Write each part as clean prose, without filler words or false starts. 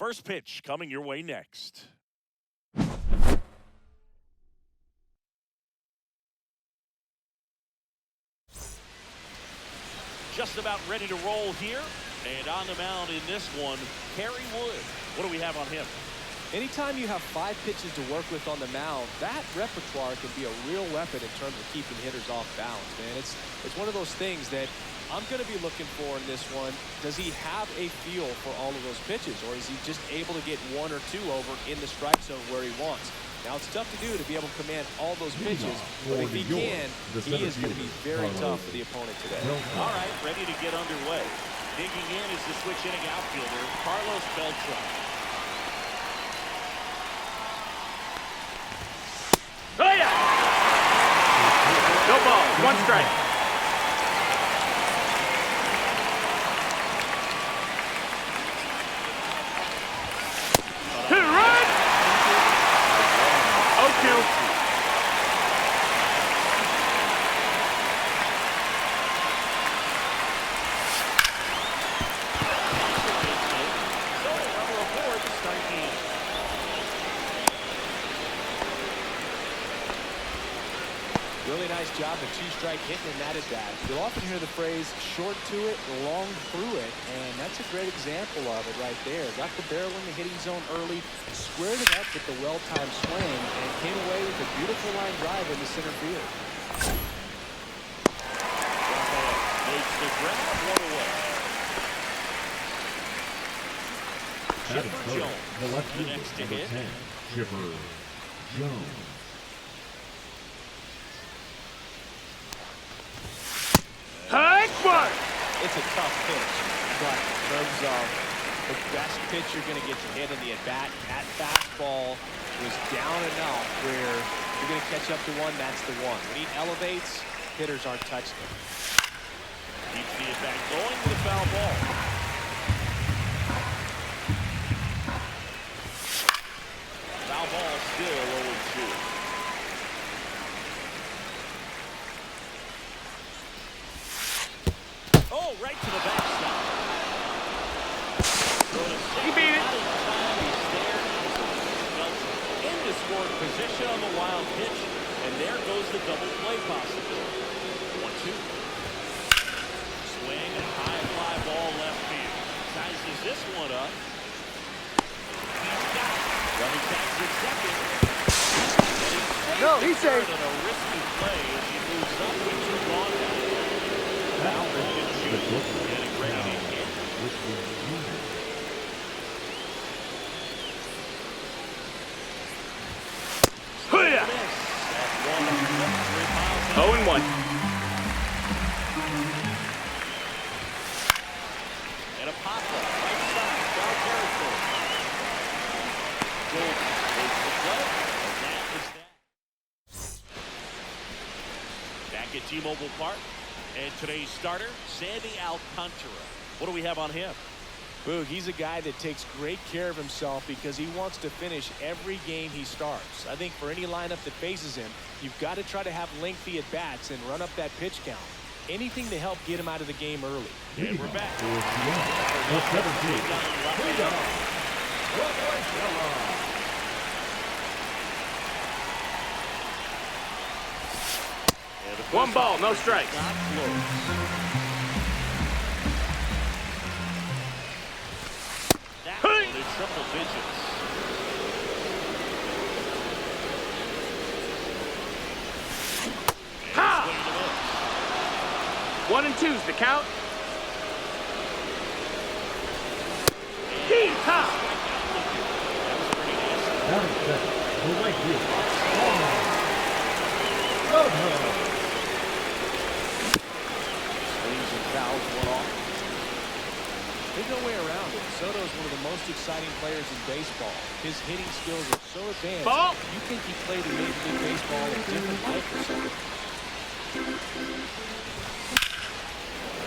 First pitch coming your way next. Just about ready to roll here. And on the mound in this one, Kerry Wood. What do we have on him? Anytime you have 5 pitches to work with on the mound, that repertoire can be a real weapon in terms of keeping hitters off balance, man. It's one of those things that I'm going to be looking for in this one. Does he have a feel for all of those pitches, or is he just able to get 1 or 2 over in the strike zone where he wants? Now, it's tough to do to be able to command all those pitches, but if he can, he is going to be very tough for the opponent today. All right, ready to get underway. Digging in is the switch hitting outfielder, Carlos Beltran. Oh, yeah! No ball, 1 strike. To the right! 0-2. Really nice job of 2-strike hitting in that at bat. You'll often hear the phrase short to it, long through it, and that's a great example of it right there. Got the barrel in the hitting zone early, squared it up with the well-timed swing, and came away with a beautiful line drive into center field. Makes the grab, 1 away. Chipper Jones, the next to hit. Chipper Jones. It's a tough pitch, but in terms of the best pitch you're going to get to hit in the at-bat, that fastball was down enough where you're going to catch up to one, that's the one. When he elevates, hitters aren't touching him. Keeps the at-bat going with a foul ball. Foul ball still 0-2. Oh, right to the backstop. He beat it. Into scoring position on the wild pitch, and there goes the double play possibility. 1-2. Swing and high fly ball left field. Sizes this one up. He's got it. Running back to second. No, he's safe. And a risky play as he moves up with 2 gone now. Now getting ready to hit. Hoo-yah! 0-1. And a pop-up right side, foul territory. Gold makes the play, and that is that. Back at T-Mobile Park. And today's starter, Sandy Alcantara. What do we have on him? Boog, he's a guy that takes great care of himself because he wants to finish every game he starts. I think for any lineup that faces him, you've got to try to have lengthy at-bats and run up that pitch count. Anything to help get him out of the game early. And we're back. One ball, no strikes. That one in triple digits. Ha! 1 and 2's the count. Ha! Swings and fouls, 1 off. There's no way around it. Soto is one of the most exciting players in baseball. His hitting skills are so advanced. Ball. You think he played in Major League Baseball in a different life or something.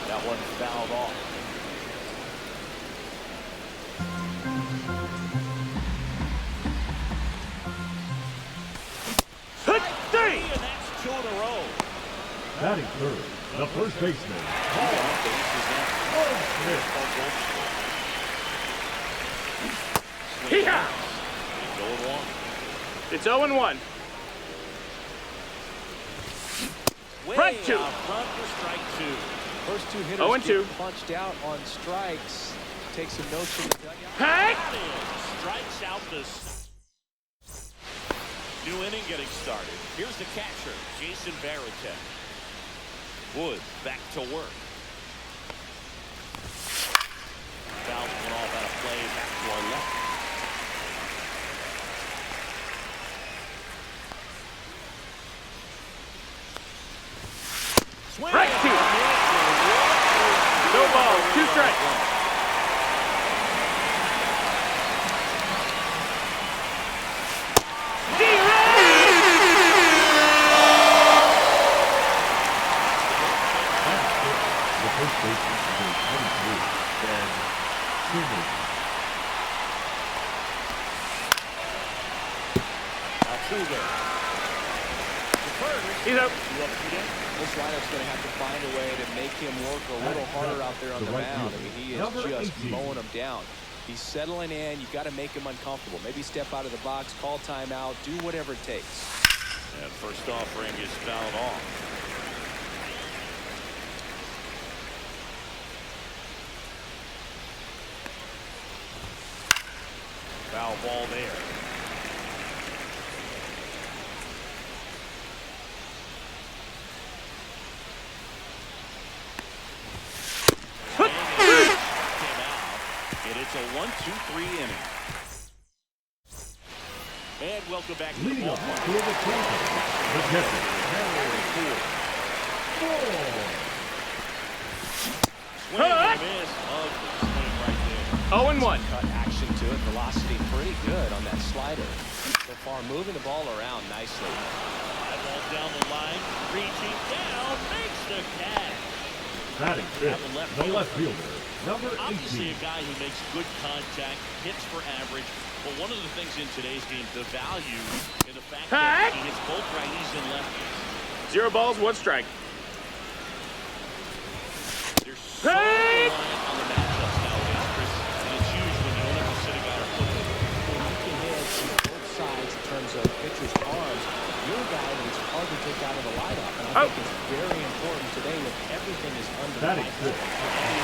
That one fouled off. And that's 2 in a row. Batting third, the first baseman, Paul Smith. swing and Hee-haw! miss. He's 0-1. It's 0-1. Way Strike two. out front for strike two. First two hitters 0-2. get punched out on strikes. Take some notes from the dugout. Hey! That is strikes out the new inning getting started. Here's the catcher, Jason Varitek. Wood back to work. Fouls went off out of play back to our left. Swing. Strike two. No balls, 2 strikes. The first baseman is 23, Ben Schumer. Altuve. He's up. This lineup's going to have to find a way to make him work a little harder out there on the mound. I mean, he is Number just 18. mowing him down. He's settling in. You've got to make him uncomfortable. Maybe step out of the box, call timeout, do whatever it takes. And first offering is fouled off. Foul ball there. Came out, and it's a 1-2-3 inning. And welcome back to the Leading off ballpark. for the Cardinals, the catcher, Harry Ford. Swing and a miss. Ugly swing right there. 0-1. Cut action to it. Velocity pretty good on that slider. So far, moving the ball around nicely. Fly ball down the line, reaching down, makes the catch. Batting fifth, the left fielder, number Obviously 18. a guy who makes good contact, hits for average, but one of the things in today's game, the value in the fact that he hits both righties and lefties. 0 balls, 1 strike. There's so much reliant on the matchups nowadays, Chris, and it's huge when you don't ever sit a guy or flip it. When you can hit from both sides in terms of pitchers' arms, you're a guy that it's hard to take out of the lineup. And I think it's very important today when everything is under the Batting light. fifth,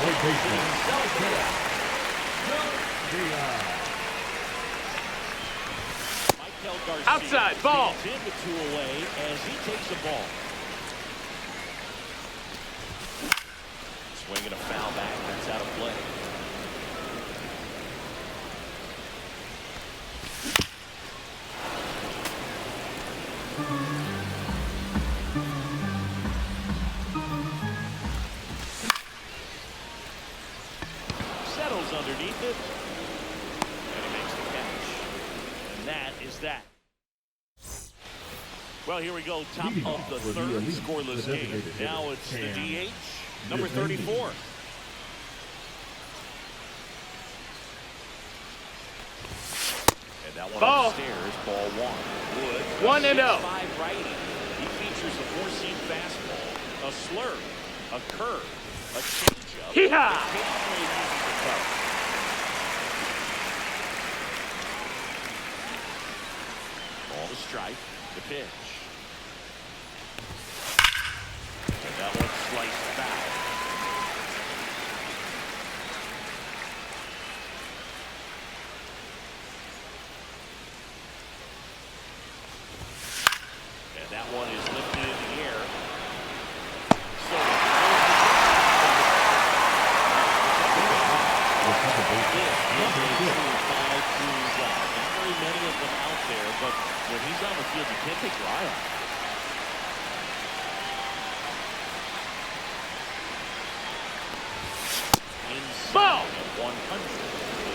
third baseman, Diaz. Michael Garcia Outside, ball. stands in with 2 away as he takes the ball. Swinging a foul back, that's out of play. Settles underneath it, and he makes the catch. And that is that. Well, here we go, top Leading of off the for the third elite, scoreless the game. designated Now hitter, it's the Cam DH, number Defendi. 34. And that one Ball. upstairs, ball 1. Wood, 1-0. 6'5" righty. He features a 4-seam fastball, a slurve, a curve, a changeup. Hee-haw! Occasionally uses the cutter. Ball to strike, the pitch. And that one sliced foul. And that one is lifted in the air. So, The second baseman, number 6. not very many of them out there, but when he's on the field, you can't take your eye off him. Inside Ball. of 100.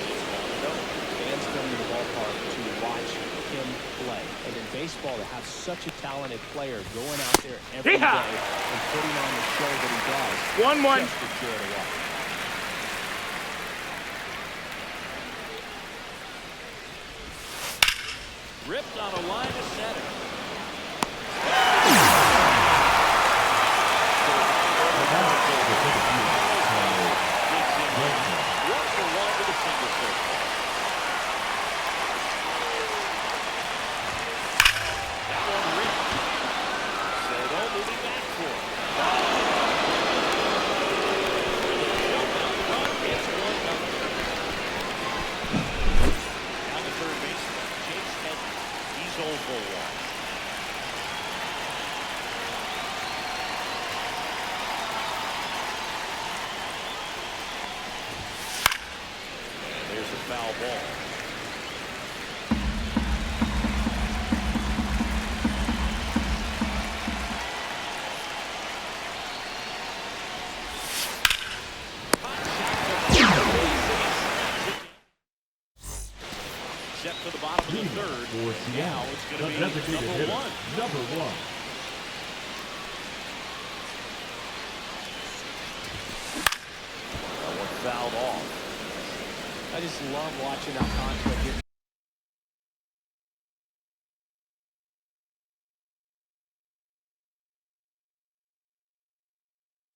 It's 1-0. Fans come to the ballpark to watch him play. And in baseball, to have such a talented player going out there every day Hee-haw! and putting on the show that he does, 1-1. just a joy to watch. Ripped on a line to center. One for one with a single circle. full walk. And there's a foul ball. Set for the bottom of the third. Now it's going to be number one. Number one. That one fouled off. I just love watching that conflict here.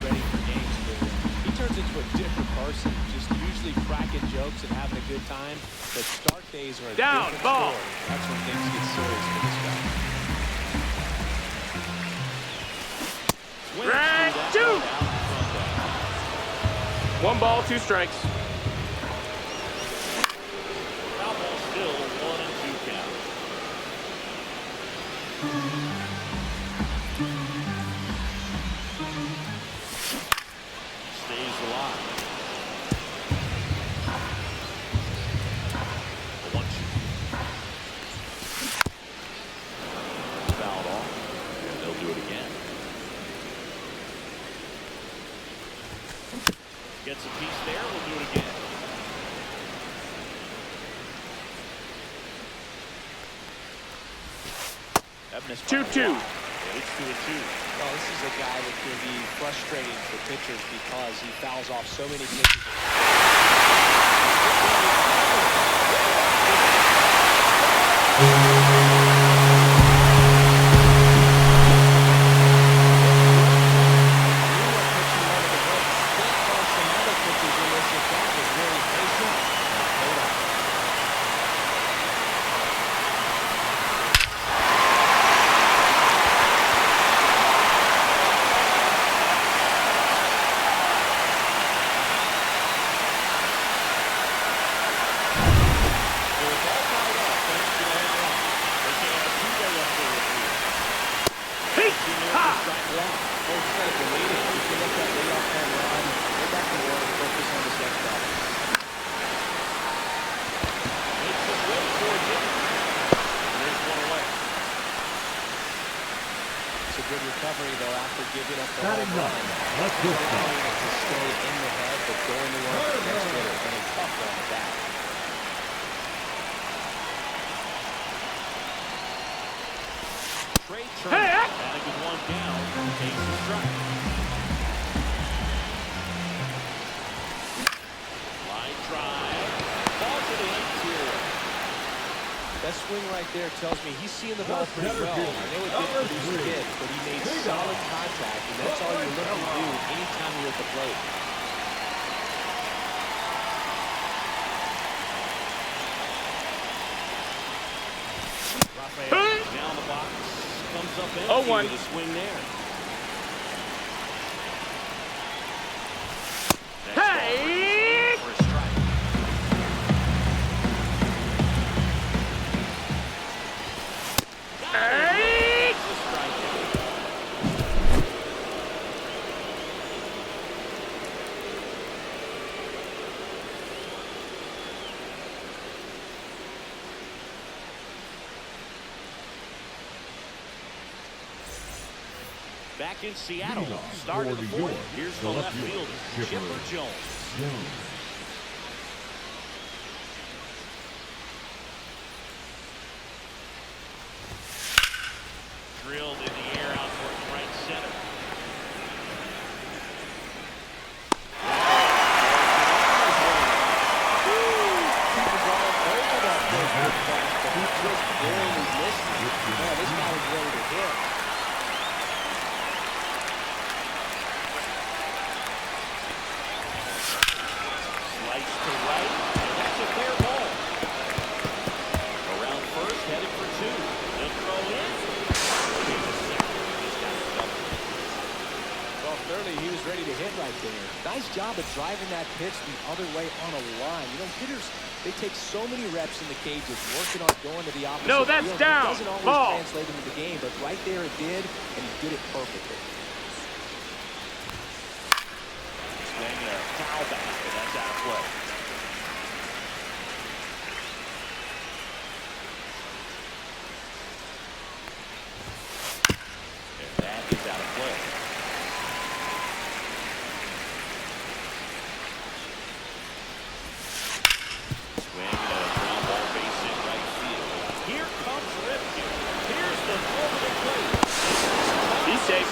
Ready for games, but he turns into a different person, just usually cracking jokes and having a good time. But start days are a Down, different ball. story. That's when things get serious for this guy. Swings Strike through that two. one out in front there. 1 ball, 2 strikes. Foul ball still 1-2 count. Stays alive. The 1-2. Fouled off. And they'll do it again. Gets a piece there. We'll do it again. That missed by a 2-2. lot. And it's 2-2. Well, this is a guy that can be frustrating for pitchers because he fouls off so many pitches. Good recovery, though, after giving up the Batting home run. nine. Let's go. Allowing it to stay in the head, but going to work the next hitter. And a tough one at that. Trey Turner batting with one down. Takes the strike. Line drive. Ball to the interior. That swing right there tells me he's seeing the ball pretty well. I know it didn't produce a hit, but he made solid contact, and that's all you're looking to do anytime you're at the plate. Down the box. Comes up empty 0-1. with a swing there. Next Hey! ball for a strike. Hey! That's a strikeout. Back in Seattle, start of the fourth. Here's the left fielder, Chipper Jones. Drilled in the air out towards right center. He was all over that first pitch pass, but he just barely missed it. Man, this guy was ready to hit. Slice to right, and that's a fair ball. Around first, headed for two. They'll throw in. He's a second. He's got a double. Well, clearly he was ready to hit right there. Nice job job of driving that pitch the other way on a line. You know, hitters, they take so many reps in the cages, working on going to the opposite No, that's field. down. It doesn't always Ball. translate into the game, but right there it did, and he did it perfectly. Swing and a foul back, and that's out of play. And that is out of play. Swing and a ground ball base hit right field. Here comes Ripken. Here's the throw to the plate. He's safe.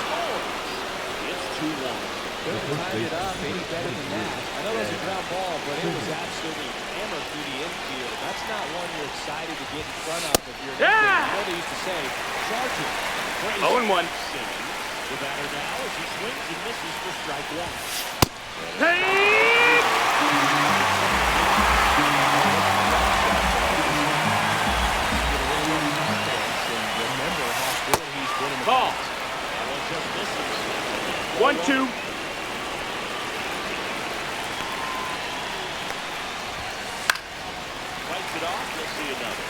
It's 2-1. Couldn't have timed it up any better than that. I know it was a ground ball, but it was absolutely hammered through the infield. That's not one you're excited to get in front of if you're an infielder. You know they used to say, charge it. 0-1. The batter now as he swings and misses for strike one. Hey! Remember how good he's been in the Ball. past. That one just misses. 1-2. Writes it off. We'll see another.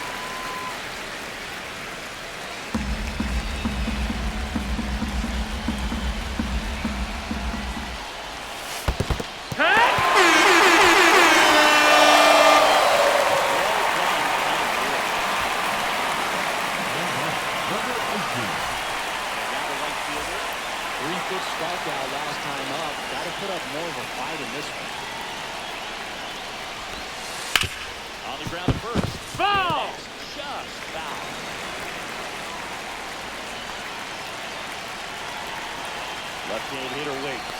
Three-pitch strikeout last time up. Got to put up more of a fight in this one. On the ground at first. Ball. Just foul. Left-hand hitter waits.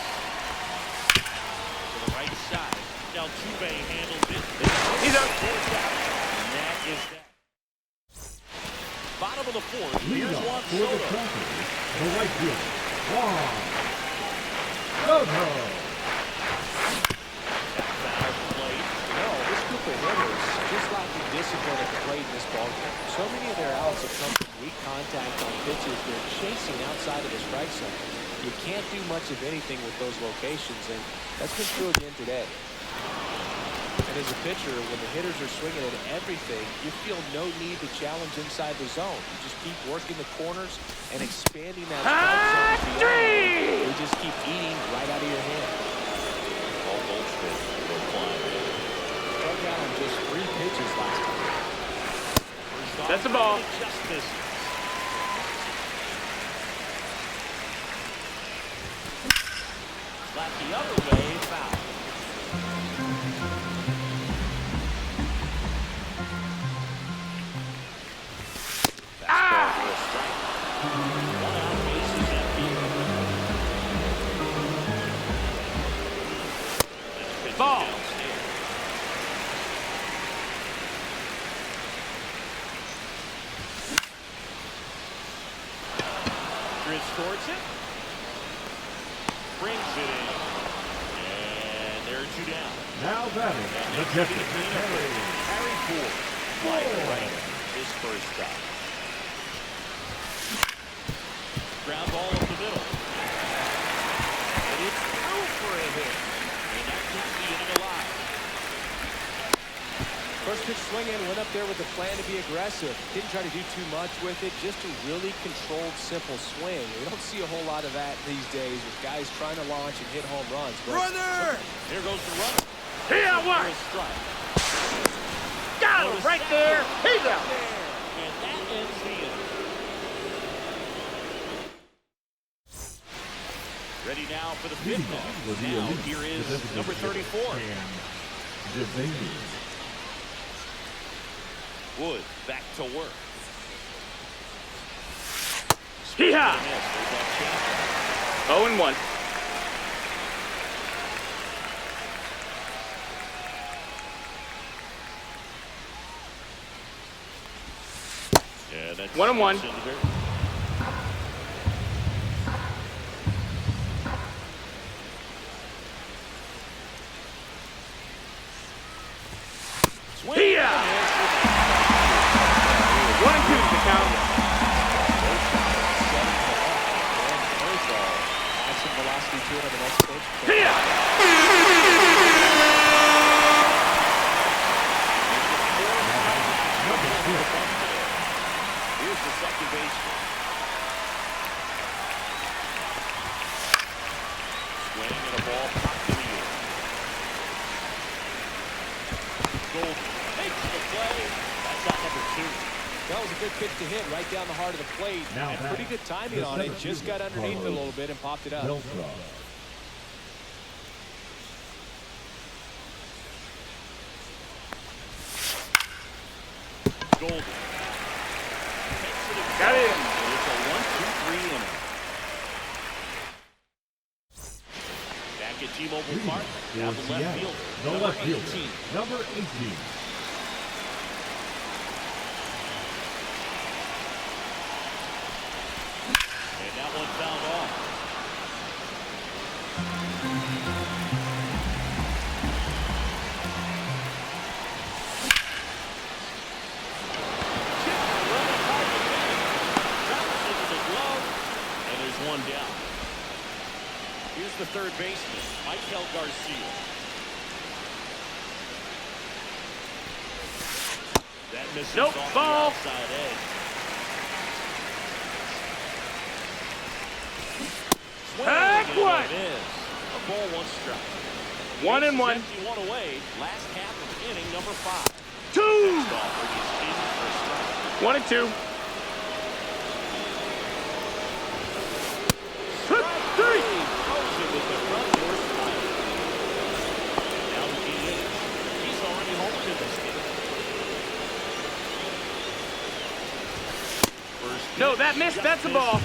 To the right side. Now Altuve handles it. He's out. And that is that. Bottom of the fourth. Here's Leadoff Juan for the Soto. Tigers, the right fielder, Juan Soto. Foul play. No, this group of hitters just lacking discipline at the plate in this ballgame. So many of their outs have come from weak contact on pitches they're chasing outside of the strike zone. You can't do much of anything with those locations, and that's been true again today. And as a pitcher, when the hitters are swinging at everything, you feel no need to challenge inside the zone. You just keep working the corners and expanding that strike zone beyond. They just keep eating right out of your hand. Paul Goldschmidt will climb. Struck out on just 3 pitches last time. That's the ball. Just misses. Slap the other way, foul. Fastball for a strike. 1 out, bases empty. That's pitch Ball. downstairs. Drifts towards it. Brings it in. And there are 2 down. Now batting, the catcher, Harry Ford. Like right. His first stop. Ground ball up the middle. And it's through for a hit. And that keeps the inning alive. First pitch swing in, went up there with a plan to be aggressive. Didn't try to do too much with it, just a really controlled, simple swing. We don't see a whole lot of that these days with guys trying to launch and hit home runs. Runner! Here goes the runner. Here For what? a strike. Got him right there. He's out. And that ends the inning. Ready now for the fifth leadoff inning. was the Now elite here is representative number 34. Cam Devaney. Wood back to work. Hee-haw. Miss. There's that changeup. 0-1. Yeah, that's 1-1. into there. Swing. Hee-haw. 1-2 to the count. Had some velocity to it on the next pitch. Here! Here's the second baseman. Swing and a ball popped in the air. Gold makes the play. That's out number 2. That was a good pitch to hit right down the heart of the plate. Now And pretty good timing on it. Just got underneath it a little bit and popped it up. Golden. Got it. It's a 1-2-3 inning. Back at T-Mobile Park. Now the left fielder. The number left fielder. 18. Number 18. And that one fouled off. And there's one down. Here's the third baseman, Michael Garcia. That misses Nope, off ball. the outside edge. Heck, Swing, what? and it is. A ball, 1 strike. 1 and 1. 1 away. Last half of inning number 5. 2. Golfer is in for a strike. 1 and 2. Strike 3. Throws it with the front door strike. Now the DH. He's already home in this game. First No, pitch, that missed. shot That's a ball.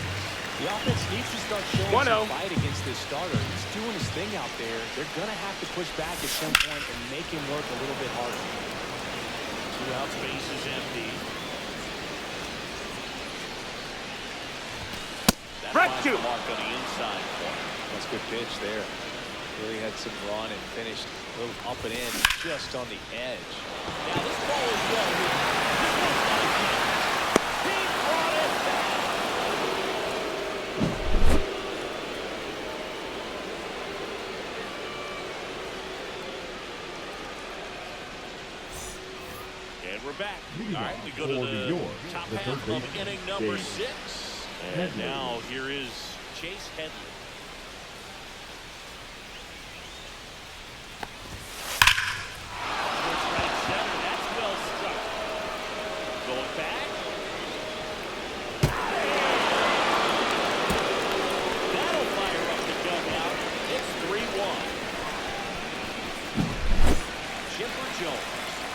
The offense needs to start showing 1-0. some fight against this starter. He's doing his thing out there. They're going to have to push back at some point and make him work a little bit harder. 2 outs, base is empty. That Right finds to. the mark on the inside corner. That's a good pitch there. Really had some run and finished a little up and in just on the edge. Now this ball is well hit. This one's got a kick. He brought it back. And we're back. All right, we go to the top half of inning number 6. And now here is Chase Headley. Towards right center. That's well struck. Going back. That'll fire up the dugout. It's 3-1. Chipper Jones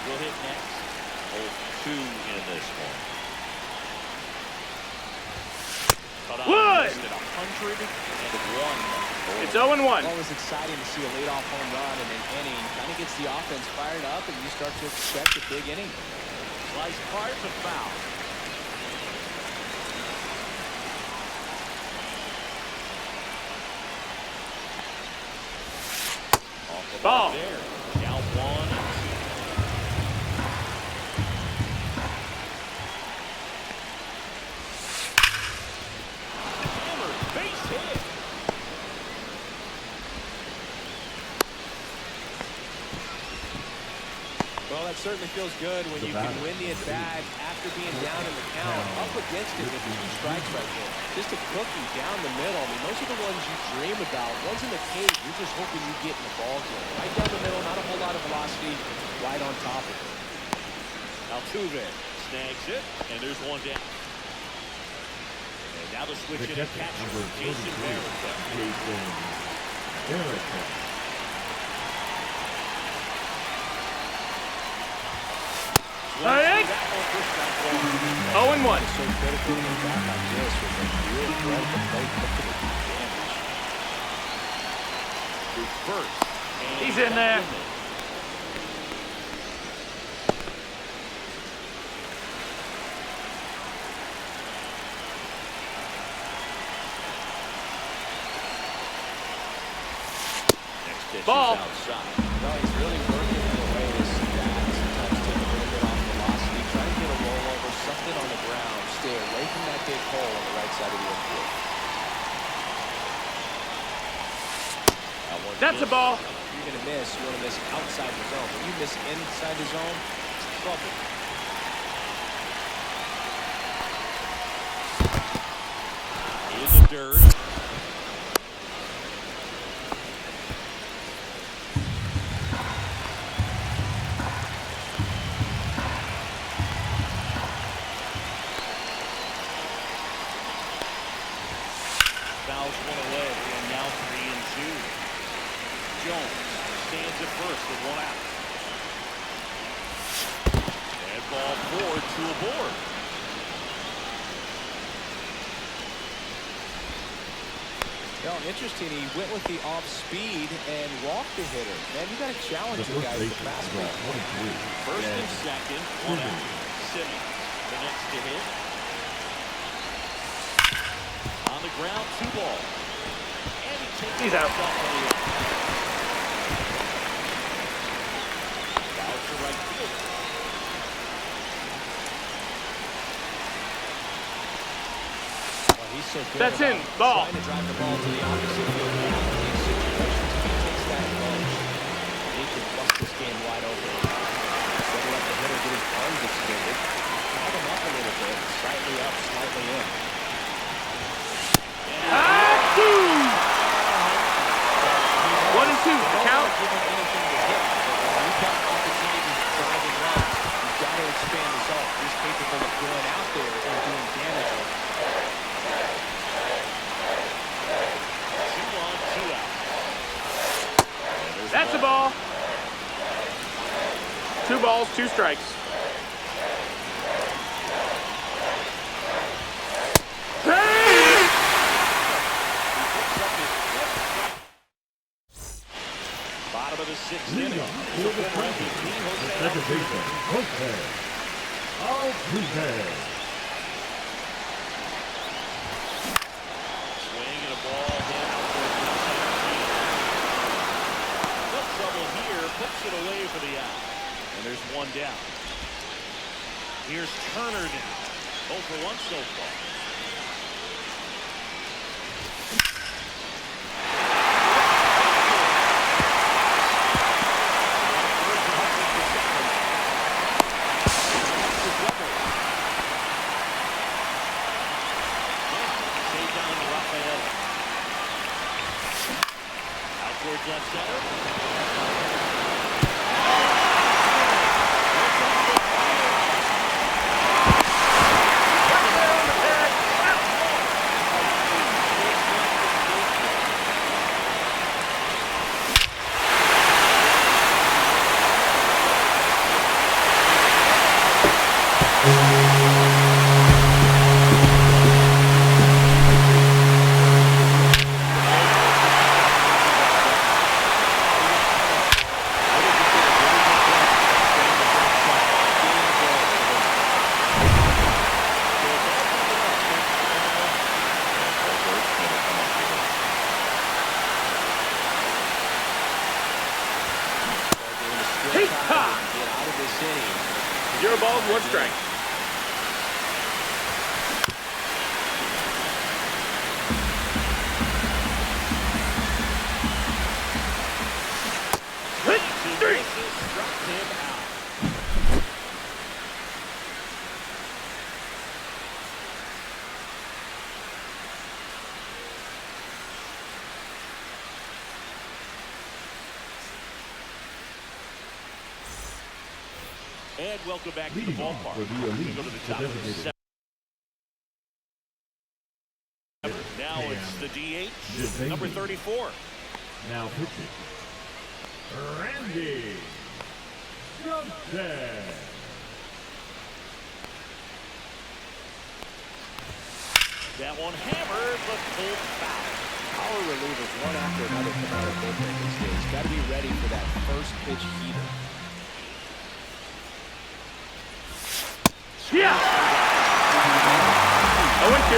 will hit next. 0-2 in this one. Cut off Wood! at 101. It's 0 and 1. Always exciting to see a leadoff home run in an inning. Kind of gets the offense fired up, and you start to expect a big inning. Slice hard to foul. Off the Ball. there. Now 1-2. Hammered base hit. Well, that certainly feels good when you can win the at-bat after being down in the count, up against it with 2 strikes right there. Just a cookie down the middle. I mean, those are the ones you dream about. Ones in the cage, you're just hoping you get in the ball game. Right down the middle, not a whole lot of velocity, right on top of it. Altuve snags it, and there's one down. And now the switch in at catcher, Jason Barrett. Hey! 0 and 1. So critical in a bat like this with a real threat at the plate, look at the damage. Through first. And He's in there. Next pitch Ball. is outside. No, he's really working in a way to see that. Sometimes take a little bit off velocity, try to get a rollover, something on the ground, stay away from that big hole on the right side of the infield. That's a ball. If you're going to miss, you want to miss outside the zone. When you miss inside the zone, it's trouble. In the dirt. Fouls one away, and now 3-2. Jones stands at first with one out. And ball forward to a board. No, interesting. He went with the off speed and walked the hitter. Man, you got to challenge the guys with the fastball. First and second, one out. Simmons, the next to hit. On the ground, 2 ball. And he takes He's out. Foul to right field. He's so good. That's in. Ball. Trying to drive the ball to the opposite field. In these situations, he takes that approach. He can bust this game wide open. Instead of let the hitter get his arms extended, drive him up a little bit, slightly up, slightly in. Two. 1-2. Count. Give him anything to hit, but when you've got opportunities to drive and run, you've got to expand the zone. He's capable of going out there and doing damage with it. 2 on, 2 out. That's a ball. 2 balls, 2 strikes. Bottom of the 6th Lead inning. off for the second baseman, Jose Altuve. Swing and a ball hit out towards the center field. No trouble here. Puts it away for the out. And there's 1 down. Here's Turner now. 0 for 1 so far. Towards left center. Zero balls, 1 strike. Struck him out. And welcome back to the ballpark. For the elite, Go to the top of the 7th. Now it's the DH, number 34. Now pitching, Randy Johnson. That one hammered, but pulled foul. Power relievers, one after another, come out of the bullpen these days. Got to be ready for that first pitch heater. Yeah. 0-2.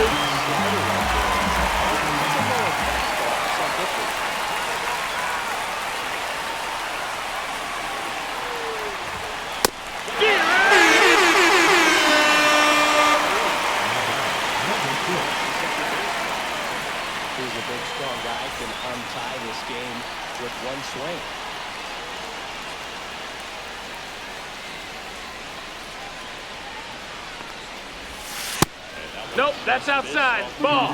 He's a big, strong guy, can untie this game with one swing. Nope, that's outside. Ball.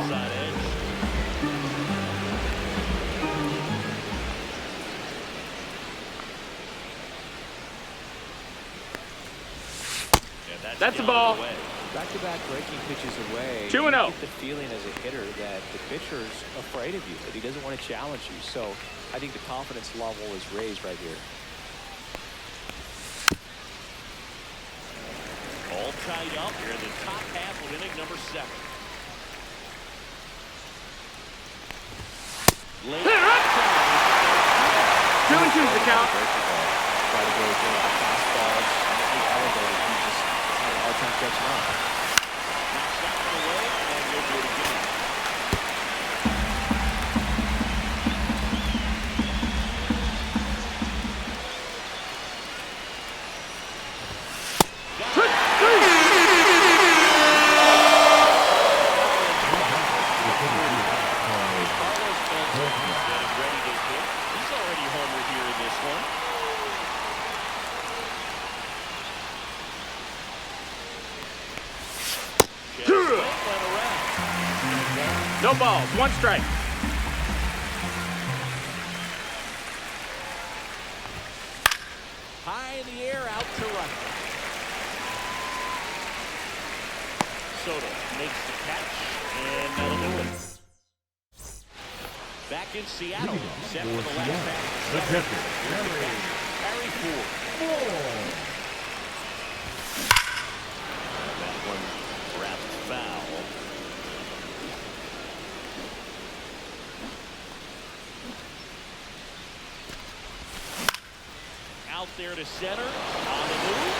That's a ball. Back-to-back breaking pitches away. 2-0. You get the feeling as a hitter that the pitcher's afraid of you, that he doesn't want to challenge you. So I think the confidence level is raised right here. All tied up here in the top half of inning number 7. Two and two's the count. Try to go again with the fastballs. The elevator, he just had a hard time catching up. Knocks that one away, and no good again. He's already homer here in this one. No balls, one strike. High in the air, out to right. Soto makes the catch, and that'll do it. Back in Seattle, set for the last half. The pitcher, Harry Ford. That one wrapped foul. Out there to center, on the move.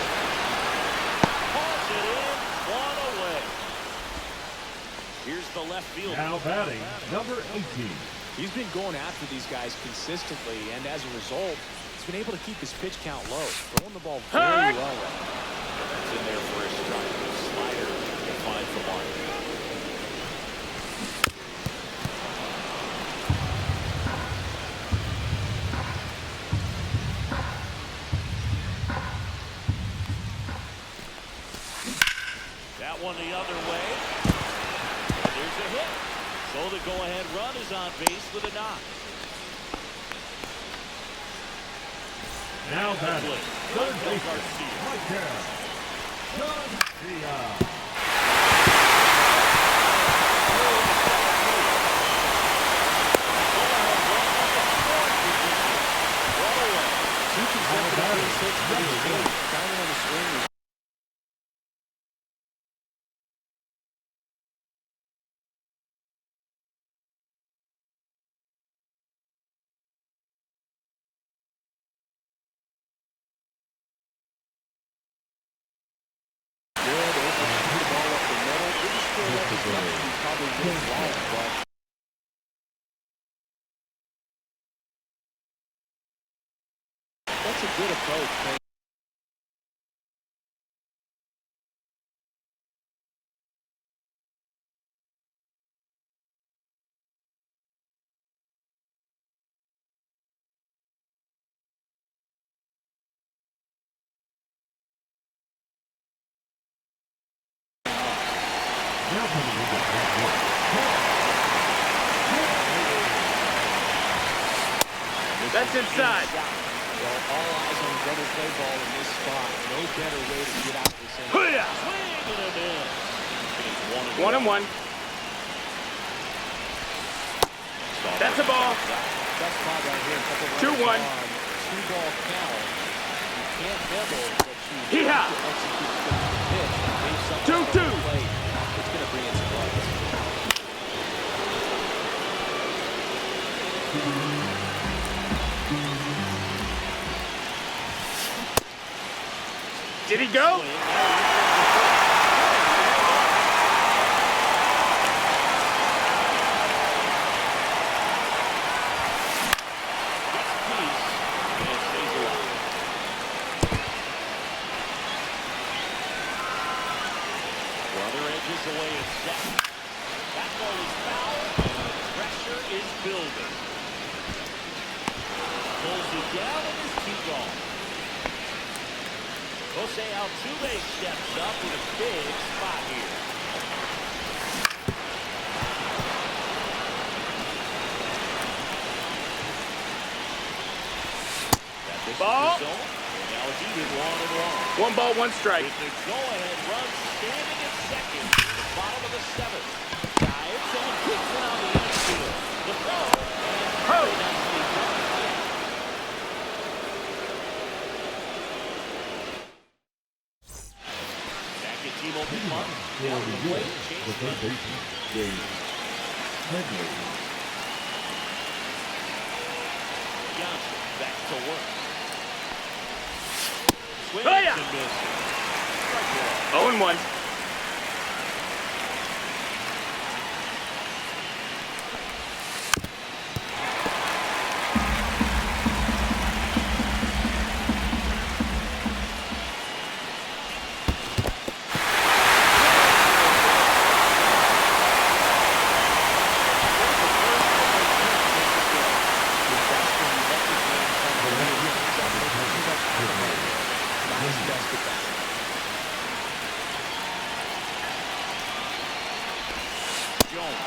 Pulls it in, one away. Here's the left field. now batting, number 18. He's been going after these guys consistently, and as a result, he's been able to keep his pitch count low, throwing the ball very well. That's in there for a strike. Slider finds the mark. That one the other way. There's a hit. So the go-ahead run is on base with a knock. Now batting, third baseman, Garcia. right there, Garcia. Two consecutive base hits for this game. Counting on the swing. That's a good approach, man. That's inside. Well, all eyes on double play ball in this spot. No better way to get out of this inning. Hoo-yah! Swing and a miss. It is 1-1. That's a ball. Best spot right here. 2-1. 2-ball count. You can't nibble, but you Hee-haw. execute the pitch. Leave something 2-2. on the plate. It's going to bring in some runs. Did he go? Brother edges away at second. That ball is foul, and the pressure is building. Moves it down and is 2 gone. Jose Altuve steps up with a big spot here. Ball. Now it's even 1-1. 1 ball, 1 strike. With the go-ahead run standing at second in the bottom of the 7th. Dives and kicks it on the infield. The throw. Very nicely done. Back at T-Mobile Park. For the U.S., the third baseman, Dave Headley. Johnson back to work. Swings Oh, yeah. and misses. Strike one. 0-1.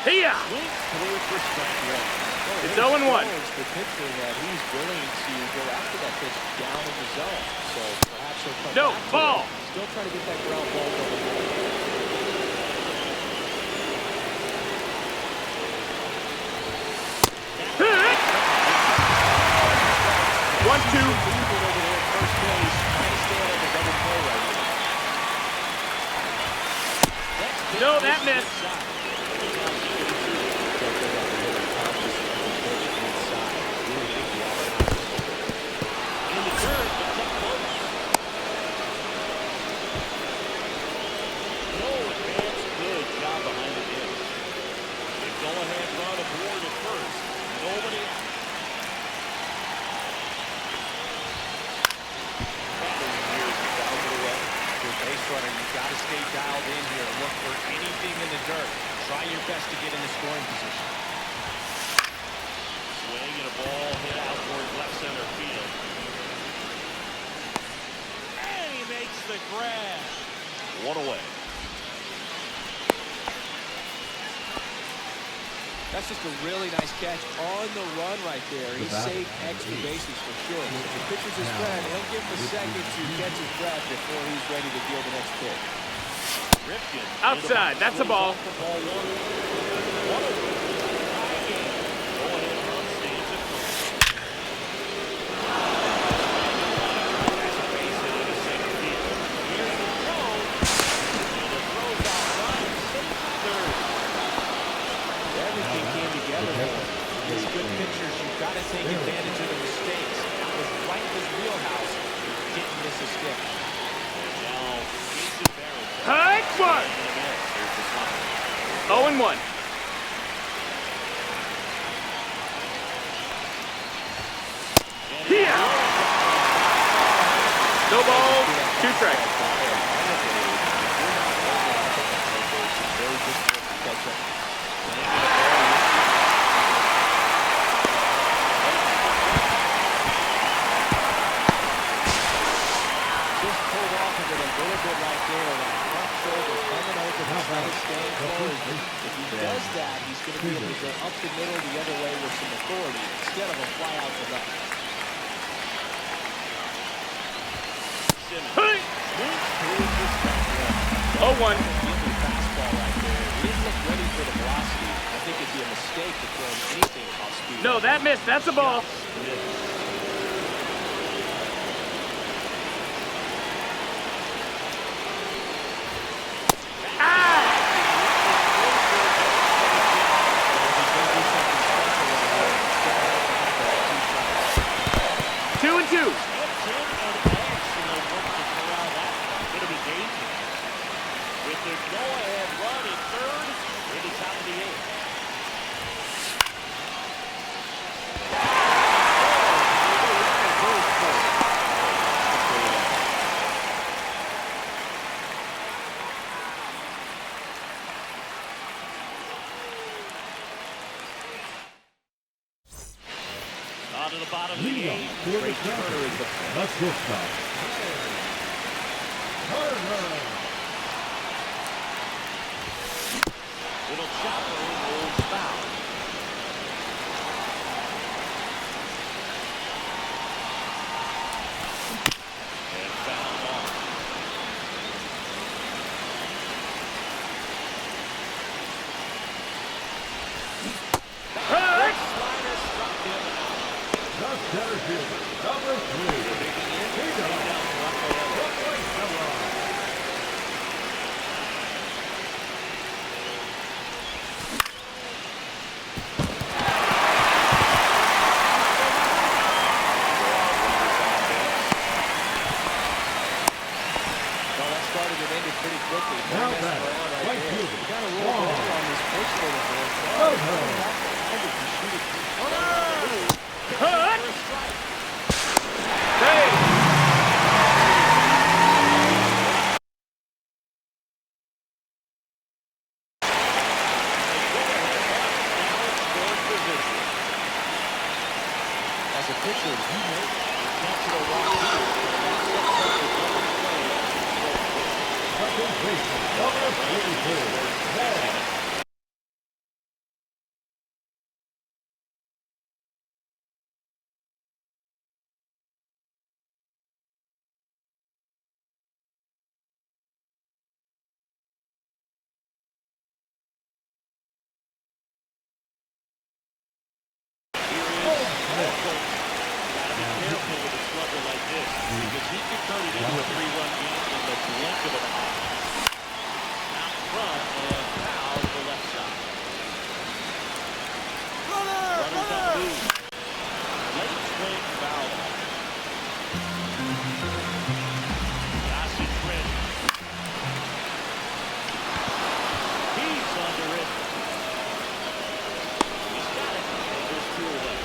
Here. It's 0-1. The pitcher that he's willing to go after that pitch down in the zone. So perhaps he'll come No, back ball. to it. Still trying to get that ground ball going. 1-2. No, that missed. You've got to stay dialed in here and look for anything in the dirt. Try your best to get in the scoring position. Swing and a ball hit out towards left center field. And he makes the grab. 1 away. That's just a really nice catch on the run right there. He saved extra bases for sure. If the pitcher's his friend, he'll give him a second to catch his breath before he's ready to deal the next pitch. Outside. That's a ball. Everything came together for him. These good pitchers, you've got to take advantage of the mistakes. That was right in his wheelhouse. He didn't miss a stick. High one. 0-1. Here. No balls, 2 strikes. Very difficult to catch up. Just pulled off of it a little bit right there. That front shoulder coming over the side, staying closed. If he does that, he's going to be able to go up the middle the other way with some authority instead of a fly out to left. Hey. 0-1. Fastball right there. He didn't look ready for the velocity. I think it'd be a mistake to throw him anything off speed. No, that missed. That's a ball. To the bottom bottom of the Lead eighth. off for the Trey Turner is the Let's go stop. Little chopper rolls foul. And foul off. Hut! Slider struck him out. The center fielder, number 3. Lead off. Well, that started and ended pretty quickly. No Now messing batter, around right right there. fielder. You got to roll Ball. over on this pitch a little bit. Oh, Come no. back behind it and shoot it. Hut! For a strike. Hey! As a pitcher, you know Natural walk here. Second baseman, number 44. Ball. Careful with a slugger like this because he can turn it into a 3-run game in the blink of an eye. Out front and foul to the left side. Runners on move. Late swing foul. Gossage ready. He's under it. He's got it. And there's 2 away.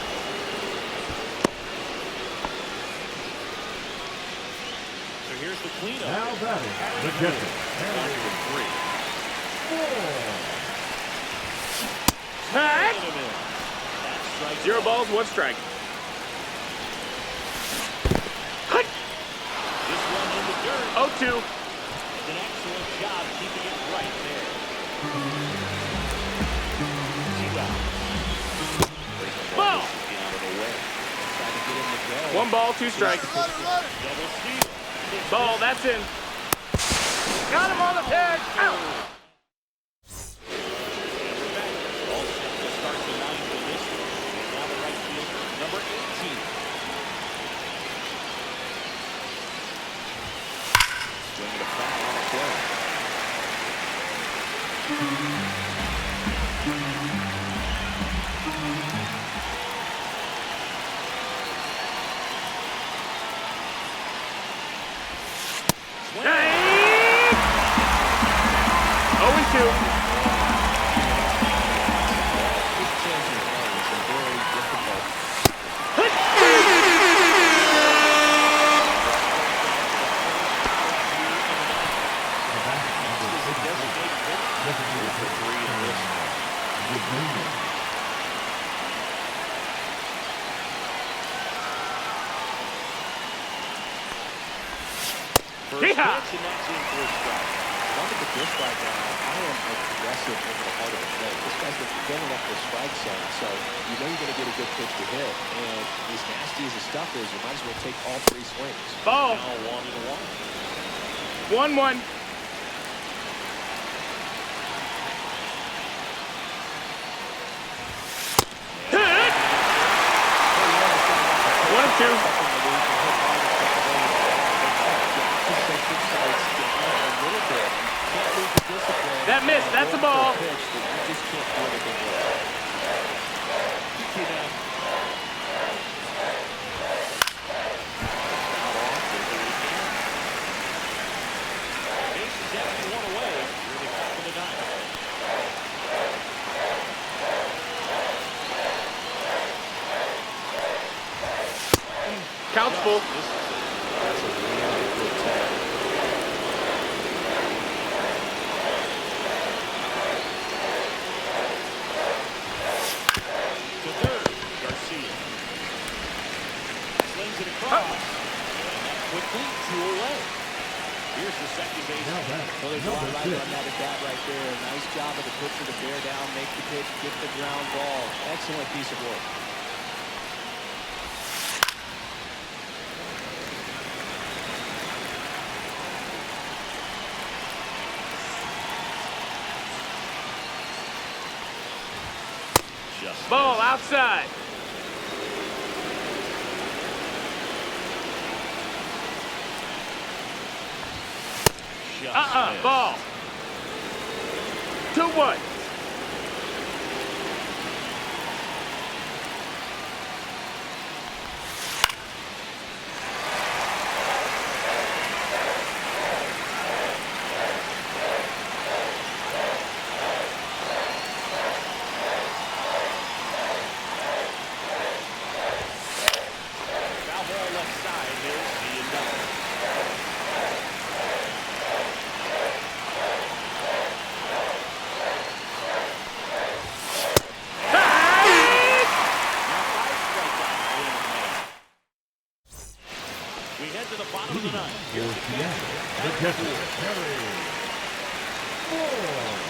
So here's the cleanup. Now batting, the catcher. Started with 3. 4. Hut! Hit him in. That strikes 0 out. balls, 1 strike. Hut! This one in the dirt. 0-2. An excellent job keeping it right there. 2 out. Ball! Down and away. trying to get him to go. 1 ball, 2 strikes. Double steal. Ball, that's in. Got him on the tag. Out. All set to start the 9th of this one. Now the right fielder, number 18. Swinging a foul on a play. Hey! 0-2. Big chances now with some very difficult. First Yeehaw! pitch, and that's in for a strike. Look at the pitch right now. I am aggressive over the heart of the plate. This guy's been filling up the strike zone, so you know you're going to get a good pitch to hit. And as nasty as the stuff is, you might as well take all 3 swings. Ball. Now 1-1. 1-1. Hut! 1-2. That missed. That's a ball. Bases empty, 1 away. Here they come for the 9th. Counts full. That's a really good tag. To third, Garcia. Now that's Well, there's a lot number right 6. on that at bat right there. Nice job of the pitcher to bear down, make the pitch, get the ground ball. Excellent piece of work. Just Ball outside. missed. Ball. 2-1. Foul ball left side. Here's the inbound. We head to the bottom of the ninth. For Seattle, the catcher, Harry Moore.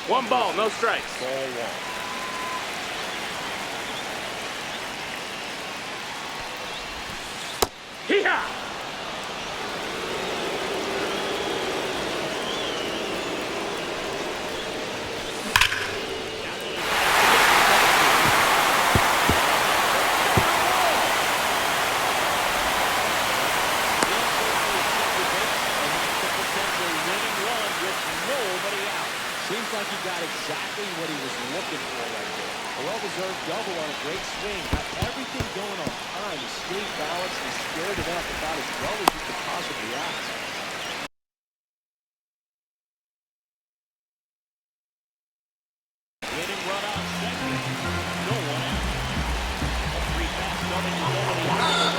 One ball, no strikes. Ball one. Hee-haw! Seems like he got exactly what he was looking for right there. A well-deserved double on a great swing. Got everything going on time. He stayed balanced and squared it up about as well as you could possibly ask. Winning run out second. No one out. A free pass, nothing to nobody out.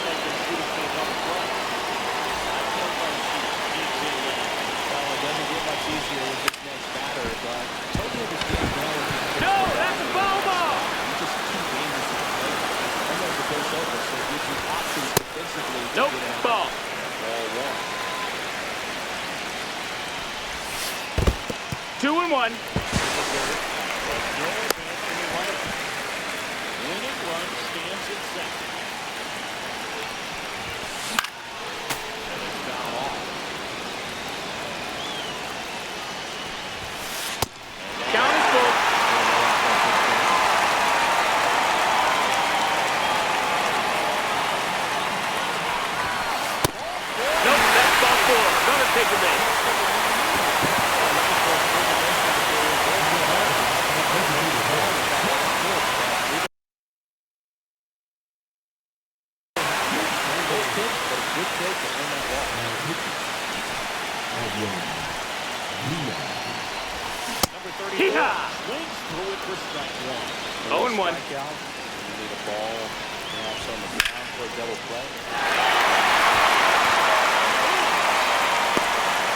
Like the shooter's going to come across. That's no fun shoot. Keeps it in. Well, it doesn't get much easier with this next batter, but totally understand now. No, that's a foul ball. He's just too dangerous to play. Sometimes the base over, so it gives you options defensively. to Nope, get out. ball. Ball one. 2-1. Winning run stands at second. And it's foul off. Count is full. Nope, that's ball 4. Runner take the base. Number 34 Hee-haw! swings through it for strike one. 0-1. Strikeout. You need a ball, perhaps on the ground for a double play.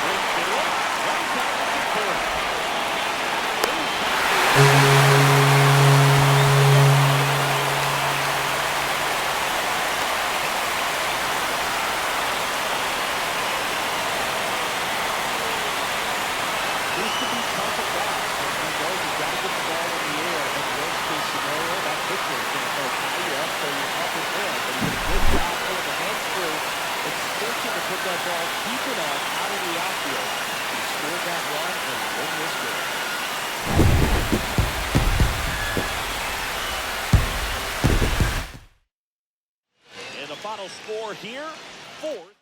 Brings it up. Right down to the third. These could be tough at bats. And you know you've got to get the ball in the air. In the worst case scenario, that pitcher is going to try to tie you up so you're up and in. But he did a good job pulling the hands through, expecting to put that ball deep enough out of the outfield. He scored that run and win this game. And the final score here, 4th.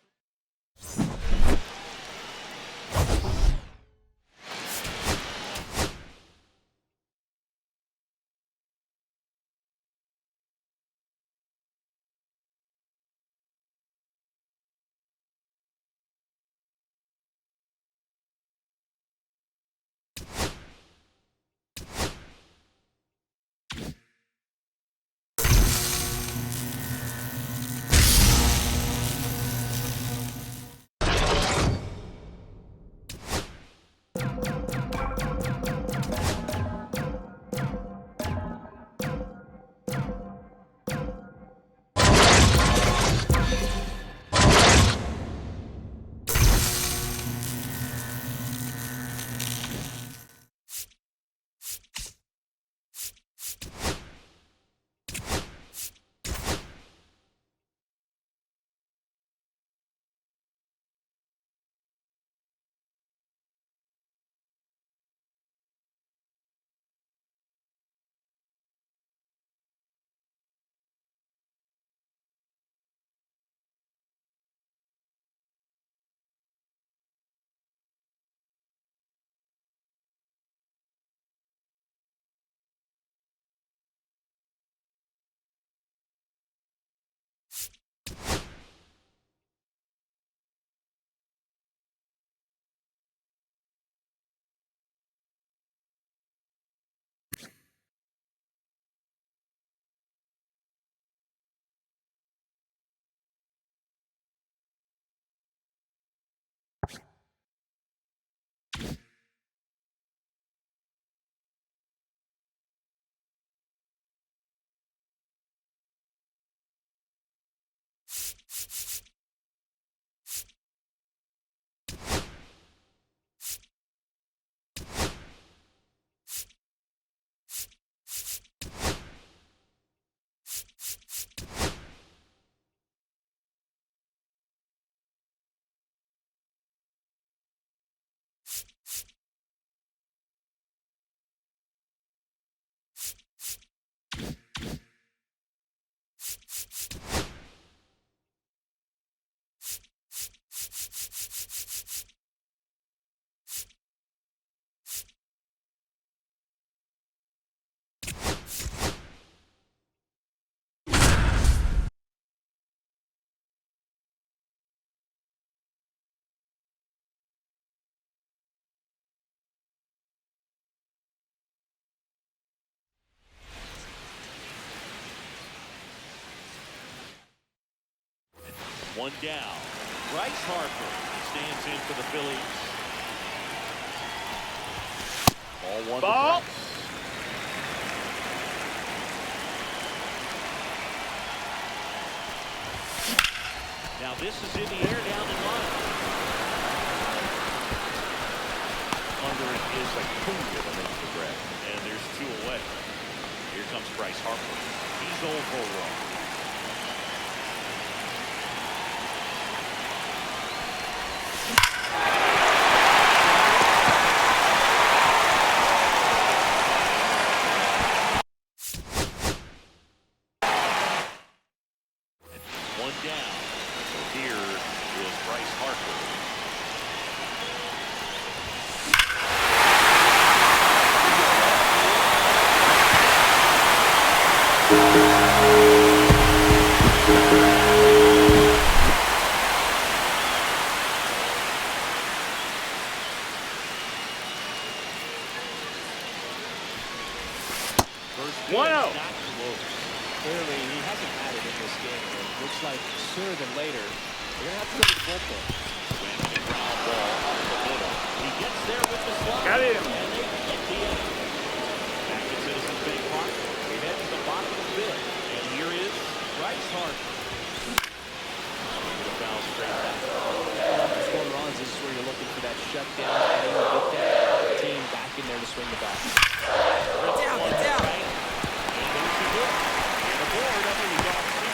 One down. Bryce Harper stands in for the Phillies. Ball one. Ball. Now this is in the air down the line. Under it is a cool underneath the bread. And there's 2 away. Here comes Bryce Harper. He's 0 for 1. One down. So here is Bryce Harper. First pitch, 1-0. not close. Clearly, he hasn't had it in this game. It looks like sooner than later, they're going to have to go to the bullpen. Went the ground ball off the middle. He gets there with the slide. Got him. And they get the end. Back at Citizens Bank Park. We head to the bottom of the 5th. And here is Bryce Harper. Swing the foul straight back. After 4 runs, this is where you're looking for that shutdown inning. Get that team back in there to swing the bat. Get down. Right. And there's the hit. And the board up in the off seat.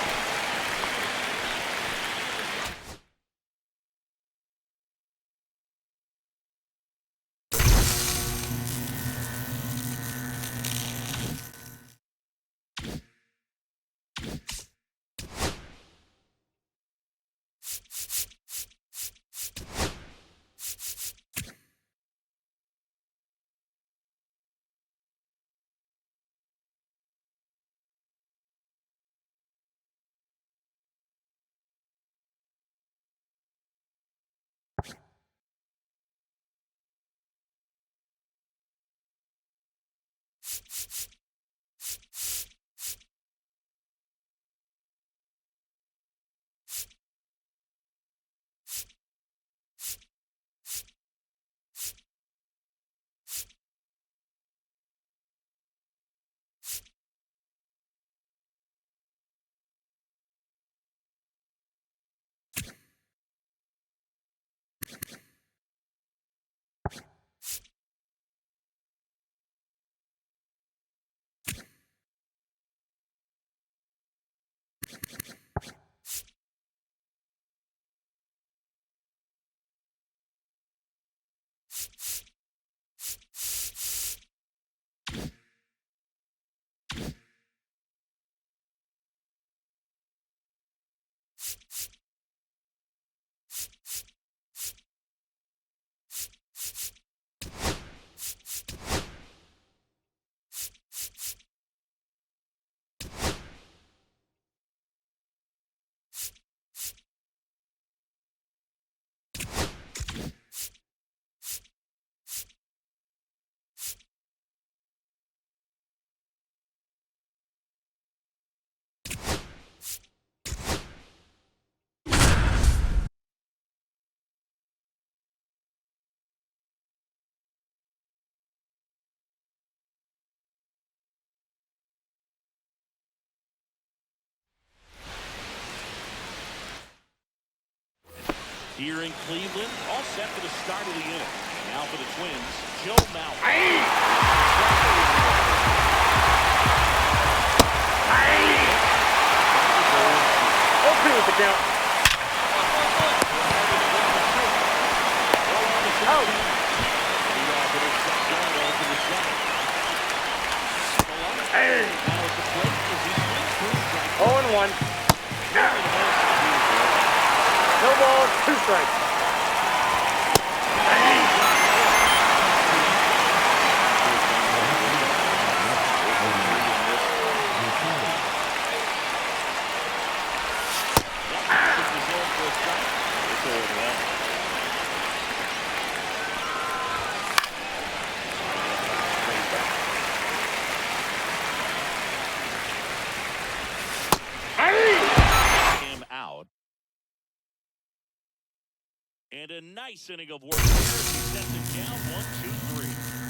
Here in Cleveland, all set for the start of the inning. Now for the Twins, Joe Mauer. Open with the count. Out. 0-1. No balls, 2 strikes. And a nice inning of work there as he sets it down 1-2-3.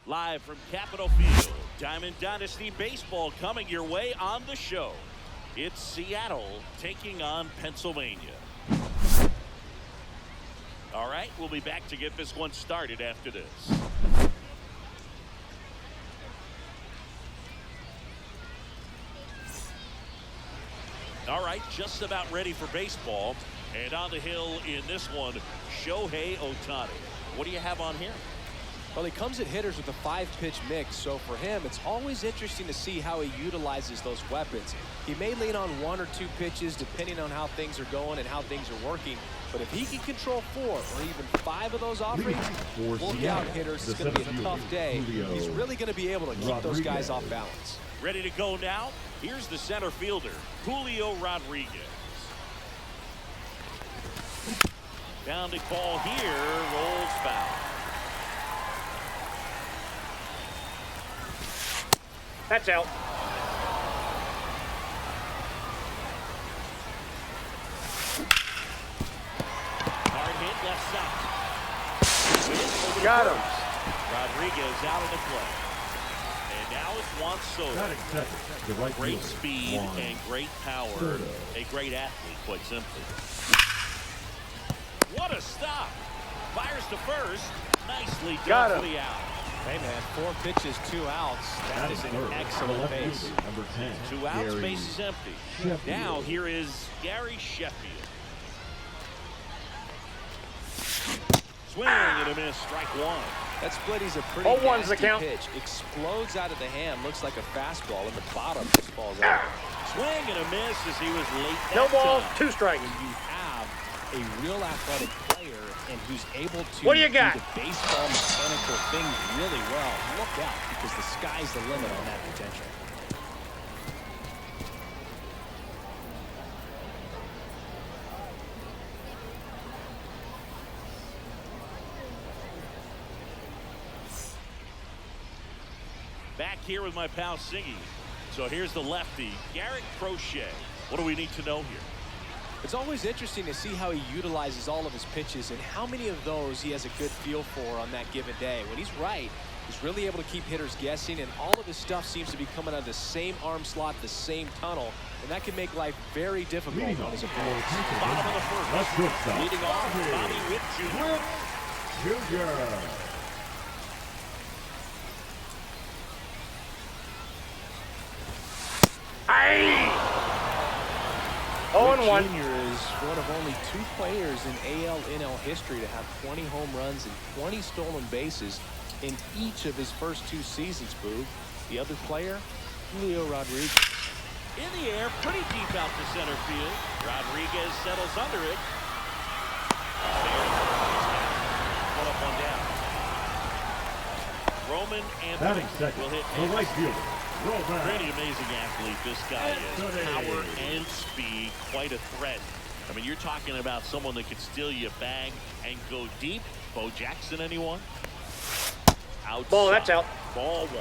Live from Capitol Field, Diamond Dynasty Baseball coming your way on the show. It's Seattle taking on Pennsylvania. All right, we'll be back to get this one started after this. All right, just about ready for baseball. And on the hill in this one, Shohei Ohtani. What do you have on him? Well, he comes at hitters with a 5-pitch mix, so for him, it's always interesting to see how he utilizes those weapons. He may lean on 1 or 2 pitches depending on how things are going and how things are working, but if he can control 4 or even 5 of those offerings, look out, hitters. It's going to be a tough day. He's really going to be able to keep those guys off balance. Ready to go now? Here's the center fielder, Julio Rodriguez. Downed ball here, rolls foul. That's out. Hard hit left side. Got him. Rodriguez out of the play. And now it's Juan Soto. The right Great fielder, speed Juan and great power. Soto. A great athlete, quite simply. What a stop. Fires to first. Nicely Got done him. for the out. Hey, man, 4 pitches, 2 outs. That is an excellent base. Number 10. 2 outs, Gary base is empty. Sheffield. Now here is Gary Sheffield. Swing and a miss, strike 1. That split, he's a pretty 0-1's the nasty count. pitch. Explodes out of the hand, looks like a fastball, and the bottom just falls out. Swing and a miss as he was late. No that balls, time. 2 strikes. When you have a real athletic player and who's able to What do you got? the baseball mechanical things really well, look out, because the sky's the limit on that potential. Back here with my pal Siggy. So here's the lefty, Garrett Crochet. What do we need to know here? It's always interesting to see how he utilizes all of his pitches and how many of those he has a good feel for on that given day. When he's right, he's really able to keep hitters guessing, and all of his stuff seems to be coming out of the same arm slot, the same tunnel, and that can make life very difficult on his opponents. Bottom of the first. Leading off, Bobby Witt Jr. Junior. Aye! Witt 0-1. Jr. is one of only 2 players in AL/NL history to have 20 home runs and 20 stolen bases in each of his first 2 seasons, Boog. The other player, Julio Rodriguez. In the air, pretty deep out to center field. Rodriguez settles under it. One up, one down. Roman Anthony Batting second. will hit The next. right fielder. Roman. Pretty amazing athlete this guy is. Power and speed, quite a threat. I mean, you're talking about someone that could steal you a bag and go deep. Bo Jackson, anyone? Outside. Ball, that's out. Ball 1.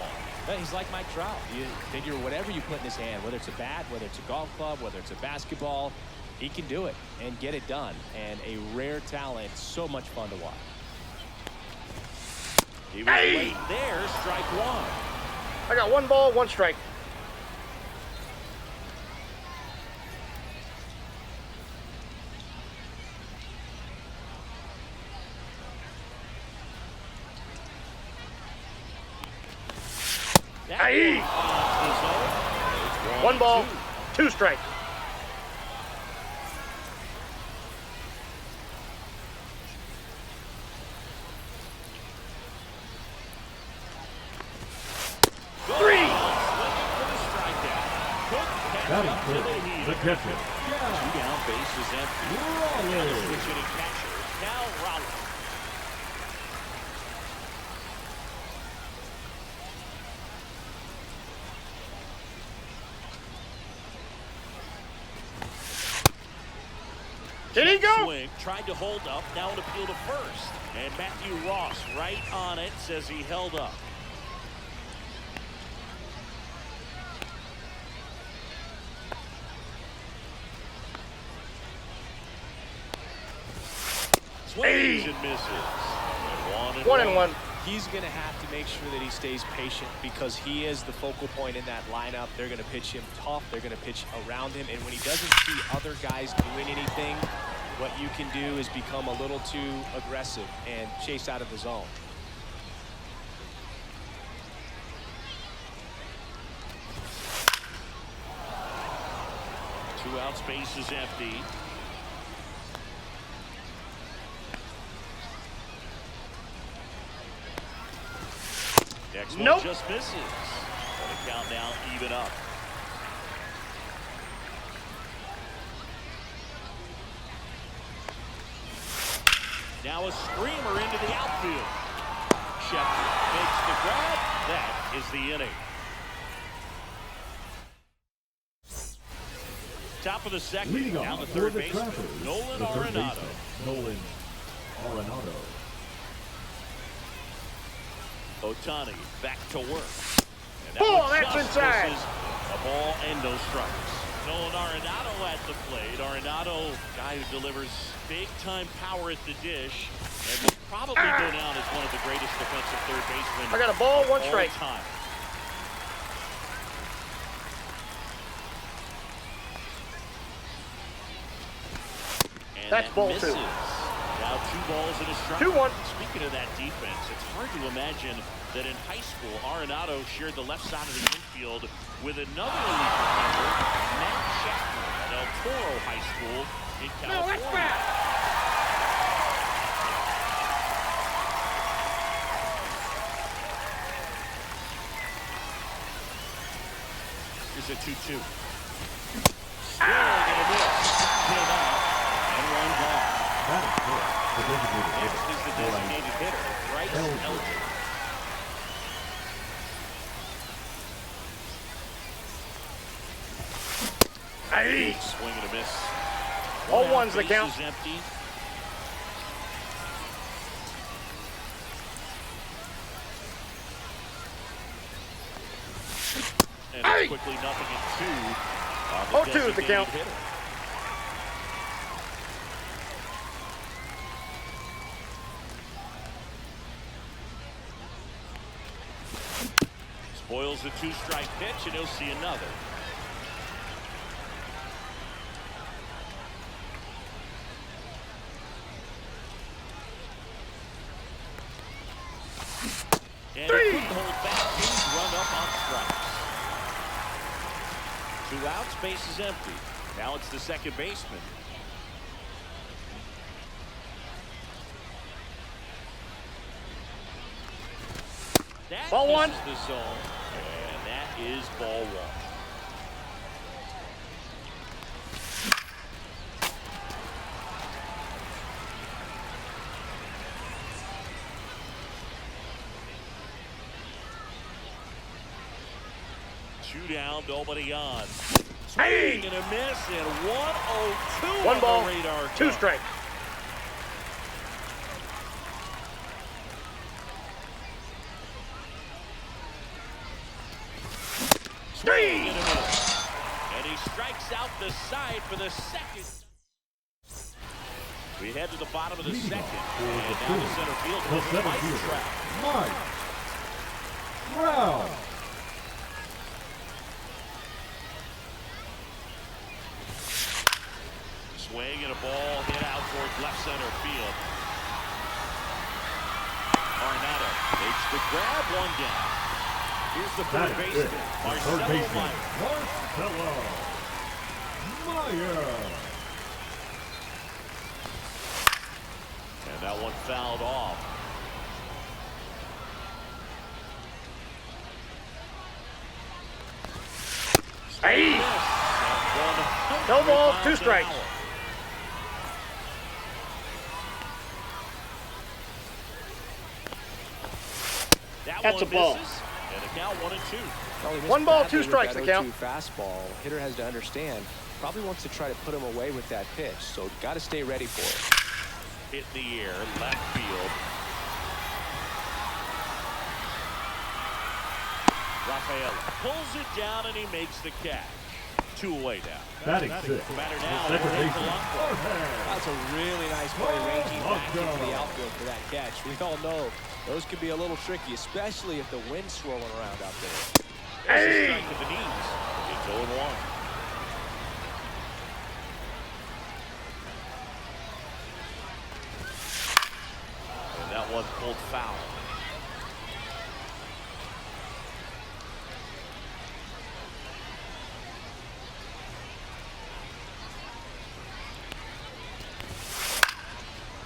Yeah, he's like Mike Trout. You figure whatever you put in his hand, whether it's a bat, whether it's a golf club, whether it's a basketball, he can do it and get it done. And a rare talent, so much fun to watch. He was late there, strike 1. I got 1 ball, 1 strike. Aye. 1 ball, 2 strikes. Batting third. The catcher. 2 down, base is empty. Another switch hitting catcher, Cal Raleigh. Did he go? Swing, tried to hold up, now an appeal to first. And Matthew Ross right on it, says he held up. Swings and misses. And 1 and 1. he's going to have to make sure that he stays patient because he is the focal point in that lineup. They're going to pitch him tough. They're going to pitch around him. And when he doesn't see other guys doing anything, what you can do is become a little too aggressive and chase out of the zone. Two outs, base is empty. Next one just misses. And the count now even up. Now a screamer into the outfield. Sheffield makes the grab. That is the inning. Top of the second. Leading Now off the for third the baseman, Trappers, Nolan the third Arenado. baseman, Nolan Arenado. Ohtani back to work. And Ball, one that's just inside. misses. A ball and no strikes. Nolan Arenado at the plate. Arenado, guy who delivers big-time power at the dish, and will probably go down as one of the greatest defensive third basemen. I got a ball, of one all strike. time. And That's that ball misses. two. Now 2 balls and a strike. 2-1. Speaking of that defense, it's hard to imagine that in high school, Arenado shared the left side of the infield with another elite defender, Matt Schaffner, at El Toro High School in California. that's bad. Here's a 2-2. Swing and a miss. Hit out and one gone. That is good. The designated Next hitter. is the designated hitter, Bryce Elgin. Hey. Swing and a miss. All One out, ones the base count. is empty. And Hey. it's quickly 0-2. Oh, 2 is the count. Hitter. Spoils a 2-strike pitch, and he'll see another. And he couldn't hold back. He's run up on strikes. 2 outs, base is empty. Now it's the second baseman. That Ball one. misses the zone, and that is ball 1. Two down, nobody on. Hey. Swing and a miss, and 1-0-2 One on ball, the radar. 2 strikes. Swing and a miss. And he strikes out the side for the second. We head to the bottom of the Leading second. off for And the down to third, center field. the goes center Mike fielder, Trout. Mike Trout. Swing and a ball hit out towards left center field. Arenado makes the grab, 1 down. Here's the That third is it. baseman, The third Marcelo baseman, Meyer. Marcelo Meyer. And that one fouled off. Hey. No balls, 2 strikes. That's a ball. Misses, and the count 1-2. Well, he missed 1 ball, badly 2 with strikes, that the count. 0-2 fastball. Hitter has to understand. Probably wants to try to put him away with that pitch. So got to stay ready for it. Hit in the air, left field. Rafael pulls it down and he makes the catch. 2 away now. Batting 6. Batter The now. second Jorge baseman, Polanco. Jorge. That's a really nice play, ranging back into the outfield for that catch. We all know those can be a little tricky, especially if the wind's swirling around out there. There's a strike to the knees. It's 0-1. And that one pulled foul.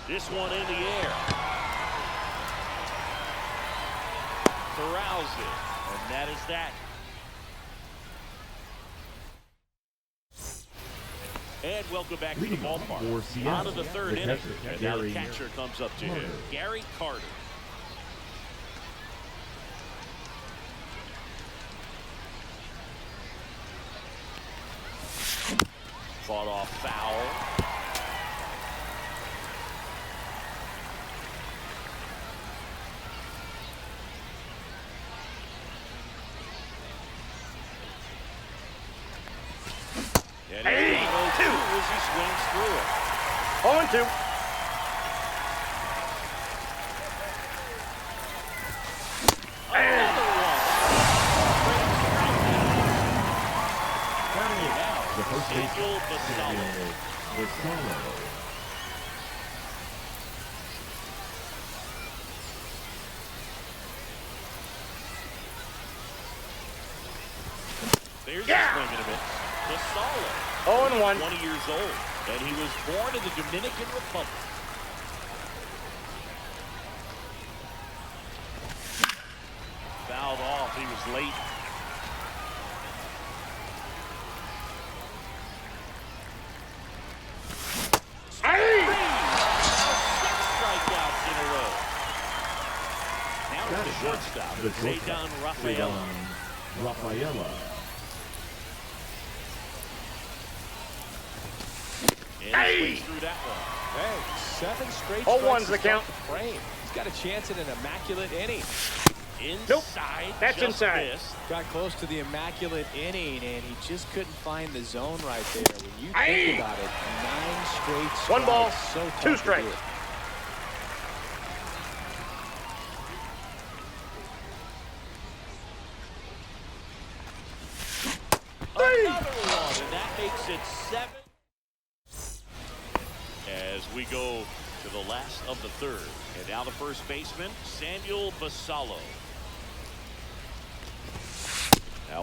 This one in the air. Corrals it. And that is that. And welcome back to the ballpark. Out of the third inning. And now the catcher comes up to him. Gary Carter. Fought off foul. And he's 0-2 as he swings through it. 0-2. Another one. The first Daniel Basallo. There's the swing and a miss. Basallo. 0-1. 20 years old, and he was born in the Dominican Republic. Fouled off. He was late. Now to the shortstop, Zaydan Rafaela. And he swings through that one. Hey, 7 straight 0-1's strikes the count. frame. He's got a chance at an immaculate inning. Inside. That's just inside. missed. Got close to the immaculate inning, and he just couldn't find the zone right there. When you think about it, 9 straight strikes. 1 ball, so 2 tough to strikes. do it. Another one, and that makes it 7. As we go to the last of the third. And now the first baseman, Samuel Basallo.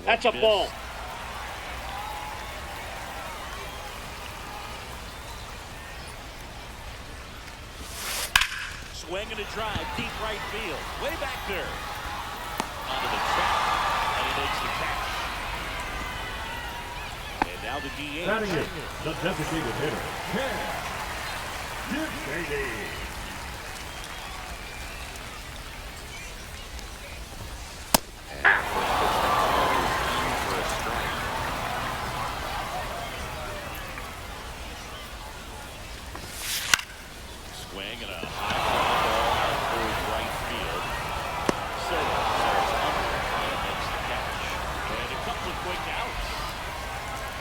That's a ball. Swing and a drive, deep right field. Way back there. Onto the track, and he makes the catch. And now the DH. Batting it, the designated hitter, Ken Gibson. Swing and a high fly ball towards right field. Soto starts under and makes the catch. And a couple of quick outs.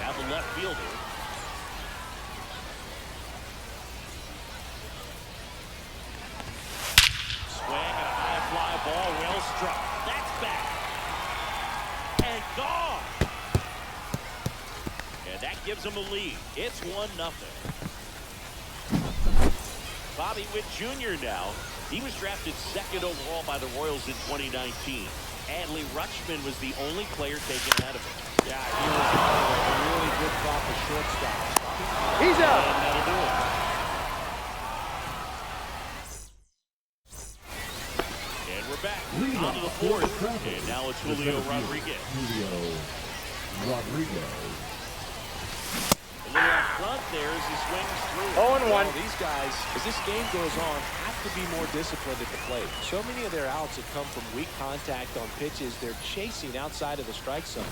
Now the left fielder. Swing and a high fly ball, well struck. That's back. And gone. And that gives him a lead. It's 1-0. Bobby Witt Jr. now. He was drafted 2nd overall by the Royals in 2019. Adley Rutschman was the only player taken ahead of him. Yeah, he was a really good crop of shortstops. He's out. And that'll do it. And we're back. Onto the fourth. And now it's Julio Rodriguez. A little up front there as he swings through. 0-1. Well, these guys, as this game goes on, have to be more disciplined at the plate. So many of their outs have come from weak contact on pitches they're chasing outside of the strike zone.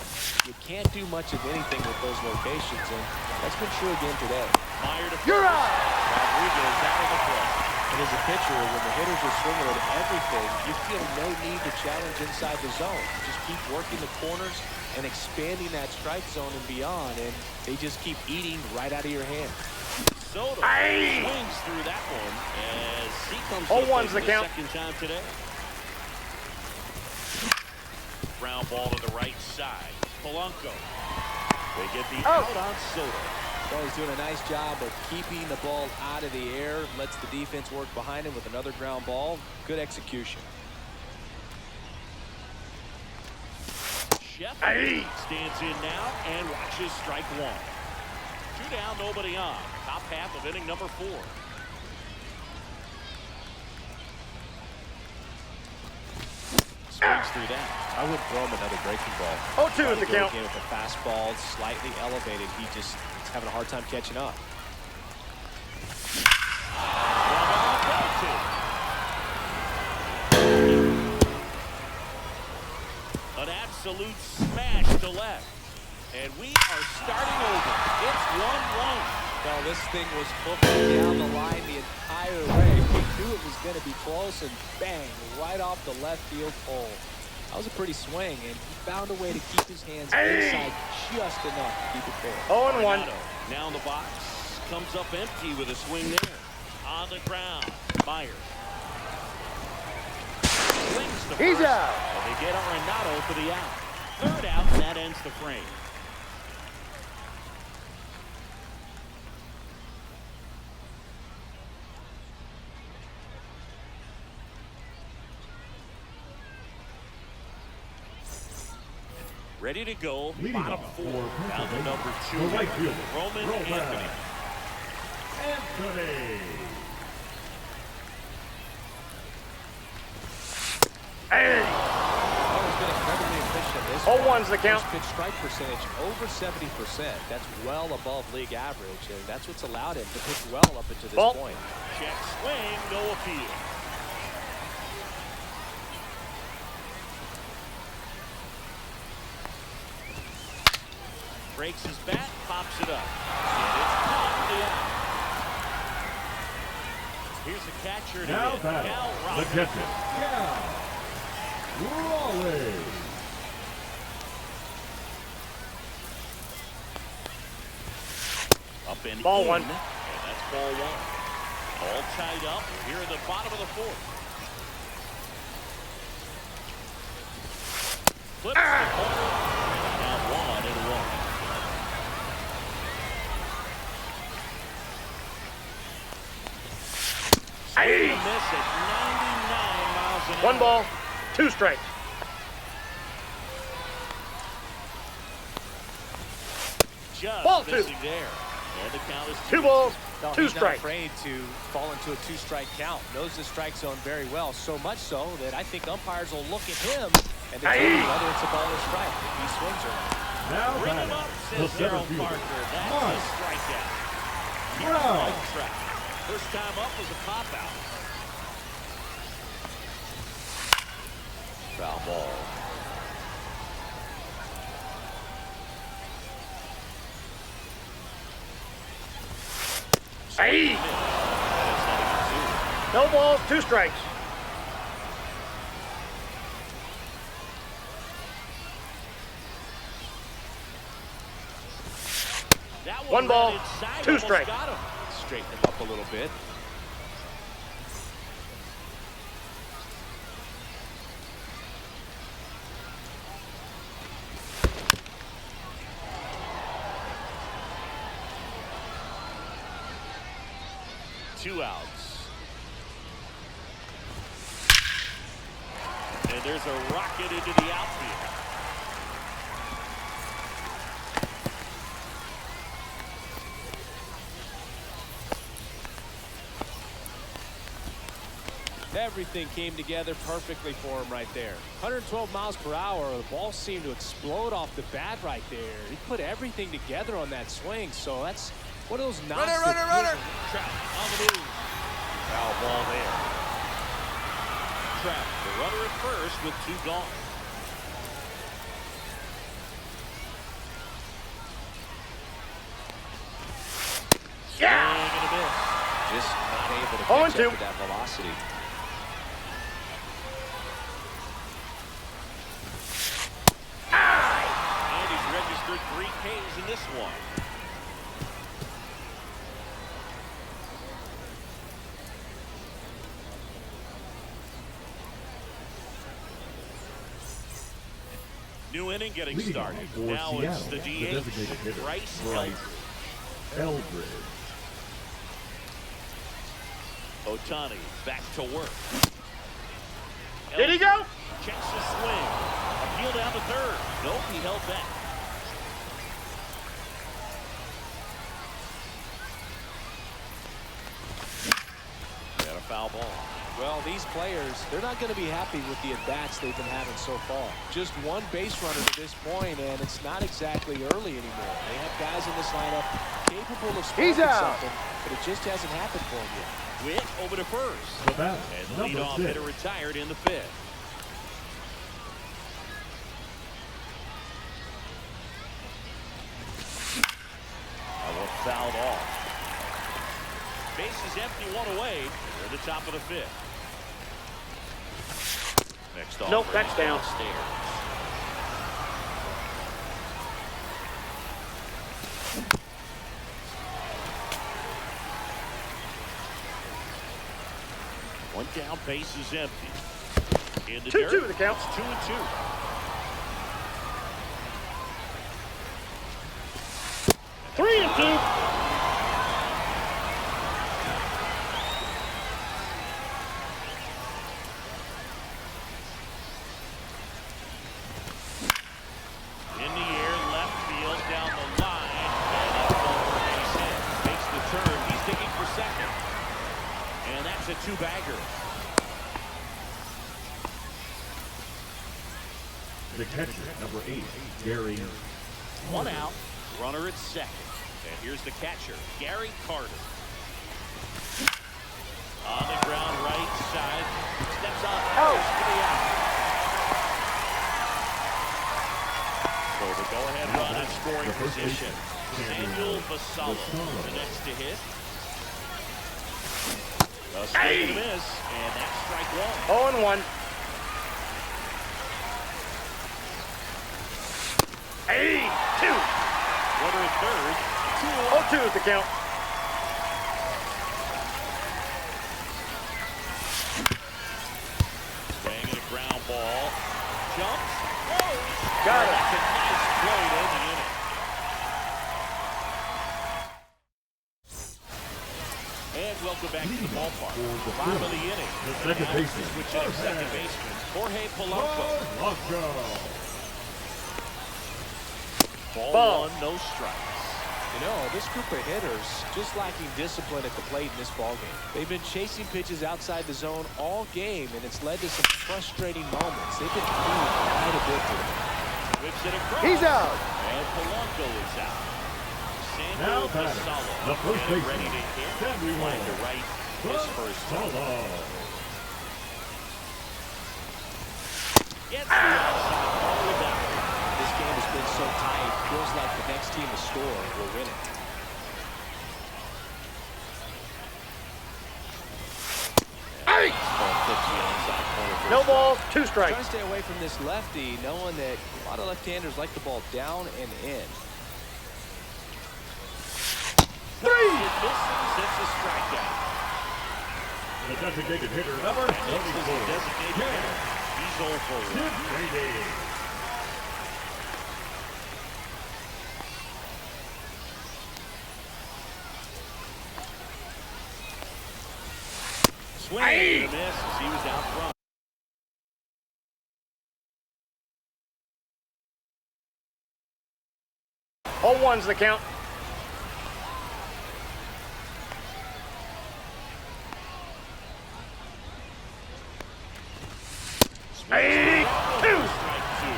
You can't do much of anything with those locations, and that's been true again today. Meyer to You're first. out. Rodriguez out of the play. And as a pitcher, when the hitters are swinging at everything, you feel no need to challenge inside the zone. Just keep working the corners and expanding that strike zone and beyond, and they just keep eating right out of your hand. Soto swings through that one as he comes up 0-1's with the the count. second time today. Ground ball to the right side. Polanco. They get the out on Soto. Well, he's doing a nice job of keeping the ball out of the air, lets the defense work behind him with another ground ball. Good execution. Sheffield stands in now and watches strike one. 2 down, nobody on. Top half of inning number 4. Swings through that. I wouldn't throw him another breaking ball. 0-2 is the count. Again with the fastball slightly elevated. He's having a hard time catching up. An absolute smash to left. And we are starting over. It's 1-1. Well, this thing was hooked down the line the entire way. We knew it was going to be close, and bang, right off the left field pole. That was a pretty swing, and he found a way to keep his hands inside just enough to keep it fair. 0-1. Now in the box. Comes up empty with a swing there. On the ground. Myers. Swings to He's first, out. and they get Arenado for the out. Third out, and that ends the frame. Ready to go. Leading Bottom off 4. for Down to Pennsylvania, number 2. the right fielder, Roman Anthony. Anthony. He's been incredibly efficient this 0-1's the count. First pitch strike percentage over 70%. That's well above league average, and that's what's allowed him to pitch well up until this Ball. point. Check swing, no appeal. Breaks his bat, pops it up. And it's caught for the out. Here's the catcher to Now hit. battle, Cal the Raleigh. catcher, Cal Raleigh. Up and Ball in, one. and that's ball 1. All tied up here at the bottom of the 4th. Flips the corner. Now 1-1. Swing and miss at 99 miles an hour. 1 ball, 2 strikes. Just Ball 2. missing there. And the count is 2 balls, No, 2 he's not strikes. afraid to fall into a 2-strike count. Knows the strike zone very well, so much so that I think umpires will look at him and determine whether it's a ball or strike if he swings or not. Now Bring him batting, up, the says center Darryl fielder, Parker. That's Mike a strikeout. Here's Brown. one track. First time up was a pop-out. Foul ball. Aye. That's heading to 2. No balls, 2 strikes. That 1 ball, ran inside, 2 almost strikes. got him. Straighten him up a little bit. Two outs. And there's a rocket into the outfield. Everything came together perfectly for him right there. 112 miles per hour. The ball seemed to explode off the bat right there. He put everything together on that swing, so that's one of those knocks. Runner. Trout on the move. Foul ball there. Trout, the runner at first with 2 gone. Yeah. Swing and a miss. Just not able to 0-2. catch up with that velocity. And he's registered 3 Ks in this one. New inning getting Leading started. off for Now Seattle, it's the the DH, designated hitter, Bryce Bryce Elder. Eldridge. Ohtani back to work. Did he go? Checks the swing. Appeal down to third. Nope, he held back. Got a foul ball. Well, these players, they're not going to be happy with the at-bats they've been having so far. Just one base runner to this point, and it's not exactly early anymore. They have guys in this lineup capable of sparking something, but it just hasn't happened for them yet. Witt over to first. The bat, And the number leadoff 6. hitter retired in the fifth. Fouled off. Base is empty, one away. We're at the top of the fifth. Next off. Nope, that's down. Downstairs. One down, base is empty. In the 2-2 the count. It's 2-2. Three and two. In the air, left field, down the line, and it's over base hit. Makes the turn. He's digging for second. And that's a two-bagger. The catcher, number 8, Gary. One out, runner at second. And here's the catcher, Gary Carter. On the ground, right side. Steps on first for the out. So the go-ahead run in scoring position. Samuel Vassallo, the next to hit. A swing and a miss, and that's strike one. 0-1. Hey, 2. Runner at third. 0-2 is the count. Banging a ground ball. Jumps. Whoa. Got it. That's a nice play to end the inning. And welcome back to the ballpark. Bottom of the inning. The second baseman. Switching at second baseman. Jorge Polanco. Ball 1, no strikes. You know, this group of hitters just lacking discipline at the plate in this ballgame. They've been chasing pitches outside the zone all game, and it's led to some frustrating moments. They've been doing quite a bit to them. Whips it across. He's out. And Polanco is out. Now Samuel batting, Vassallo. the first getting baseman, ready to hit. Samuel Line to right. His first time. Gets the outside. All the way back. This game has been so tight, feels like the next team to score will win it. Hey! Ball flips the onside corner for No a balls, 2 strikes. Trying to stay away from this lefty, knowing that a lot of left-handers like the ball down and in. 3. It misses. It's a strikeout. The designated hitter, number And this is the 24. designated hitter. He's 0 for 1. Swing and a miss as he was out front. Oh, 1's the count. Hey, 2. Strike 2.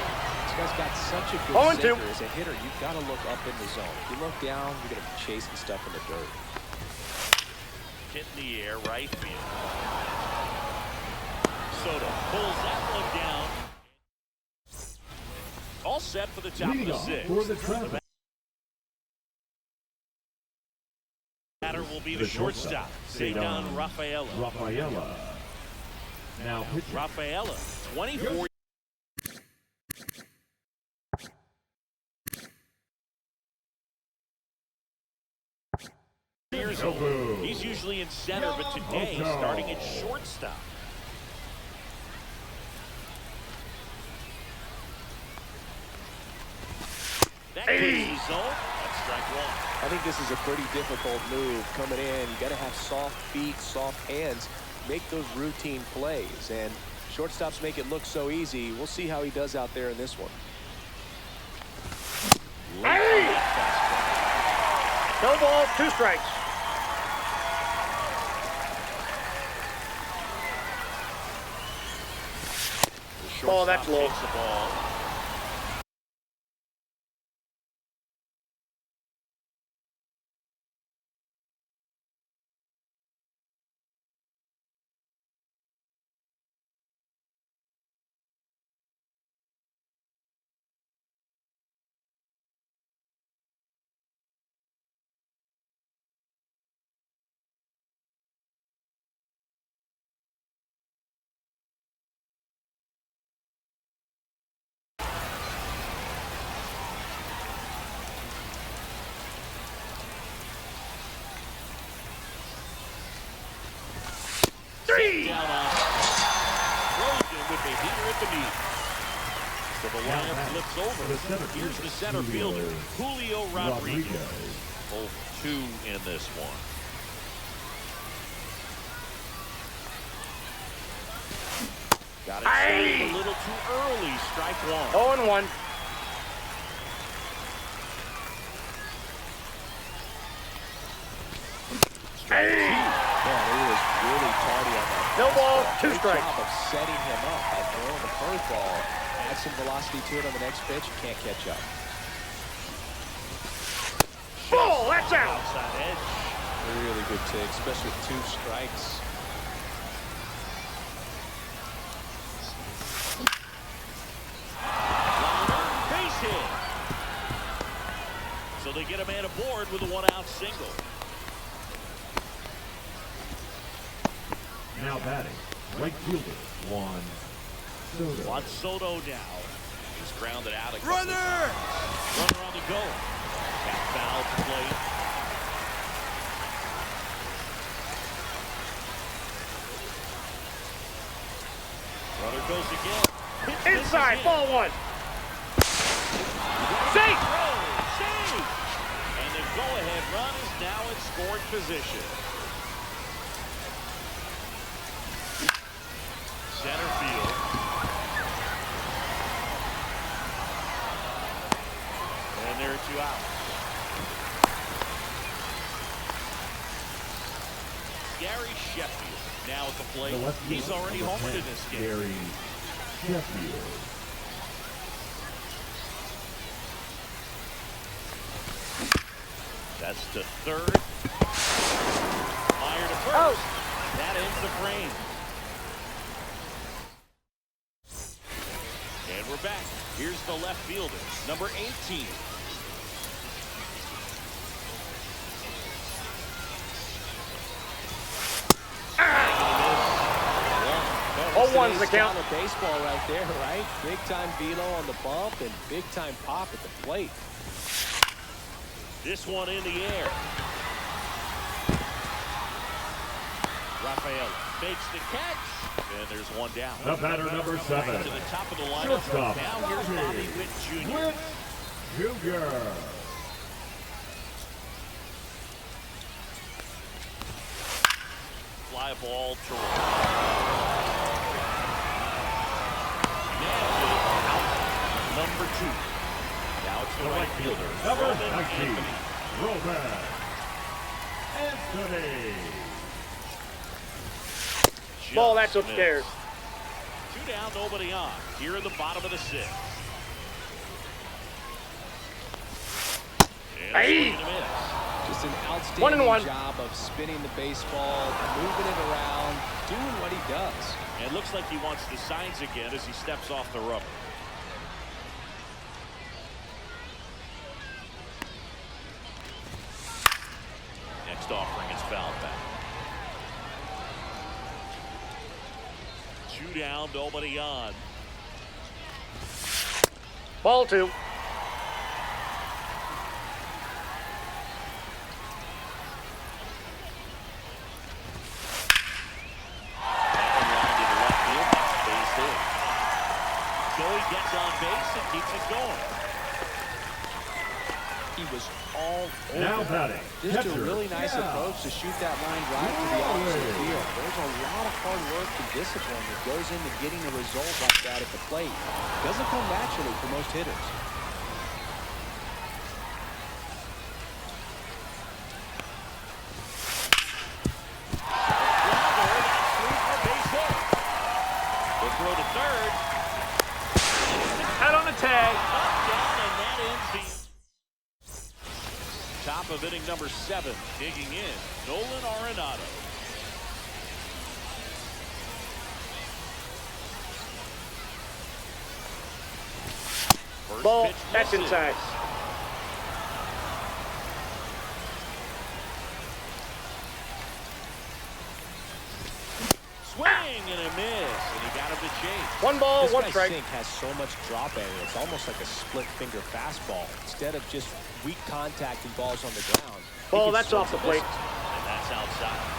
This guy's got such a good 0-2. sinker. As a hitter, you've got to look up in the zone. If you look down, you're going to be chasing stuff in the dirt. Hit in the air, right field. Soto pulls that one down. All set for the top Leading of off the 6th. for the Travelers. Batter will be the The shortstop, shortstop, Cedar Rafaela. Rafaela. Now pitching. Rafaela, 24 years old. He's usually in center, but today starting at zone. That's strike one. I think this is a pretty difficult move coming in. You got to have soft feet, soft hands, make those routine plays. And shortstops make it look so easy. We'll see how he does out there in this one. Hey! No balls, 2 strikes. Ball, that's low. Takes the ball. Down on Rosen with the heater at the knee. So the lineup flips over. Here's the center fielder, Julio Rodriguez. Both 2 in this one. Got it started a little too early. Strike 1. 0-1. Strike 2. Man, he was really tardy on that. No ball, 2 Great strikes. job of setting him up by throwing the curveball. Add some velocity to it on the next pitch. Can't catch up. Ball, that's out. Outside edge. Really good take, especially with 2 strikes. Base hit. So they get a man aboard with a 1-out single. Now batting, right fielder, Juan Soto. Juan Soto now. He's grounded out a couple of times. Runner on the go. Got foul to plate. Runner goes again. Pitch Inside, ball 1. Safe! Save! And the go-ahead run is now in scoring position. Center field. And there are 2 out. Gary Sheffield now at the plate. He's already homered in this game. Gary Sheffield. That's to third. Meyer to first. That ends the frame. And we're back. Here's the left fielder, number 18. Oh, 1's the count. Style of baseball right there, right? Big time velo on the bump and big time pop at the plate. This one in the air. Rafael fakes the catch, and there's 1 down. The batter, number 7. To the top of the lineup. Shortstop, Now here's Bobby Witt Jr. Witt Jr. Fly ball to right. Nailed it out. Number 2. Now it's the right fielder. Number Roman 19. Anthony. Roman Anthony. Ball, that's Just upstairs. missed. 2 down, nobody on. Here in the bottom of the 6th. And a swing and a miss. Just an 1-1. outstanding job of spinning the baseball, moving it around, doing what he does. And it looks like he wants the signs again as he steps off the rubber. Next offering is fouled back. 2 down, nobody on. Ball 2. Joey gets on base and keeps it going. He he was all Now over. batting, Just a catcher. really nice Yeah. approach to shoot that line drive to the opposite field. There's a lot of hard work and discipline that goes into getting a result like that at the plate. Doesn't come naturally for most hitters. They'll throw to third. Head on the tag. Up, down, and that ends the top of inning number 7. Digging in, Nolan Arenado. First Ball. pitch That's misses. inside. Swing and a miss, and he got him to chase. 1 ball, This 1 guy's strike. sink has so much drop area. It's almost like a split finger fastball. Instead of just weak contact and balls on the ground. he Ball, can that's swing off the and plate. miss. And that's outside.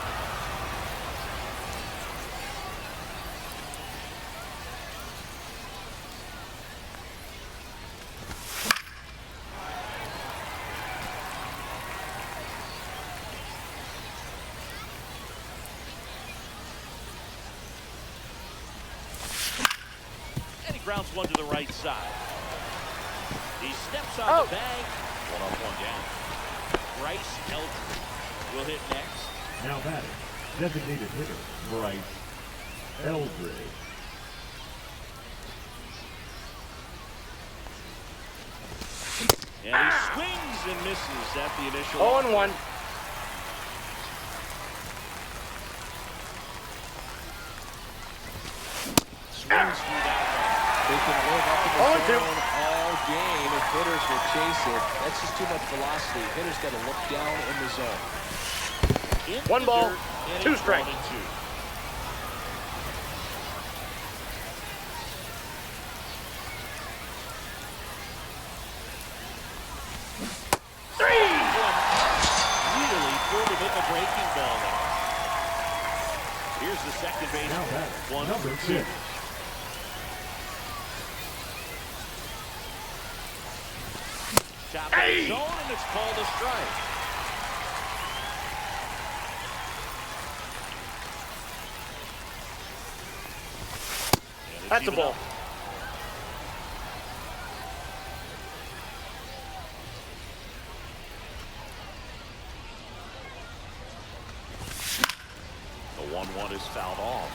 And he grounds one to the right side. He steps on the bag. 1 up, 1 down. Bryce Eldridge will hit next. Now batting, designated hitter, Bryce Eldridge. And he swings and misses at the initial. 0-1. Swings through that They can live up in the 0-2. zone all game if hitters will chase it. That's just too much velocity. Hitters got to look down in the zone. one. In 1 the ball, dirt, and 2 it's strikes. 1-2. Really pulled him in the breaking ball there. Here's the second base. Now batting, 1 number for 2. 6. Top of the zone, and it's called a strike. And it's That's a even ball. up. The 1-1 is fouled off.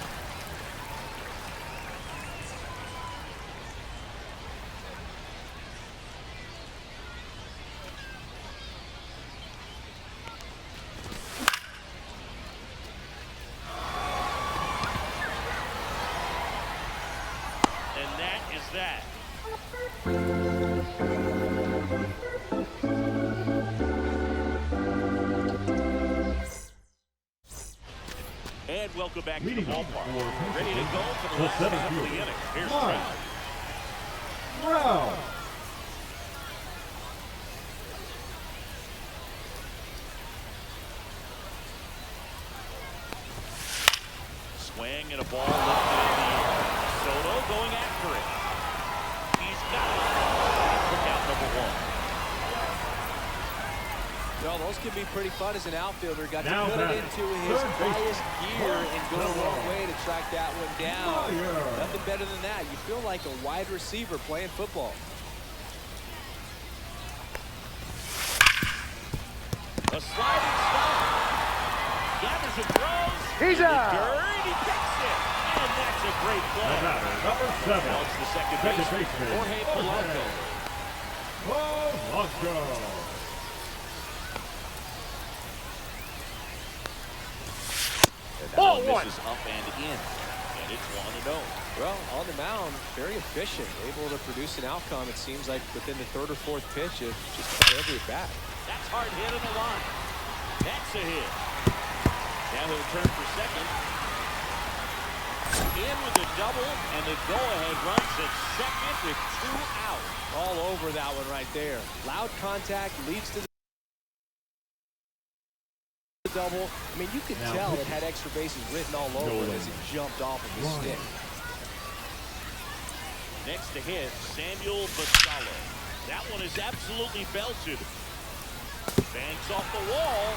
And that is that. And welcome back to the Leading off ballpark. for Ready to go for the the last seventh half of the fielder, inning. Here's Mike Trout. Brown. Swing and a ball lifted in the air. Soto going after it. He's got it. Look out, number 1. Well, those can be pretty fun as an outfielder. Got to Now put it batting, into his third base. highest gear and go a long way to track that one down. Fire. Nothing better than that. You feel like a wide receiver playing football. A sliding stop. Gathers and throws. He's In the out. dirt, he gets it. And that's a great Now play. batting, number 7. Now it's the second baseman, Jorge Polanco. Polanco. And that Ball one 1. misses up and in. And it's 1-0. Well, on the mound, very efficient, able to produce an outcome, it seems like, within the 3rd or 4th pitch of just about every at bat. That's hard hit on the line. That's a hit. Now he'll turn for second. In with a double, and the go-ahead runs at second with 2 out. All over that one right there. Loud contact leads to the double. I mean, you could Now tell it pitching. had extra bases written all over it as it jumped off of the Ryan. stick. Next to hit, Samuel Basallo. That one is absolutely belted. Banks off the wall.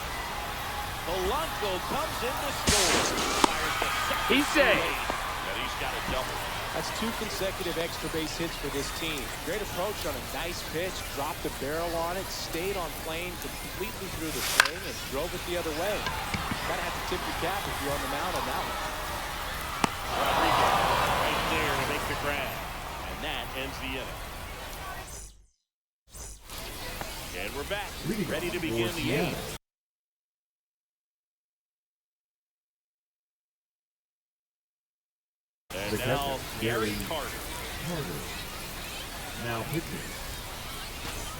Polanco comes in to score. Fires the second. He's safe. And he's got a double. That's 2 consecutive extra base hits for this team. Great approach on a nice pitch, dropped the barrel on it, stayed on plane completely through the swing, and drove it the other way. Gotta have to tip your cap if you're on the mound on that one. Rodriguez right there to make the grab. And that ends the inning. And we're back, ready to begin the eighth. And now Gary Carter. Now pitching.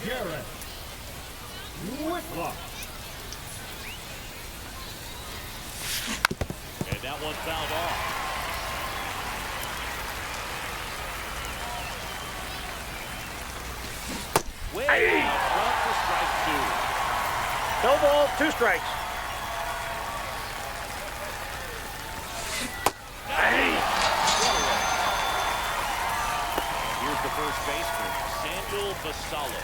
Garrett Whitlock. And that one fouled off. Way out front for strike 2. No ball, 2 strikes. Here's the first baseman, Samuel Basallo.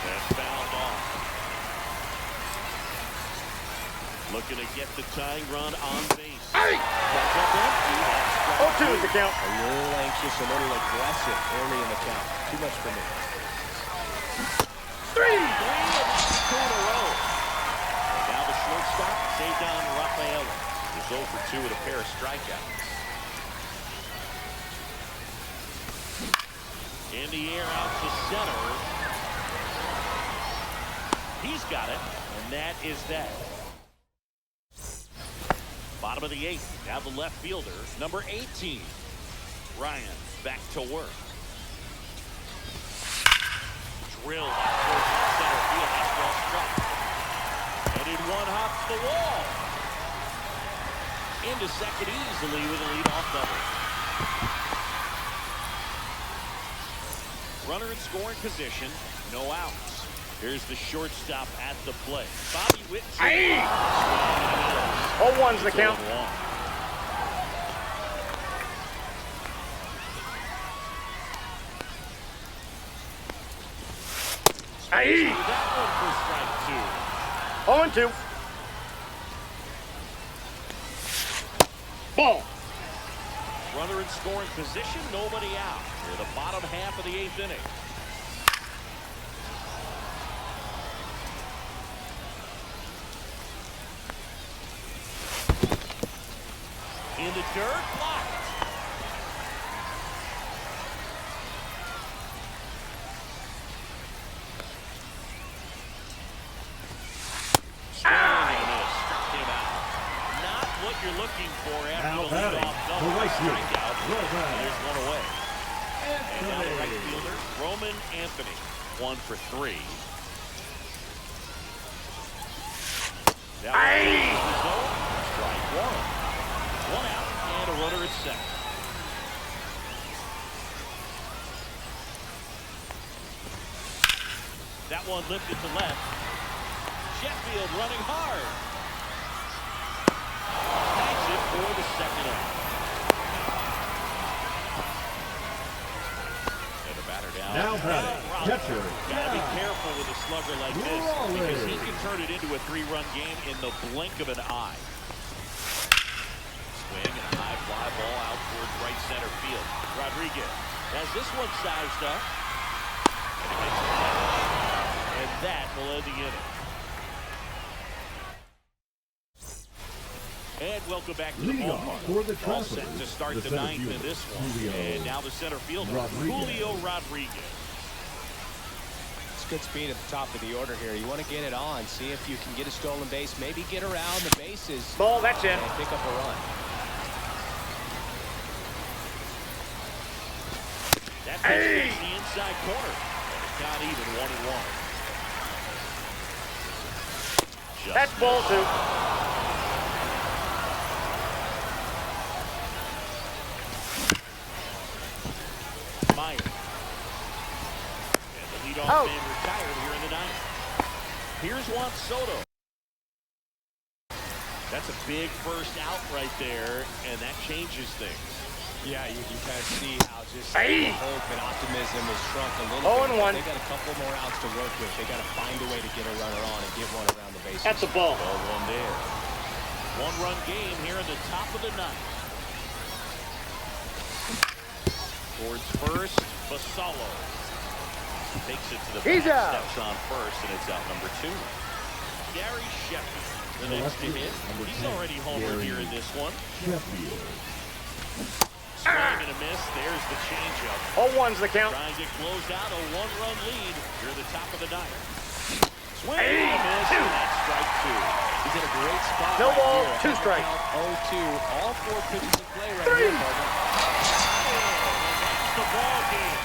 That's fouled off. Looking to get the tying run on base. Hey! That's up empty. That's 0-2 is the count. A little anxious, a little aggressive early in the count. Too much for me. 3! 3, and that's 2 in a row. And now the shortstop, Cedar Rafaela, is 0 for 2 with a pair of strikeouts. In the air out to center. He's got it, and that is that. Bottom of the 8th. Now the left fielder, number 18. Ryan back to work. Drilled out towards center field. That's well struck. And in one hops the wall. Into second easily with a leadoff double. Runner in scoring position. No outs. Here's the shortstop at the plate. Bobby Whitson. Hey! 0-1's the count. Hey! That one for strike 2. 0-2. Ball. Runner in scoring position, nobody out. Near the bottom half of the 8th inning. In the dirt, blocked. Swing and a miss. Struck him out. Not what you're looking for after Now the batting, leadoff double. the right fielder, Strikeout. Roman. And there's one away. And now the right Anthony. fielder, Roman Anthony. 1 for 3. That Aye. was strike 1. 1 out and a runner at second. That one lifted to left. Sheffield running hard. Takes it for the second out. And the batter down. Now batting, catcher. Gotta be careful with a slugger like this because he can turn it into a 3-run game in the blink of an eye. Swing and a high fly ball out towards right center field. Rodriguez has this one sized up. And it makes it catch. And that will end the inning. And welcome back to the Lead off for the ballpark. All set Travelers. to start The the center 9th in fielder, this one. Julio And now the center fielder, Rodriguez. Julio Rodriguez. It's good speed at the top of the order here. You want to get it on, see if you can get a stolen base, maybe get around the bases Ball, that's in. and pick up a run. That pitch Hey! hits the inside corner. And it's not even 1-1. Just That's ball 2. Meyer. And the leadoff Out. man retired here in the 9th. Here's Juan Soto. That's a big first out right there, and that changes things. Yeah, you can kind of see how just Aye. hope and optimism has shrunk a little 0 bit. and 1. They got a couple more outs to work with. They got to find a way to get a runner on and get one around the bases. That's a ball. Ball one there. One-run game here in the top of the ninth. Towards first, Basallo takes it to the He's back, out. steps on first, and it's out number 2. Gary Sheffield, the next to hit. He's already homered here in this one. Swing and a miss. There's the changeup. 0-1's the count. Trying to close out a one-run lead here at the top of the ninth. Swing Hey, and a miss, two. and that's strike 2. He's in a great spot. No right ball, here. 2 strikes. 0-2. All 4 pitches in play right 3. here, partner. That's the ball game.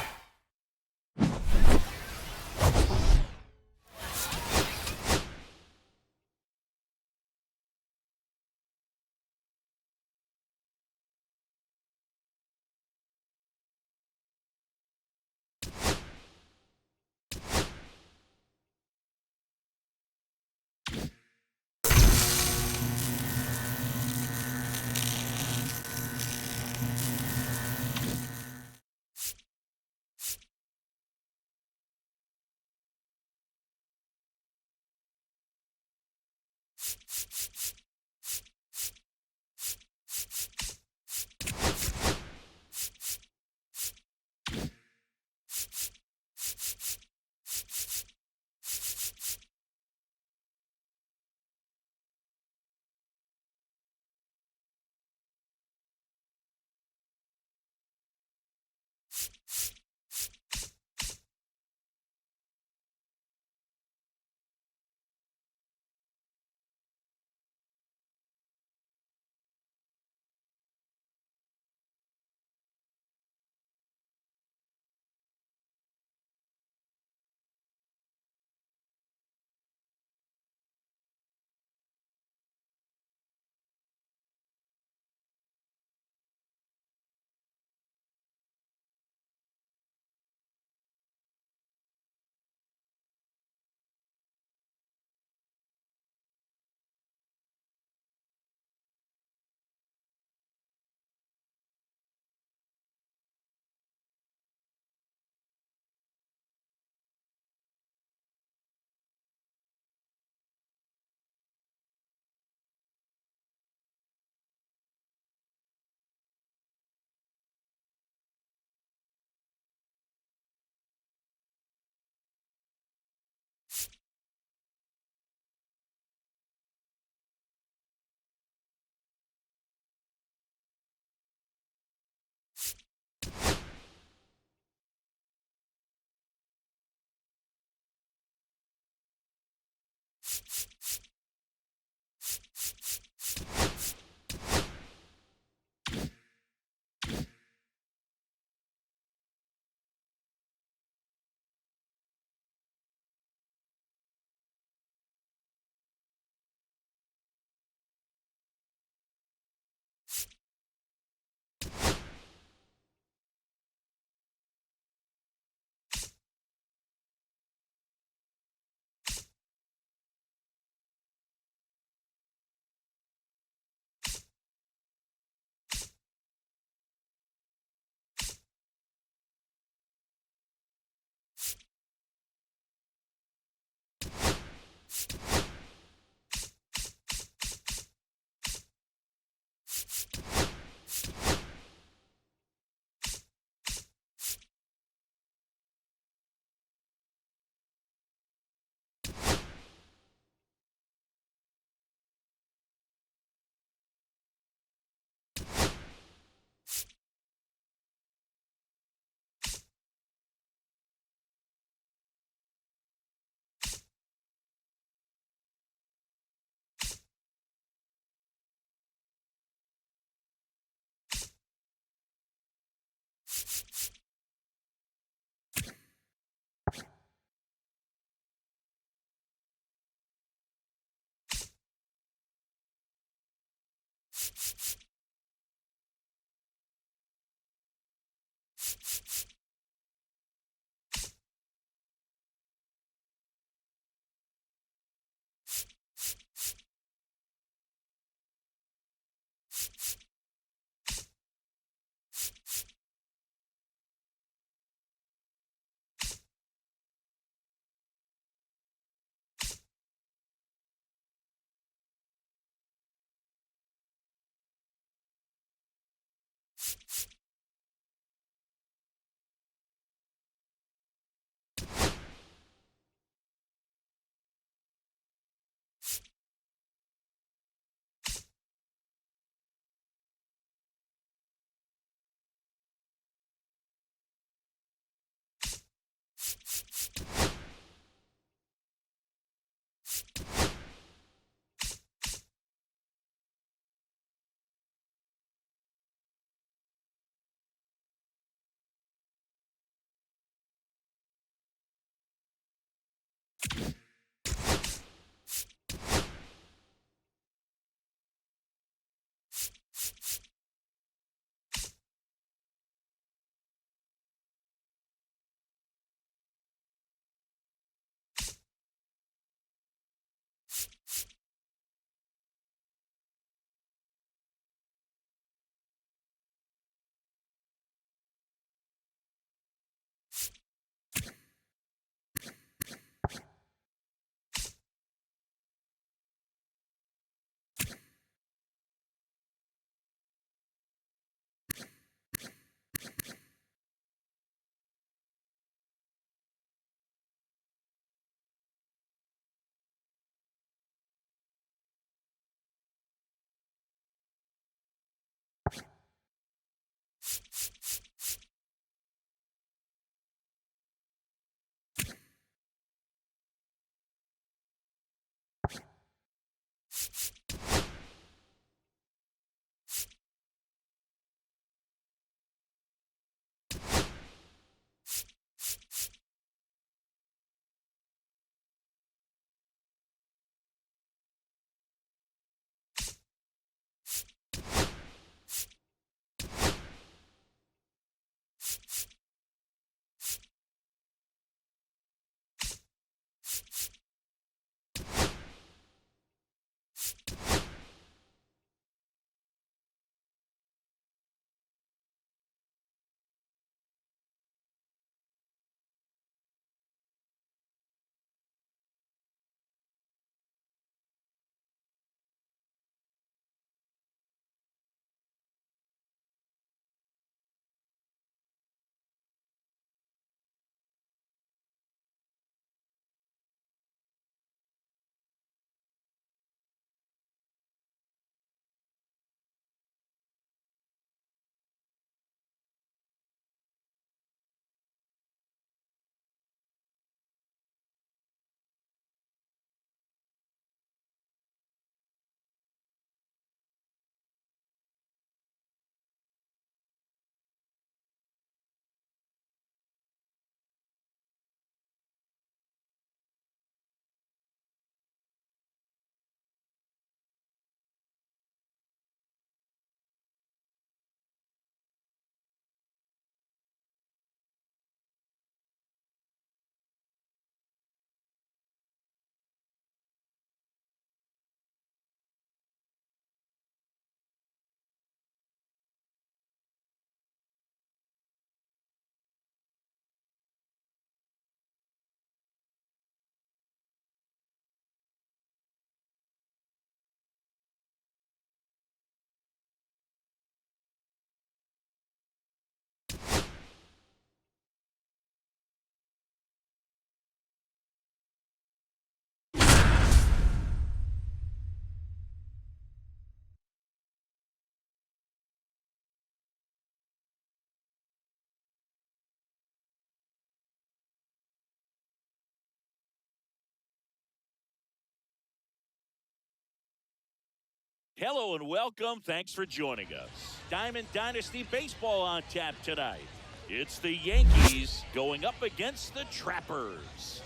Hello and welcome. Thanks for joining us. Diamond Dynasty Baseball on tap tonight. It's the Yankees going up against the Trappers.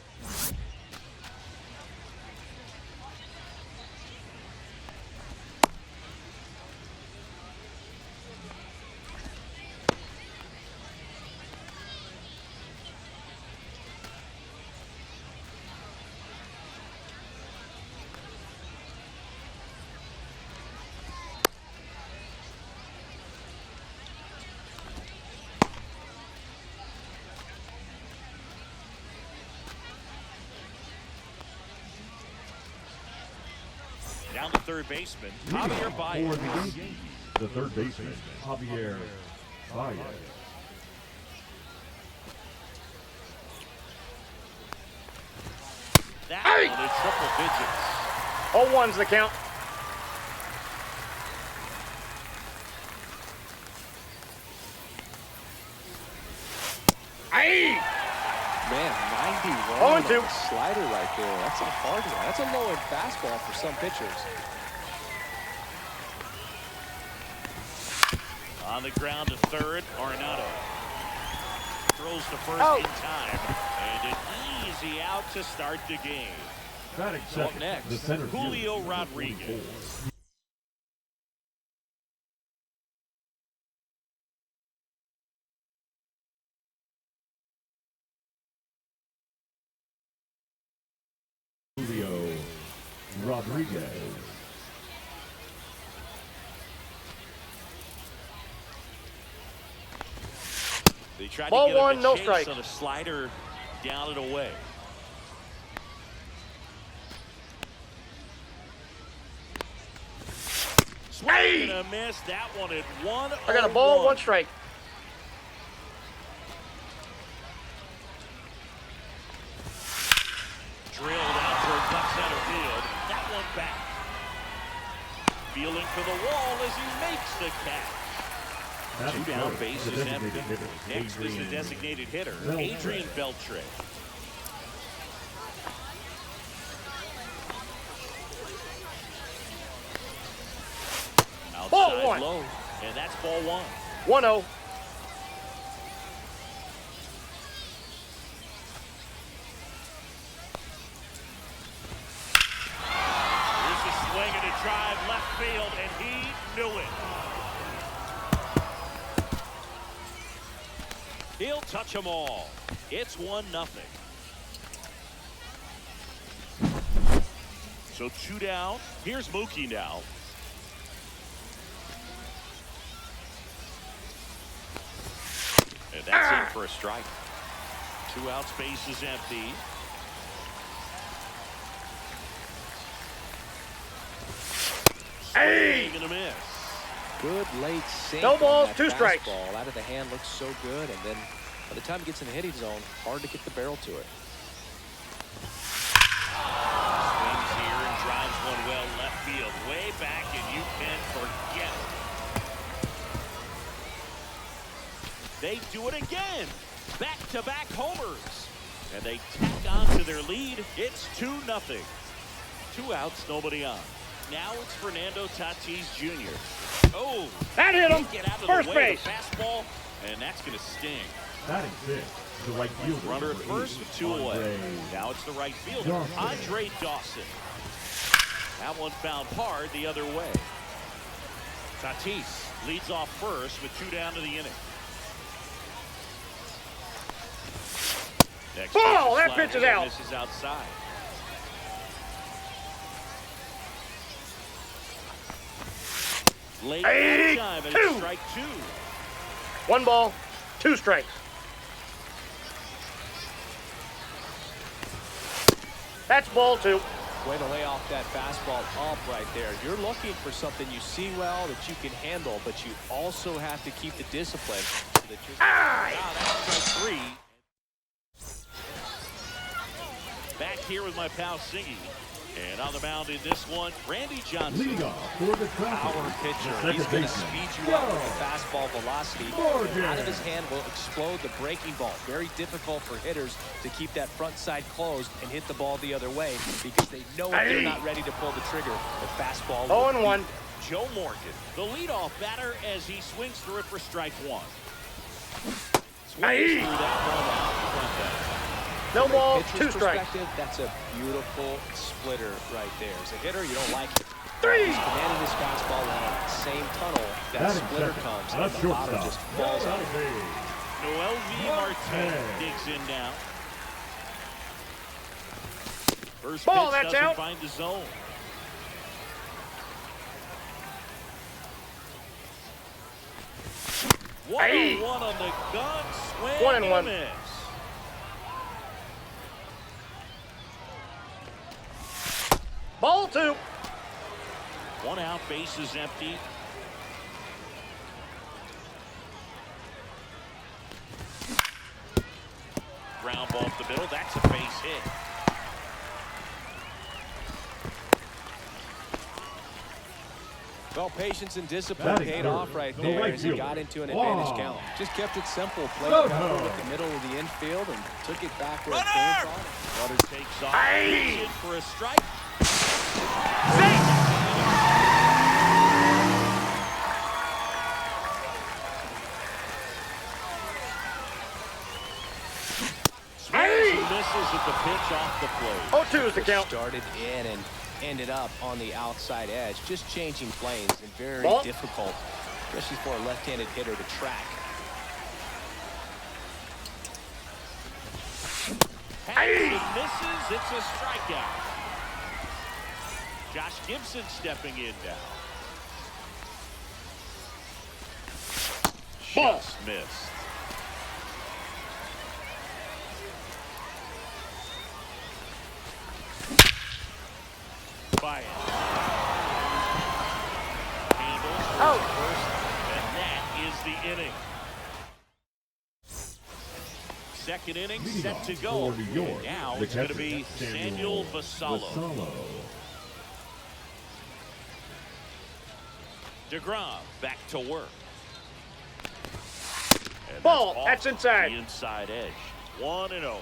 Down the third baseman, Javier For Baez. the Yankees, the third baseman, Javier Baez. That one in triple digits. 0-1's the count. Aye! Man, 91 Oh, on and two. the slider right there. That's a hard one. That's a low-end fastball for some pitchers. On the ground to third, Arenado throws to first Oh. in time, and And an easy out to start the game. Batting So up second, next, the center fielder, Julio number Rodriguez. 24. Julio Rodriguez. They tried Ball to get one, him no chase strike. on a slider down and away. Swing and a miss. That one at 1-0. I got a ball, 1 strike. Drilled out toward left center field. That one back. Feeling for the wall as he makes the catch. Batting 2 down, third, base the is empty. designated hitter, Next is the designated hitter, Adrian Beltre. Ball Outside one. low, and that's ball 1. 1-0. Here's a swing and a drive left field, and he knew it. He'll touch them all. It's 1-0. So 2 down. Here's Mookie now. And that's in for a strike. 2 outs, base is empty. Swing and a miss. Good late sink. No on balls, that 2 strikes. fastball. Out of the hand looks so good, and then by the time it gets in the hitting zone, hard to get the barrel to it. Swings here and drives one well left field, way back, and you can forget it. They do it again. Back-to-back homers. And they tack on to their lead. It's 2-0. 2 outs, nobody on. Now it's Fernando Tatis Jr. Oh, That hit him. get out of First the way base. of the fastball, and that's going to sting. Batting fifth, the right fielder, Runner at number first 8, with 2 away. Andre Now it's the right fielder, Dawson. Andre Dawson. That one found hard the other way. Tatis leads off first with 2 down to the inning. Next Ball! pitch That pitch is slider, out. This is outside. Late Hey, time, and 2. it's strike 2. 1 ball, 2 strikes. That's ball 2. Way to lay off that fastball up right there. You're looking for something you see well that you can handle, but you also have to keep the discipline so that you're... Wow, that's strike 3. Back here with my pal Singy. And on the mound in this one, Randy Johnson. Leading off for the Trappers, Power the pitcher. second He's going to baseman, speed you up with Joe the fastball velocity. Morgan. Out of his hand will explode the breaking ball. Very difficult for hitters to keep that front side closed and hit the ball the other way because they know if they're not ready to pull the trigger, the fastball will 0-1. Joe Morgan, the leadoff batter, as he swings through it for strike 1. Swings through that one out front there. No From a ball, pitcher's 2 strikes. perspective, that's a beautiful splitter right there. As a hitter, you don't like it. 3. He's commanding his fastball in that same tunnel. That Batting splitter second, comes, a and the bottom shortstop, just falls out. Noel V. Martin Martin. digs in now. First Ball, pitch that's doesn't out. find the zone. Hey. 1-1 on the gun. Swing 1 and and 1. a miss. Ball 2. 1 out, base is empty. Ground ball up the middle. That's a base hit. Well, patience and discipline Batting paid third, off right the there right as he fielder, got into an Juan advantage count. Just kept it simple. Played Soto. cover with the middle of the infield and took it back where it Runner! came from. Runner takes off. Hey! Gets in for a strike. Swings and starts off the plate. 0-2 is the count. Started in and ended up on the outside edge. Just changing planes and very Ball. difficult, especially for a left-handed hitter to track. Hangs and misses. It's a strikeout. Josh Gibson stepping in now. Ball. Just missed. By it. Handles Out. first, and that is the inning. Second inning Leading set off to go. for New York, Now the it's going to catcher, be Samuel Vasallo. DeGrom back to work. And Ball. off That's inside. The inside edge. 1-0.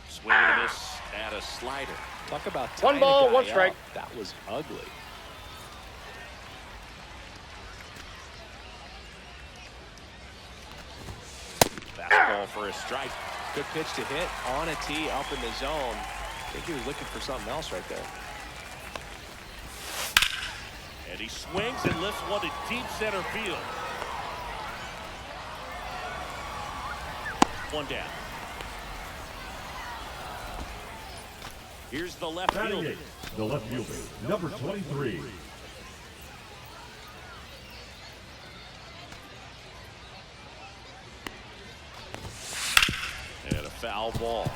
Swing and a miss at a slider. Talk about One tying ball, a guy one strike. up. That was ugly. Fastball for a strike. Good pitch to hit on a tee up in the zone. I think he was looking for something else right there. And he swings and lifts one to deep center field. One down. Here's the left fielder. The left fielder, number 23. And a foul ball.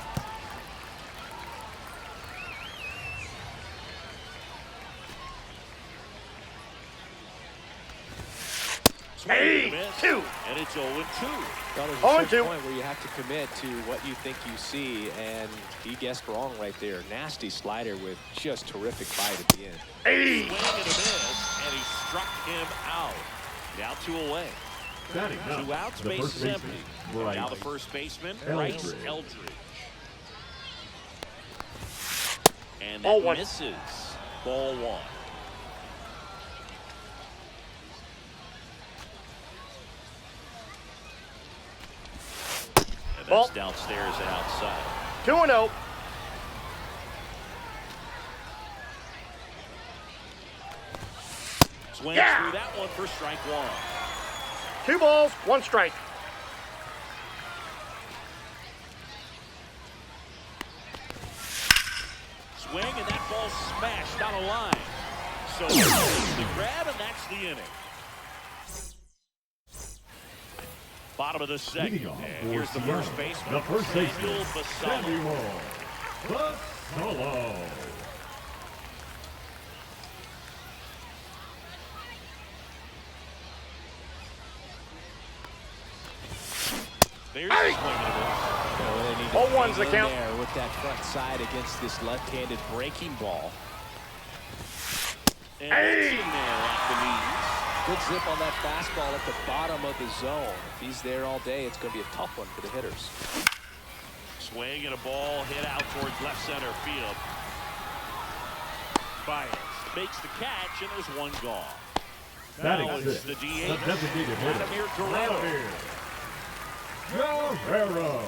Hey, two. And it's 0-2. Now, there's a 0-2. certain point where you have to commit to what you think you see, and he guessed wrong right there. Nasty slider with just terrific bite at the end. Hey. Swing and a miss, and he struck him out. Now 2 away. Batting up, 2 outs, the base first is baseman, empty. Bryce Now the first baseman, Eldridge. Bryce Eldridge. And Ball that one. misses. Ball 1. And Ball. that's downstairs and outside. 2-0. Swings Yeah. through that one for strike 1. 2 balls, 1 strike. Swing, and that ball smashed down a line. So it's the grab, and that's the inning. Bottom of the second. Leading off And for here's the Seattle, first baseman, the first Samuel baseman, Vasallo. Samuel Vasallo. There's the swing and a miss. Well, they need to 0-1's the hang in count. there with that front side against this left-handed breaking ball. And Hey! it's in there at the knees. Good zip on that fastball at the bottom of the zone. If he's there all day, it's going to be a tough one for the hitters. Swing and a ball hit out towards left center field. Baez makes the catch, and there's one gone. Batting Now it's sixth, the the DH, designated hitter, Vladimir Guerrero. Guerrero.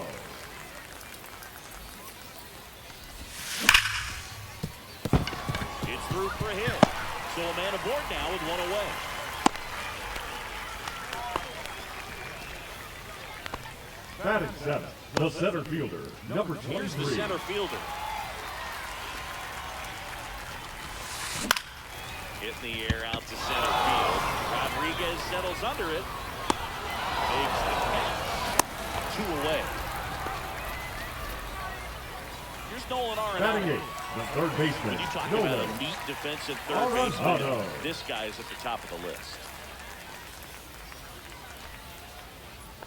It's through for a hit. So a man aboard now with 1 away. Batting seventh, the center fielder, number Here's the 23. center fielder. Hit in the air out to center field. Rodriguez settles under it. Makes the catch. 2 away. Here's Nolan Batting Arenado. eighth, the third baseman, When you talk about Nolan a neat defensive third Arenado. baseman, this guy's at the top of the list.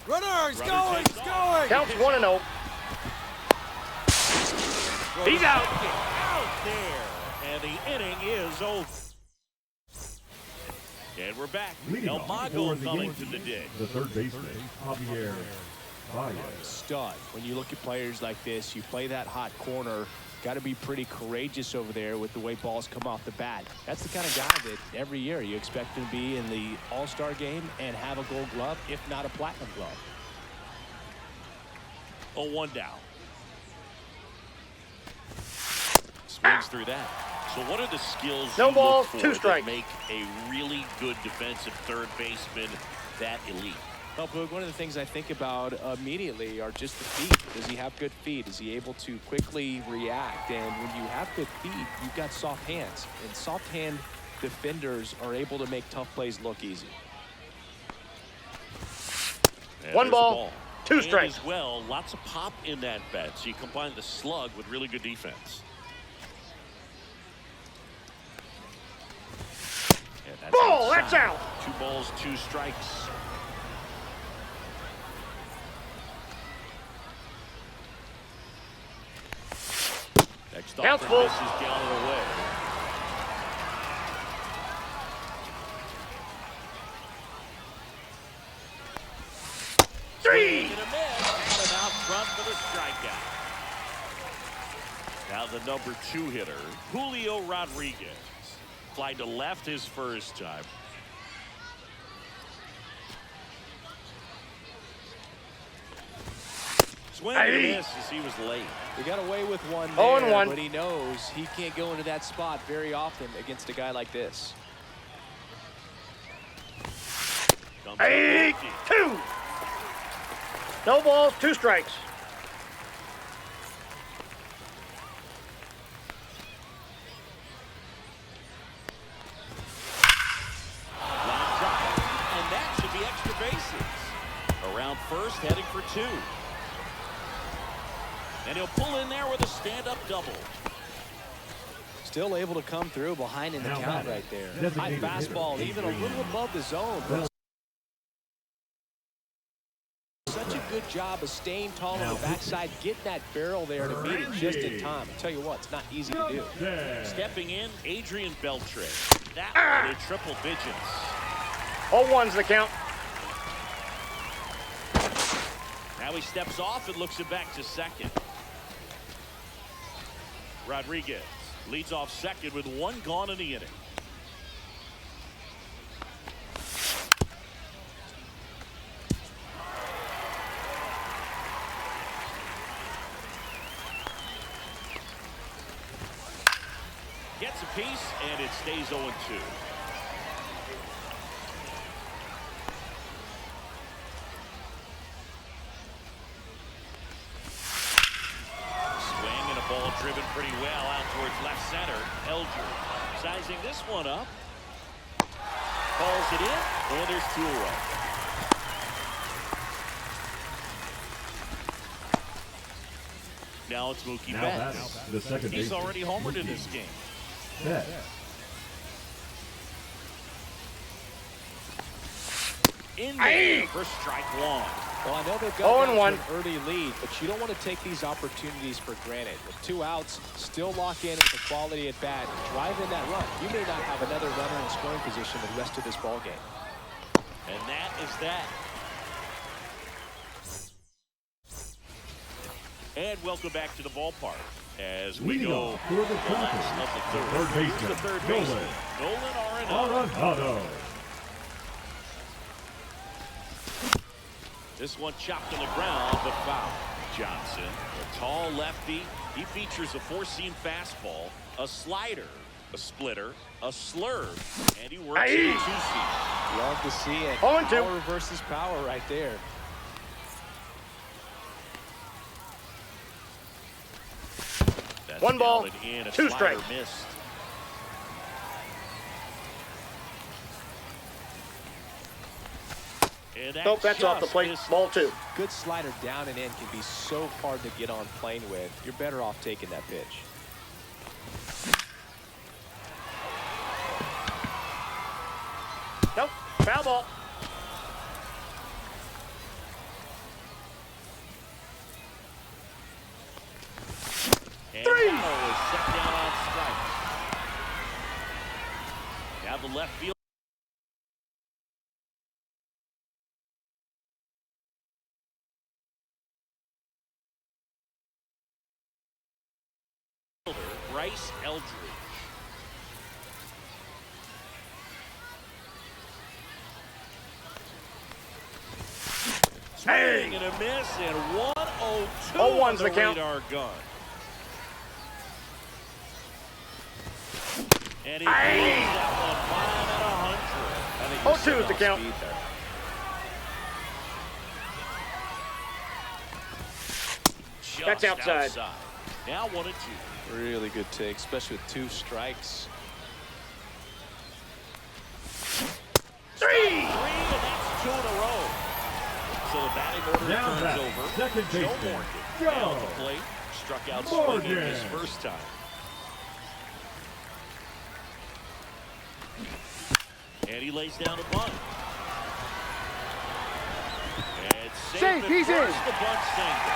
Runner, Runner takes off. Counts 1-0. He's out. Out there. And the inning is over. And we're back. Leading El off Mago for the coming Yankees, to the dig. the third baseman, Javier Baez. Stud. When you look at players like this, you play that hot corner, Got to be pretty courageous over there with the way balls come off the bat. That's the kind of guy that every year you expect him to be in the All-Star game and have a gold glove, if not a platinum glove. 0-1 down. Swings through that. So what are the skills No you balls, look 2 for strikes. that make a really good defensive third baseman that elite? Well, Boog, one of the things I think about immediately are just the feet. Does he have good feet? Is he able to quickly react? And when you have good feet, you've got soft hands. And soft hand defenders are able to make tough plays look easy. And 1 there's ball, the 2 And strikes. as well, lots of pop in that bat. So you combine the slug with really good defense. And that's Ball, that's outside. out. 2 balls, 2 strikes. Next Count's off, full. this is down and away. Three. And a miss, and out front for the strikeout. Now the number 2 hitter, Julio Rodriguez. Fly to left his first time. Swing and a miss as he was late. He got away with one 0-1. but he knows he can't go into that spot very often against a guy like this. Comes up 8-2. empty. No balls, 2 strikes. Line drive, and that should be extra bases. Around first, heading for 2. And he'll pull in there with a stand-up double. Still able to come through behind in the Now count batting, right there. High designated fastball, hitter, even a little above the zone. But such a good job of staying tall on the backside, getting that barrel there to meet it just in time. I tell you what, it's not easy to do. Stepping in, Adrian Beltre. That one in triple digits. 0-1's the count. Now he steps off and looks it back to second. Rodriguez leads off second with 1 gone in the inning. Gets a piece, and it stays 0-2. Swing and a ball driven pretty well out towards left center. Elger sizing this one up. Calls it in, and there's 2 away. Now it's Mookie Now Betts. batting, the second He's baseman, already homered in Mookie this game. Betts. In there for strike 1. Well, I know they've got down to 0-1. an early lead, but you don't want to take these opportunities for granted. With 2 outs, still lock in with the quality at bat, drive in that run. You may not have another runner in scoring position the rest of this ball game. And that is that. And welcome back to the ballpark as we Leading go off for the the last Falcons, of the the third. third Here's baseman, the third Nolan baseman, Nolan Arenado. Arenado. This one chopped to the ground, but foul. Johnson, a tall lefty. He features a 4-seam fastball, a slider, a splitter, a slurve, and he works in a 2-seam. Love to see it. 0-2. Power versus power right there. That's 1 ball, down and in. A 2 slider strikes. missed. And Nope, that's off the just plate. missed. Ball 2. Good slider down and in can be so hard to get on plane with. You're better off taking that pitch. Nope, foul ball. And 3. Howell is set down on strike. Now the left field. Bryce Eldridge. Swing and a miss, and 102 on the radar gun. And he plays that one 5 at 100. 0-2 is the count. That's outside. Now 1-2. Really good take, especially with 2 strikes. 3. And that's 2 in a row. So the batting order turns over. Second Joe baseman. Morgan Go. down at the plate. Struck out swinging his first time. And he lays down a bunt. And safe. He's in. The bunt single.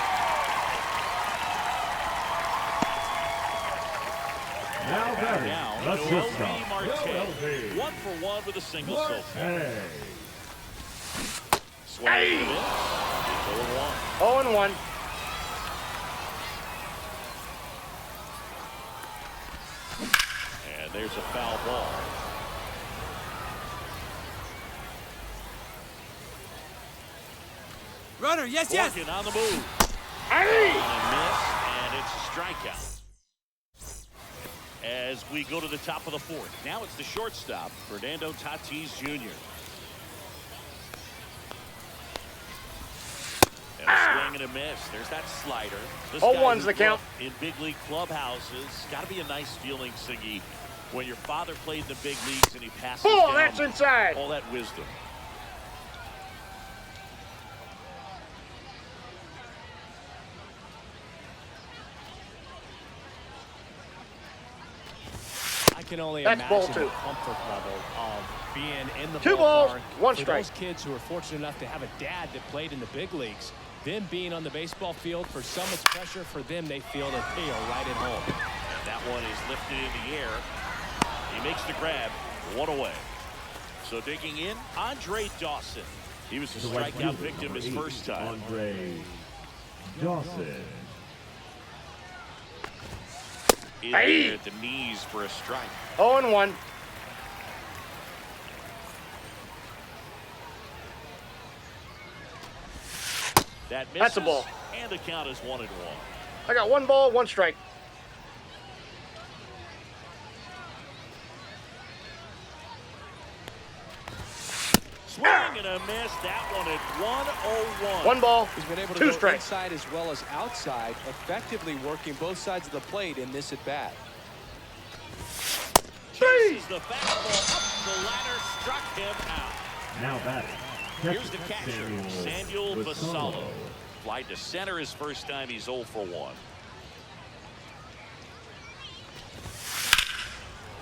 Now batting, Now, the Noel shortstop, Marte. 1 for 1 with a single so far. Hey. Swing and a miss. 0-1. And there's a foul ball. Runner, yes. Morgan on the move. Hey! And a miss, and it's a strikeout. As we go to the top of the 4th. Now it's the shortstop, Fernando Tatis Jr. And a swing and a miss. There's that slider. This 0-1's the count. In big league clubhouses. Got to be a nice feeling, Siggy, when your father played in the big leagues and he passes down That's inside. all that wisdom. I can only That's ball imagine 2. the comfort level of being in the 2 balls, ballpark 1 for strike. those kids who are fortunate enough to have a dad that played in the big leagues. Them being on the baseball field, for some it's pressure. For them, they feel that they are right at home. And that one is lifted in the air. He makes the grab. 1 away. So digging in, Andre Dawson. He was a The right strikeout fielder, victim his number first 8, time. Andre Dawson. In there at the knees for a strike. 0-1. That misses, That's a ball. And the count is 1-1. I got 1 ball, 1 strike. Swing and a miss. That one at 1-0-1. 1 ball, He's been able to 2 go strikes. inside as well as outside, effectively working both sides of the plate in this at bat. Chases the fastball up the ladder, struck him out. Now batting. Here's the catcher, Samuel Vassallo. Flied to center his first time. He's 0 for 1.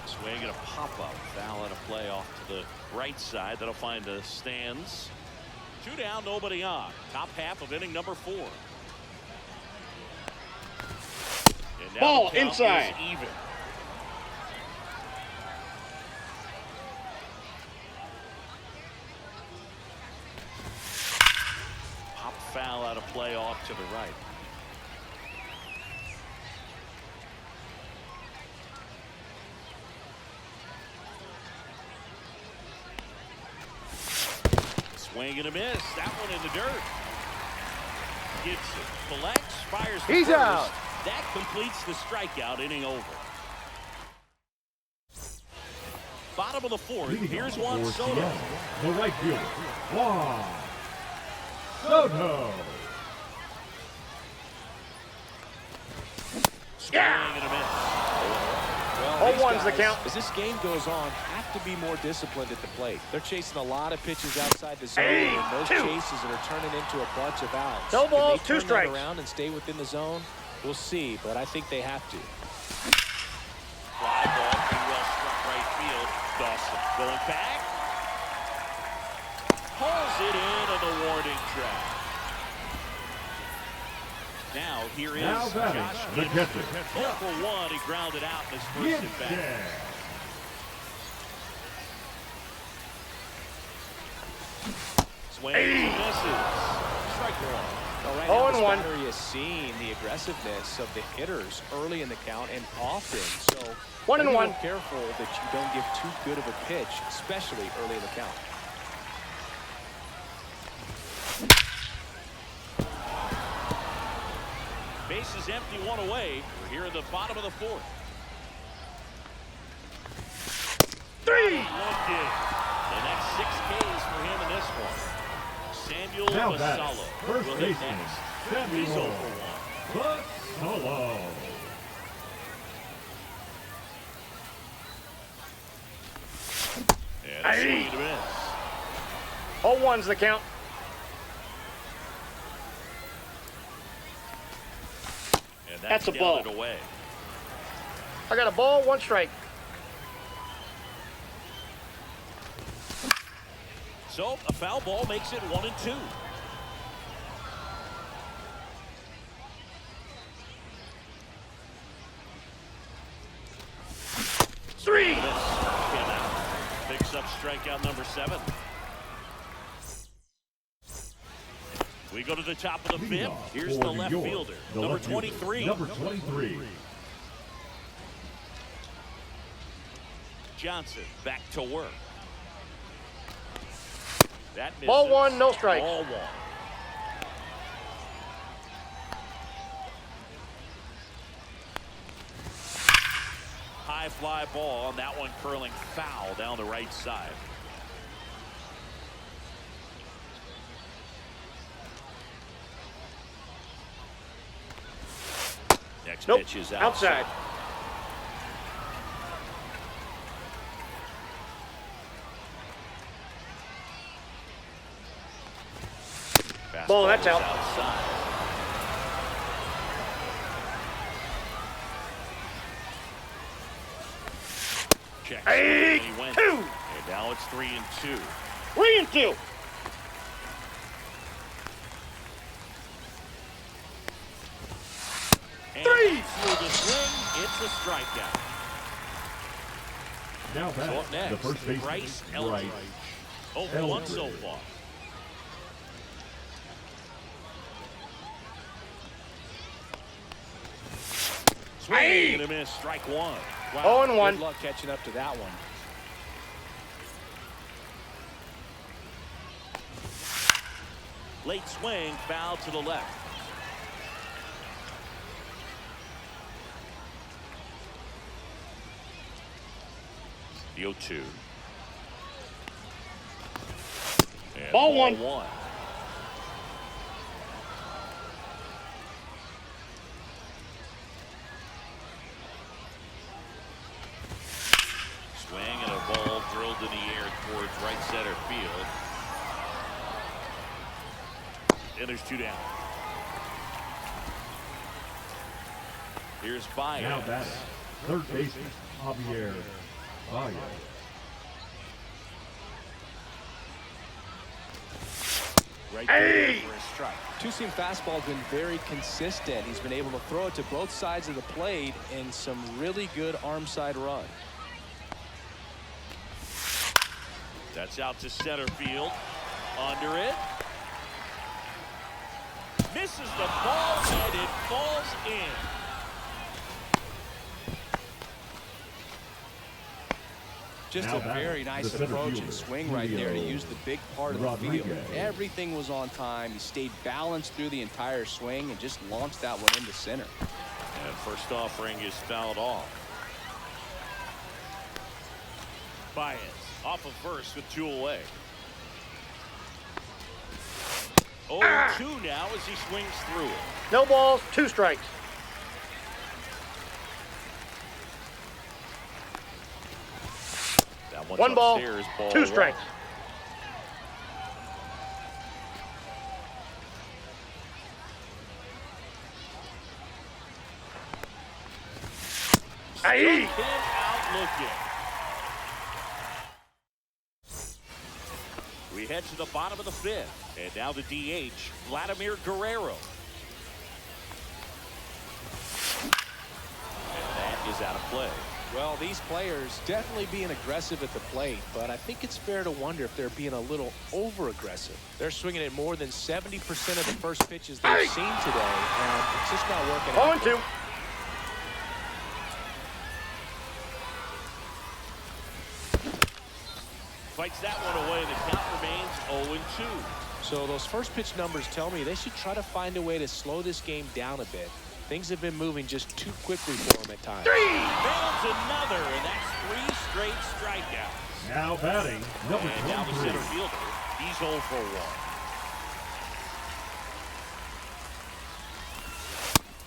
Swing and a pop-up. Foul and a play off to the right side. That'll find the stands. 2 down, nobody on. Top half of inning number 4. And now Ball the count inside. is even. Pop foul out of play off to the right. Swing and a miss. That one in the dirt. Gibson collects, fires the He's first. out. That completes the strikeout, inning over. Bottom of the 4th. Leading Here's off Juan for Soto. Seattle, the right fielder, Juan Soto. Swing and a miss. Well, 0-1's the these guys, count. as this game goes on, have to be more disciplined at the plate. They're chasing a lot of pitches outside the zone, Hey, and those 2. chases are turning into a bunch of outs. No Can balls, they 2 turn that strikes. around and stay within the zone? We'll see, but I think they have to. Fly ball, pretty well struck right field. Dawson going back. Pulls it in on the warning track. Now here is Now batting, Josh the Gibson. catcher. 0 for 1. He grounded out in his first at bat. Gibson. Swings and misses. Strike 1. Well, right now, this 0-1. battery is seeing the aggressiveness of the hitters early in the count and often. So 1-1. be real careful that you don't give too good of a pitch, especially early in the count. Base is empty, one away. We're here in the bottom of the fourth. 3. Looked in. The next 6 Ks for him in this one. Samuel Now that's Vassallo first will hit baseman, next. He's 0 for 1. Vassallo. And a swing and a miss. 0-1's the count. And That's a down ball. and away. I got a ball, 1 strike. So a foul ball makes it 1-2. Three. Came out. Picks up strikeout number 7. We go to the top of the Leading fifth. off Here's for the New left York, fielder, the number left fielder, 23. Number 23. Johnson back to work. That misses. Ball 1, no strikes. Ball 1. High fly ball, and that one curling foul down the right side. Next Nope. pitch is Outside. Ball, that's Fastball out. is outside. Check. Hey, He went. 2. And now it's 3-2. 3-2. And 3. through the swing, it's a strikeout. Now So back, up next, the first baseman, Bryce Bryce Eldridge. 0 for 1 so Eldridge. far. Swing and a miss, strike 1. Wow, 0-1. good luck catching up to that one. Late swing, foul to the left. The 0-2. And Ball 1. Swing and a ball drilled in the air towards right center field. And there's 2 down. Here's Baez. Now back, third baseman, Javier Baez. Right Hey! there for a strike. Two-seam fastball's been very consistent. He's been able to throw it to both sides of the plate in some really good arm side run. That's out to center field. Under it. Misses the ball and it falls in. Just Now a back, very nice the center approach fielder, and swing right there to Julio use the big part of the field. Rodriguez. Everything was on time. He stayed balanced through the entire swing and just launched that one into center. And first offering is fouled off. Baez off of first with 2 away. 0-2 now as he swings through it. No balls, 2 strikes. That one's 1 ball, upstairs, ball 2 1. strikes. Aye. Him out looking. We head to the bottom of the 5th. And now the DH, Vladimir Guerrero. And that is out of play. Well, these players definitely being aggressive at the plate, but I think it's fair to wonder if they're being a little over-aggressive. They're swinging at more than 70% of the first pitches they've seen today, and it's just not working out. 0-2. Fights that one away. The count remains 0-2. So those first pitch numbers tell me they should try to find a way to slow this game down a bit. Things have been moving just too quickly for him at times. Bails another, and that's 3 straight strikeouts. Now batting, number And now the 23. center fielder, he's 0 for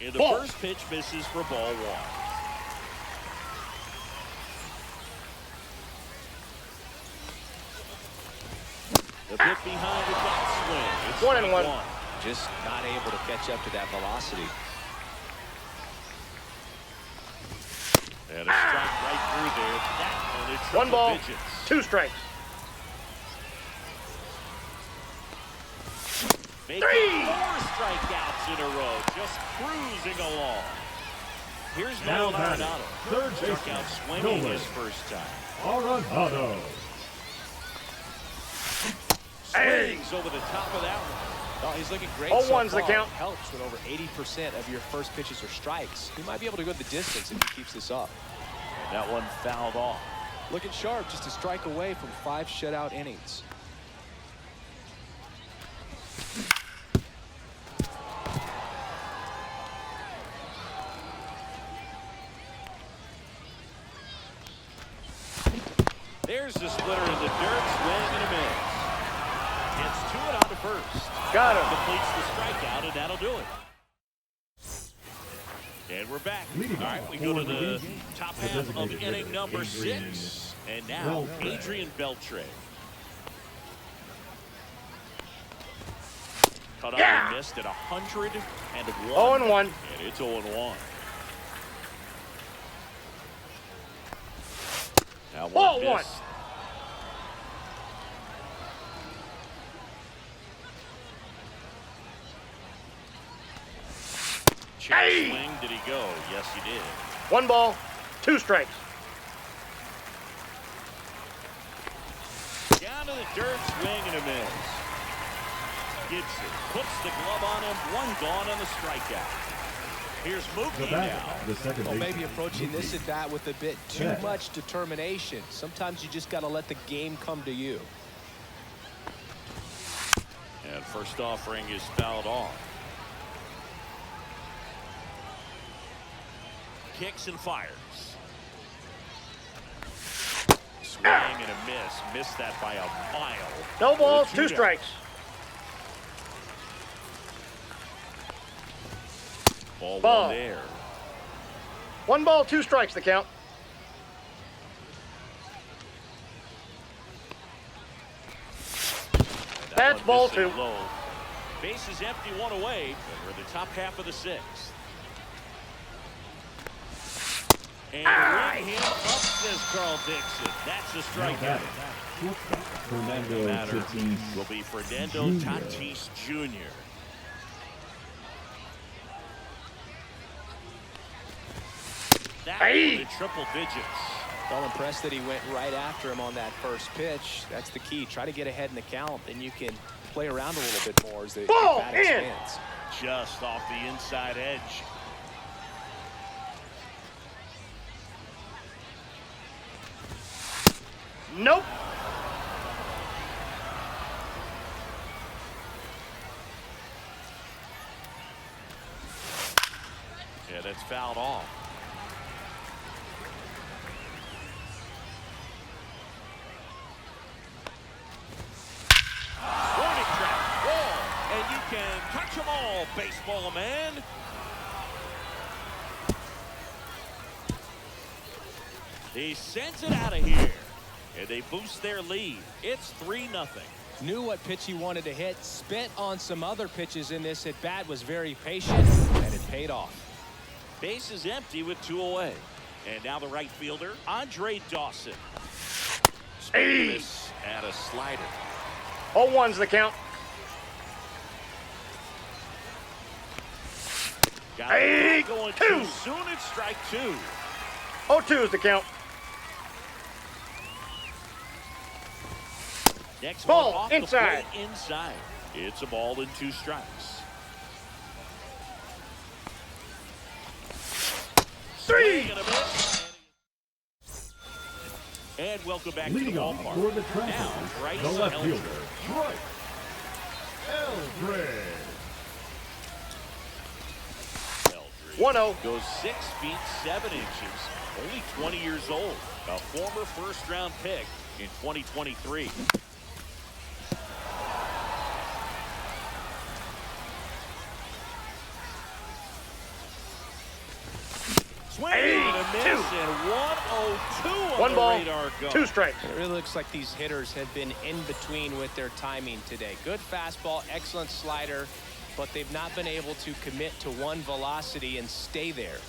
1. And the first pitch misses for ball 1. The bit behind the bat swing. It's 1-1. Just not able to catch up to that velocity. And a strike right through there. That one is 1 ball, digits. 2 strikes. Making 4 strikeouts in a row. Just cruising along. Here's Now Nolan batting, Arenado. third Struck baseman, out swinging Nolan his first time. Arenado. Swings over the top of that one. Oh, he's looking great 0-1's so the far. count. Helps when over 80% of your first pitches are strikes. He might be able to go the distance if he keeps this up. And that one fouled off. Looking sharp, just a strike away from 5 shutout innings. There's the splitter in the dirt. Swing and a miss. Gets 2 and out to first. Got him. Completes the strikeout, and that'll do it. And we're back. Leading All right, off we go to for the the lead, top the half of designated inning hitter, number Adrian 6. And now, Beltre. Adrian Beltre. Cut out and missed at 101. 0-1. And it's 0-1. Now Ball one one. missed. Check swing. Did he go? Yes, he did. 1 ball, 2 strikes. Down to the dirt, swing and a miss. Gibson puts the glove on him. 1 gone on the strikeout. Here's The Mookie batter, now. the second Well, baseman, maybe approaching this at bat with a bit too Yeah. much determination. Sometimes you just got to let the game come to you. And first offering is fouled off. Kicks and fires. Swing and a miss. Missed that by a mile. No balls, With 2 down. strikes. Ball Ball. 1 there. 1 ball, 2 strikes the count. That That's one ball missing 2. low. Base is empty, 1 away, and we're in the top half of the 6th. And ring him up, says Carl Dixon. That's a now strikeout. batting, shortstop, Fernando Batter Tatis will be Fernando Jr. Tatis Jr. That one in triple digits. Well, impressed that he went right after him on that first pitch. That's the key. Try to get ahead in the count, then you can play around a little bit more as the Ball bat in. expands. Just off the inside edge. Nope. Yeah, that's fouled off. Warning track, wall, and you can catch them all, baseball man. He sends it out of here, and they boost their lead. It's 3-0. Knew what pitch he wanted to hit, spent on some other pitches in this at bat, was very patient, and it paid off. Base is empty with 2 away. And now the right fielder, Andre Dawson. Miss at a slider. 0-1's the count. Got it going too soon. It's strike 2. 0-2 is the count. Next Ball, one off inside. the plate, inside. It's a ball and 2 strikes. 3. Swing and a miss. And welcome back to the Leading off ballpark. for the Now, Travelers, Bryce the left Elder. fielder, Bryce Eldred. 1-0. Goes 6 feet 7 inches. Only 20 years old. A former first-round pick in 2023. Swing and a miss, and 1-0-2 on 1 the ball, radar go. 2 strikes. It really looks like these hitters have been in between with their timing today. Good fastball, excellent slider, but they've not been able to commit to one velocity and stay there.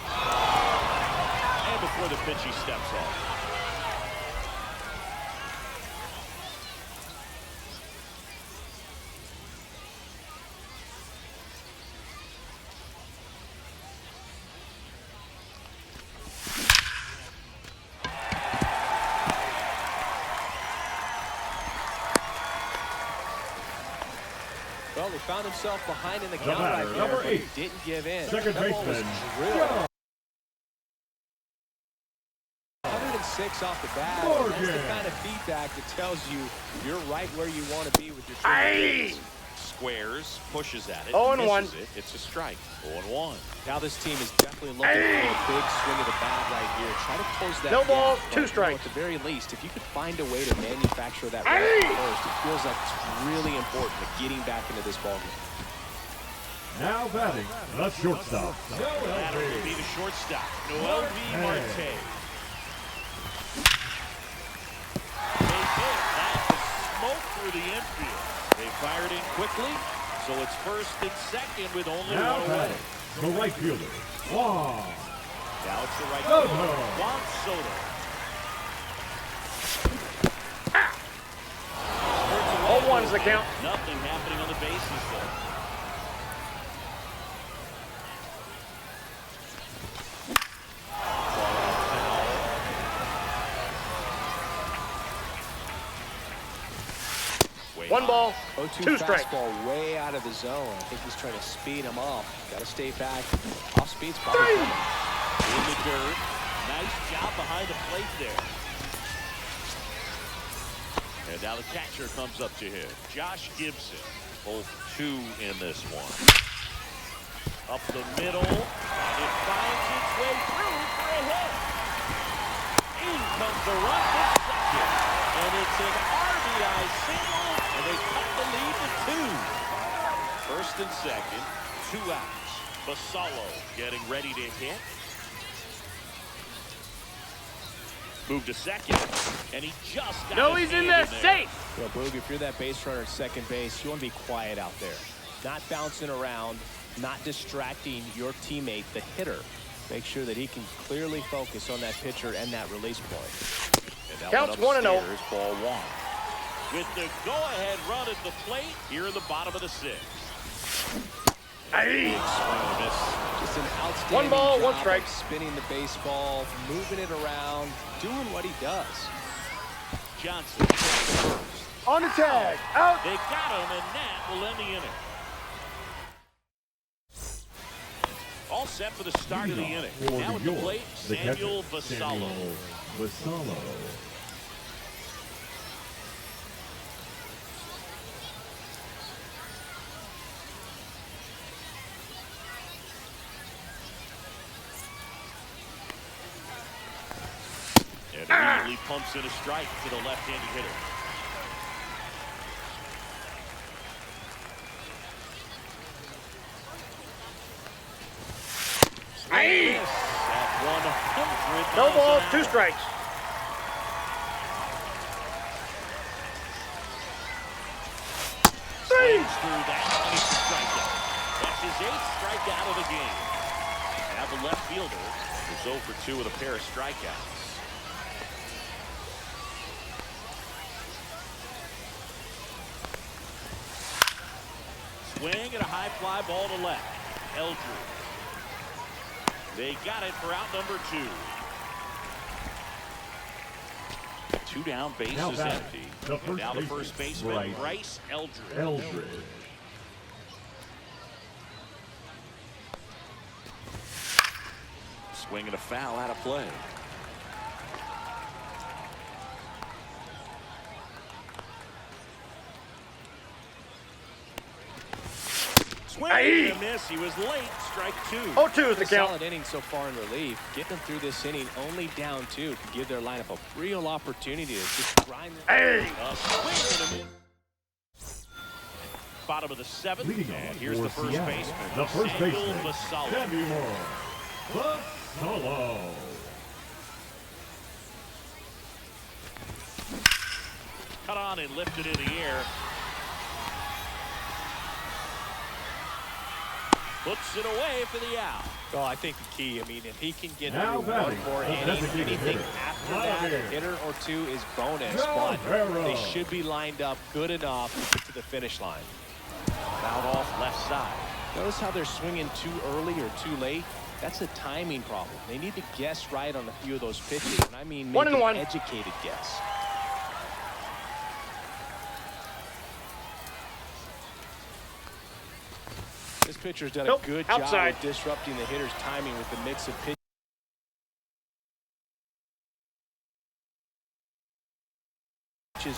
And before the pitch, he steps off. Well, he found himself behind in the The count right batter, there, number but 8. he didn't give in. Second That ball was baseman, drilled. John 106 off the bat. Morgan. That's the kind of feedback that tells you you're right where you want to be with your Aye. Squares, pushes at it, 0-1. misses it. It's a strike. 0-1. Now this team is definitely looking for a big swing of the bat right here. Try to close that No gap, balls, but, 2 strikes. At the very least, if you could find a way to manufacture that run Aye. first, it feels like it's really important to getting back into this ballgame. Now batting, the shortstop, That Noel will be the shortstop, Noel V. Marte. They hit that to smoke through the infield. They fired in quickly, so it's first and second with only Now one away. batting, the right fielder, Juan Now it's the right Soto. fielder, Juan Soto. 0-1 is the count. Nothing happening on the bases though. Way 1 ball, 0-2 2 strikes. fastball way out of the zone. I think he's trying to speed him off. Got to stay back. Off speed's probably 3. coming. in the dirt. Nice job behind the plate there. And now the catcher comes up to him. Josh Gibson, 0-2 in this one. Up the middle, and it finds its way through for a hit. In comes the run to second, and it's an RBI single, and they cut the lead to 2. First and second, 2 outs. Basallo getting ready to hit. Move to second, and he just got No, his he's in hand there safe. Well, Boog, if you're that base runner at second base, you want to be quiet out there. Not bouncing around, not distracting your teammate, the hitter. Make sure that he can clearly focus on that pitcher and that release point. And that Counts one 1-0. upstairs, ball 1. With the go-ahead run at the plate here in the bottom of the 6th. Big swing and a miss. Just an outstanding 1 ball, 1 job strike. of spinning the baseball, moving it around, doing what he does. Johnson takes the first. On the tag. Out. They got him, and that will end the inning. All set for the start of the Leading inning. off for Now the at the York, plate, the catcher, Samuel Basallo. Samuel Basallo. And immediately pumps in a strike to the left-handed hitter. Aye. At 100 No miles balls, an 2 hour. strikes. Swings through that. And it's a strikeout. That's his 8th strikeout of the game. Now the left fielder is 0 for 2 with a pair of strikeouts. Swing and a high fly ball to left. Eldred. They got it for out number 2. 2 down, base Now is batting, empty. the And first now the baseman, first baseman, Bryce Eldridge. Eldridge. Swinging a foul out of play. Swing and a miss. He was late. Strike 2. 0-2 is the count. Solid inning so far in relief. Get them through this inning only down 2 to give their lineup a real opportunity to just grind them. Hey! A swing and a miss. Bottom of the 7th. Leading And off here's for the first Seattle, baseman. the first Samuel baseman, Vassallo. Samuel Vassallo. Cut on and lifted in the air. Puts it away for the out. Well, I think the key, I mean, if he can get Now through one batting, more the inning, designated anything hitter, after right that, a here. hitter or 2 is bonus. Now But Herrera. they should be lined up good enough to get to the finish line. Fouled off left side. Notice how they're swinging too early or too late. That's a timing problem. They need to guess right on a few of those pitches. And I mean, make an 1-1. educated guess. This pitcher's done Nope, a good outside. job of disrupting the hitter's timing with the mix of pitches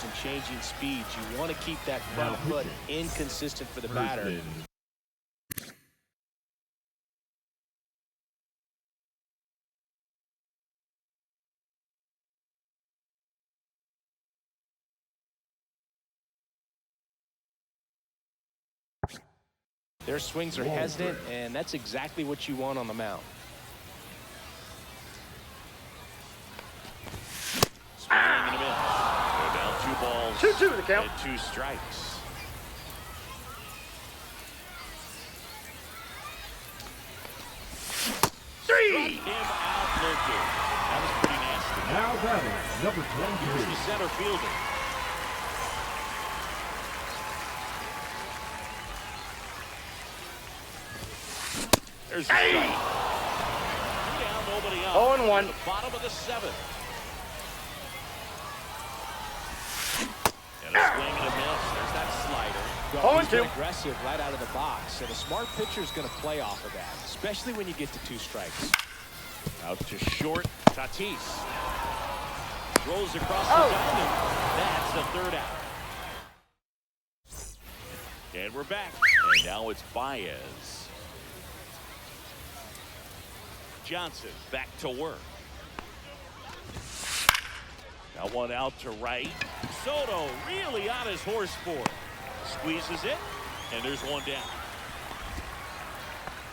and changing speeds. You want to keep that front Now foot pitching. inconsistent for the batter. Person. Their swings are hesitant, and that's exactly what you want on the mound. Swing and a miss. They're down 2 balls. 2-2 the count. And 2 strikes. Three. Him out looking. That was pretty nasty. Now batting, number Here's the 23. center fielder. There's the strike. 2 down, nobody out. 0-1. The bottom of the 7th. And a swing and a miss. There's that slider. Well, he's been 0-2. aggressive right out of the box, and a smart pitcher is going to play off of that, especially when you get to 2 strikes. Out to short. Tatis. Rolls across the diamond. That's the 3rd out. And we're back. And now it's Baez. Johnson back to work. Now 1 out to right. Soto really on his horse for it. Squeezes it, and there's 1 down.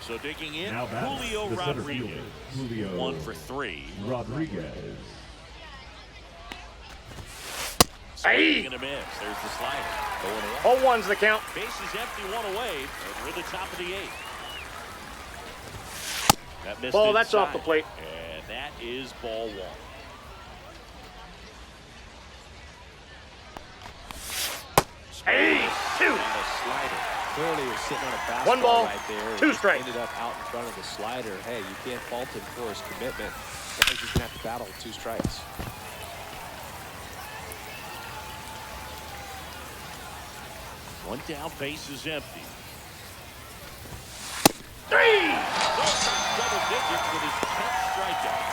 So digging in, Now batting, Julio the center Rodriguez. fielder, Julio 1 for 3. Rodriguez. Swing and a miss. There's the slider. Going away. 0-1's the count. Base is empty, 1 away, and we're at the top of the 8th. That missed Ball, that's off inside, the plate. and that is ball 1. Hey, 2. And a slider. Clearly, you're sitting on a fastball 1 ball, right there. 2 It strikes. ended up out in front of the slider. Hey, you can't fault him for his commitment. Guys, he's going to have to battle with 2 strikes. One down, base is empty. 3. Double digits with his 10th strikeout.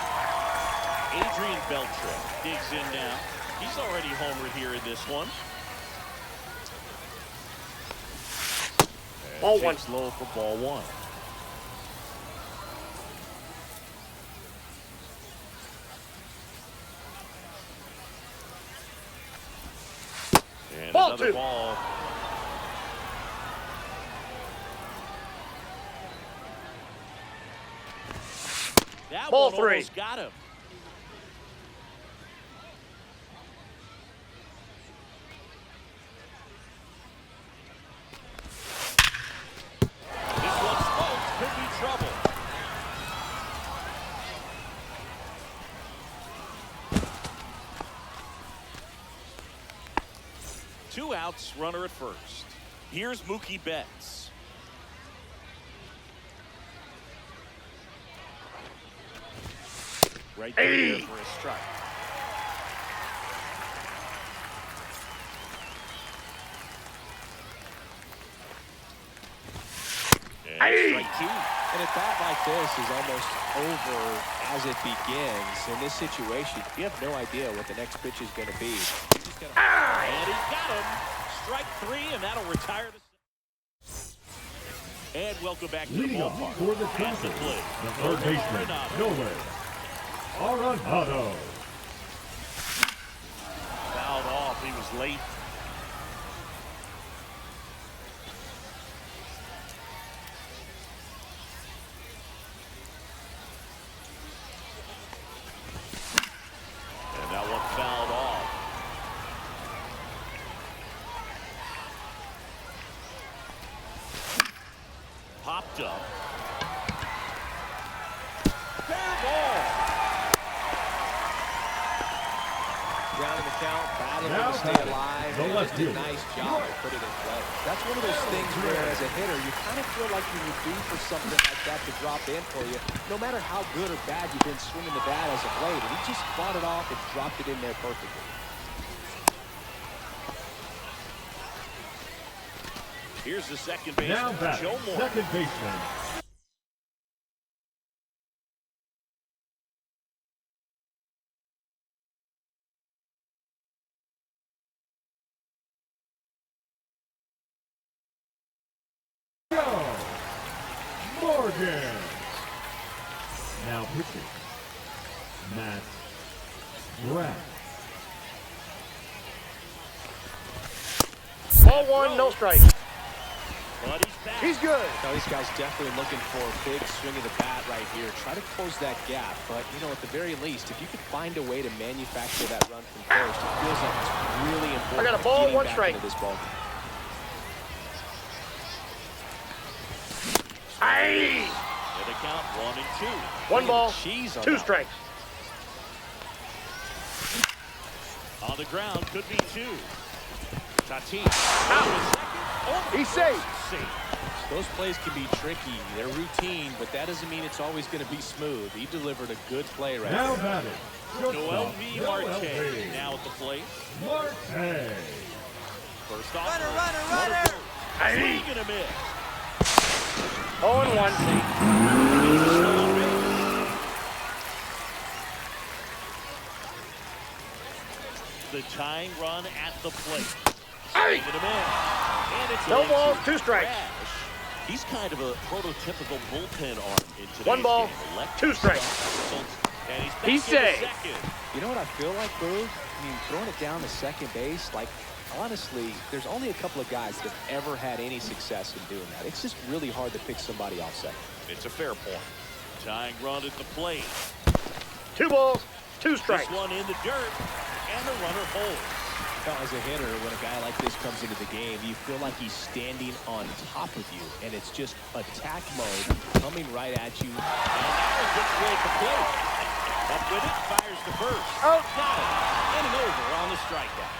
Adrian Beltre digs in now. He's already homered here in this one. And Ball 1. takes low for ball 1. And Ball another 2. ball. That Ball one 3. almost got him. This one smoked. Could be trouble. Two outs, runner at first. Here's Mookie Betts. Right there for a strike. And strike 2. And a bat like this is almost over as it begins. In this situation, you have no idea what the next pitch is going to be. And he's got him. Strike 3, and that'll retire the... And welcome back to the Leading off ballpark. for the At Travelers, plate, the third baseman, Nolan Arenado. Fouled off. He was late. And that one fouled off. Popped up. Fair ball. Down in the count, battling Now to stay batting, alive. the And left just a fielder. nice job to put it in play. That's one of those things where, as a hitter, you kind of feel like you would do for something like that to drop in for you, no matter how good or bad you've been swinging the bat as of late. And he just fought it off and dropped it in there perfectly. Here's the second Now baseman, back, Joe Moore. second baseman. Joe Morgan. Now pitching, Matt Brad. Ball 1, no strike. But he's back. He's good. Now, these guys definitely looking for a big swing of the bat right here. Try to close that gap. But, you know, at the very least, if you could find a way to manufacture that run from first, it feels like it's really important. I got a ball, getting 1 back strike. into this ball. Aye. And the count 1 and 2. 1 ball, Cheese on 2 that one. strikes. On the ground, could be 2. Tatis. Out. He's safe. Safe. Those plays can be tricky. They're routine, but that doesn't mean it's always going to be smooth. He delivered a good play right Now there. batting, Noel shortstop, V. Noel Marte V. now at the plate. Marte. First off, Runner. Aye. swing and a miss. 0 and 1. The tying run at the plate. Aye. Swing and a miss. And it's No a balls, 2 strikes. crash. He's kind of a prototypical bullpen arm in today's 1 ball, game. Electric 2 strikes. stuff. And he's back He's in the safe. second. You know what I feel like, Boo? I mean, throwing it down to second base, like, honestly, there's only a couple of guys that have ever had any success in doing that. It's just really hard to pick somebody off second. It's a fair point. Tying run at the plate. 2 balls, 2 This strikes. one in the dirt, and the runner holds. Now, as a hitter, when a guy like this comes into the game, you feel like he's standing on top of you, and it's just attack mode coming right at you. And now he gets away at the plate. Up with it, fires to first. Out. Got it. Inning over on the strikeout.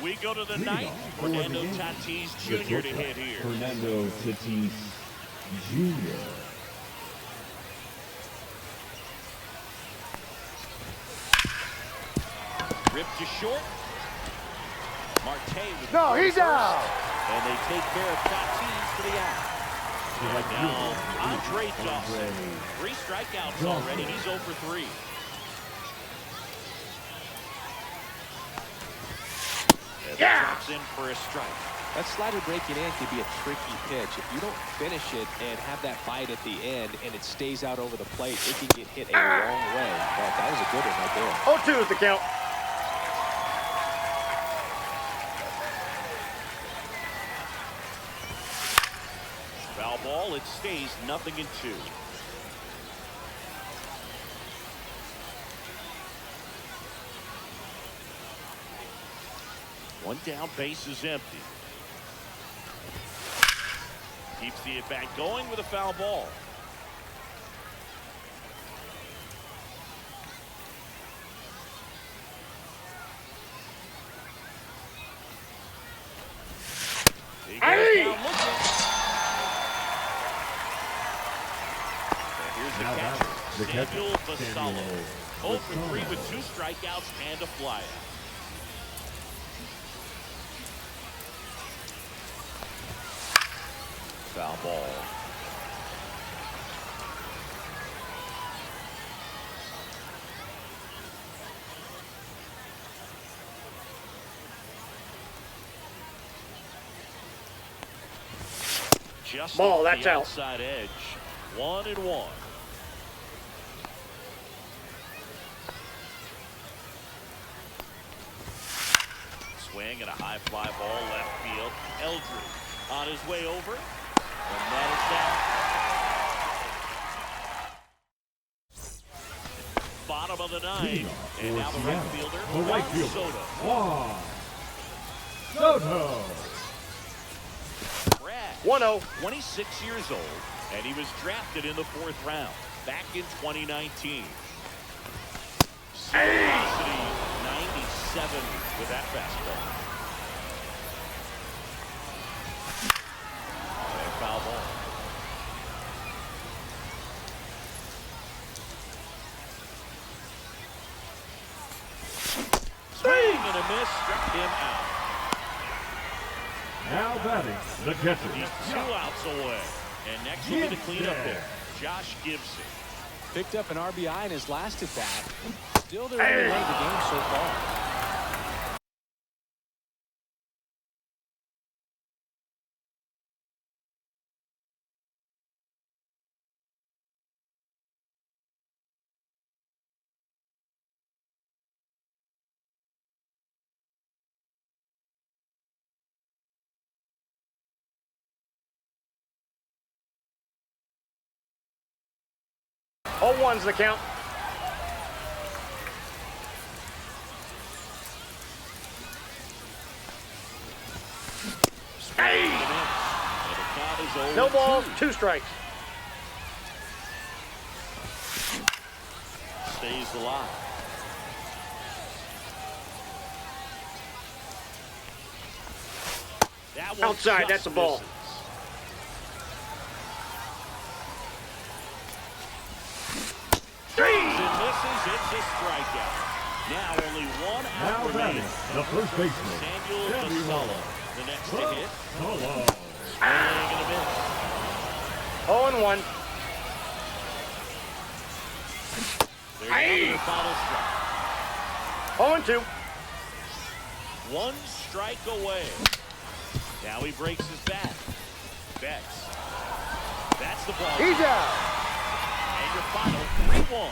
We go to the Leading ninth. off for the Fernando game, Tatis the Jr. to shortstop, hit here. Fernando Tatis Jr. Ripped to short. Marte with No, the he's first. out. And they take care of Tatis for the out. Strike Now, three. Andre Dawson. Andre 3 strikeouts Dawson. already. He's 0 for 3. And Yeah. drops in for a strike. That slider breaking in can be a tricky pitch. If you don't finish it and have that bite at the end and it stays out over the plate, it can get hit a long way. But that was a good one right there. 0-2 is the count. Foul ball. It stays 0-2. One down, base is empty. Keeps the at-bat going with a foul ball. He goes Hey! down looking. The catcher, Samuel Vassallo. 0 for 3 Vassallo. with 2 strikeouts and a flyout. Foul ball. Just Ball, off that's the out. outside edge. 1-1. Swing and a high fly ball left field. Eldridge on his way over. And that is down. Bottom of the ninth. And now the right fielder, The right Juan fielder, Soto. Juan Soto. Brad, 1-0. 26 years old, and he was drafted in the 4th round back in 2019. Velocity 97 with that fastball. And foul ball. Swing and a miss, struck him out. Now batting, the catcher. He's 2 outs away. And next will be the cleanup hitter, Josh Gibson. Picked up an RBI in his last at bat. Still their only leg of the game so far. Oh, 1's the count. Hey! And the count is 0-2. No balls, 2 strikes. Stays alive. That one Outside, just that's a ball. misses. Swings and misses. It's a strikeout. Now only 1 Now out batting, remaining. the first baseman. Samuel Vassallo, the next to hit. Vassallo. Swing and a miss. 0-1. There's another final strike. 0-2. 1 strike away. Now he breaks his bat. Betts. That's the ball. He's out. And your final 3-1.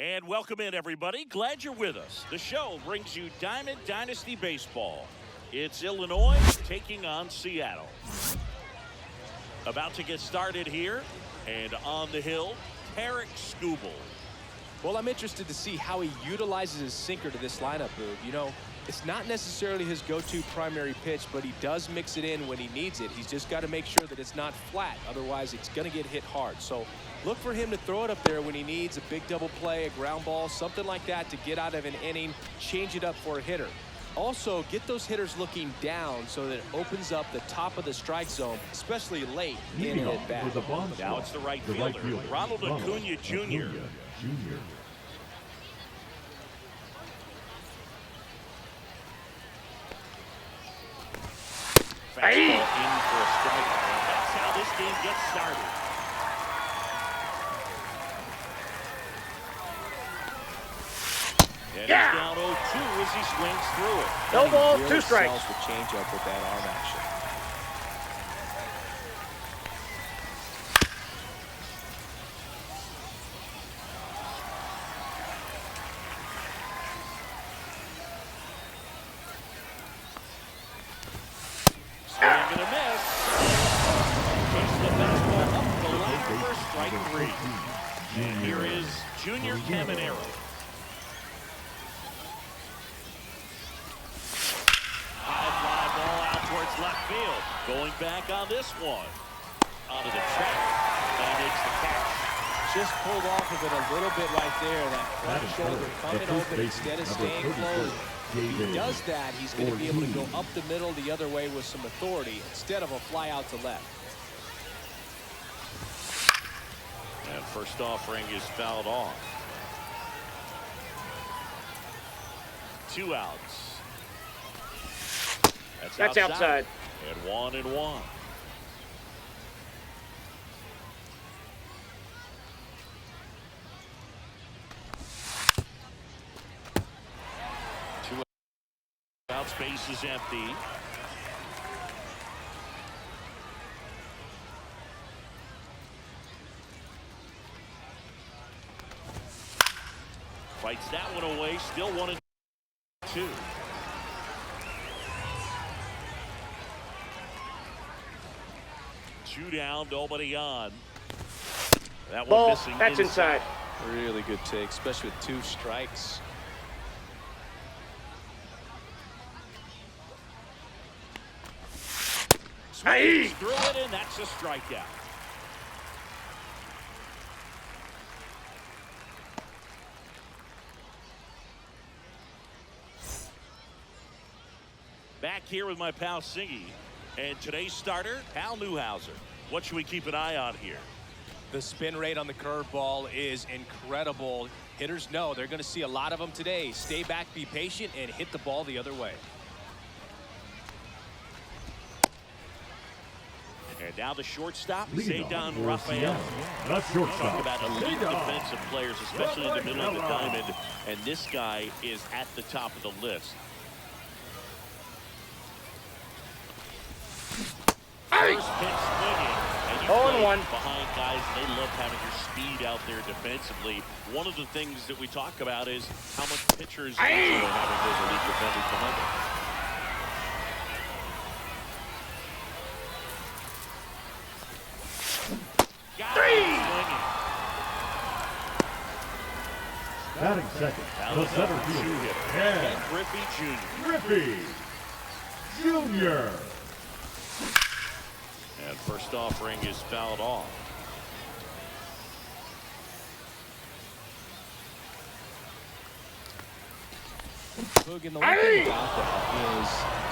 And welcome in, everybody. Glad you're with us. The show brings you Diamond Dynasty Baseball. It's Illinois taking on Seattle. About to get started here. And on the hill, Tarek Skubal. Well, I'm interested to see how he utilizes his sinker to this lineup, Boog. You know, it's not necessarily his go-to primary pitch, but he does mix it in when he needs it. He's just got to make sure that it's not flat. Otherwise, it's going to get hit hard. So look for him to throw it up there when he needs a big double play, a ground ball, something like that to get out of an inning, change it up for a hitter. Also, get those hitters looking down so that it opens up the top of the strike zone, especially late in an at-bat. Now it's the right fielder, Ronald Acuna Jr. Fastball in for a strike. That's how this game gets started. And he's down 0-2 as he swings through it. No ball, He 2 strikes. sells the changeup with that arm action. Swing and a miss. Takes the fastball up the line for strike 3. And here is Junior Caminero. High fly ball out towards left field. Going back on this one. Onto the track. And it's the catch. Just pulled off of it a little bit right there. That front shoulder coming open instead of staying closed. If he does that, he's going to be able to go up the middle the other way with some authority instead of a fly out to left. And first offering is fouled off. 2 outs. That's outside. And 1-1. Out, space is empty. Fights that one away. Still 1-2. 2 down, nobody on. That one Ball, missing. that's inside. Really good take, especially with 2 strikes. Swings through it, and that's a strikeout. Back here with my pal Singy. And today's starter, Hal Newhouser. What should we keep an eye on here? The spin rate on the curveball is incredible. Hitters know they're going to see a lot of them today. Stay back, be patient, and hit the ball the other way. And now the shortstop, Zaydan Rafael. The shortstop. Talk about elite defensive players, especially in the middle of the diamond. And this guy is at the top of the list. First pitch swinging. And you play 0-1. behind guys, they love having your speed out there defensively. One of the things that we talk about is how much pitchers enjoy having those elite defenders behind them. Batting second, the center fielder, Ken Griffey Jr. Griffey Jr. And first offering is fouled off. Boog, and the one thing about that is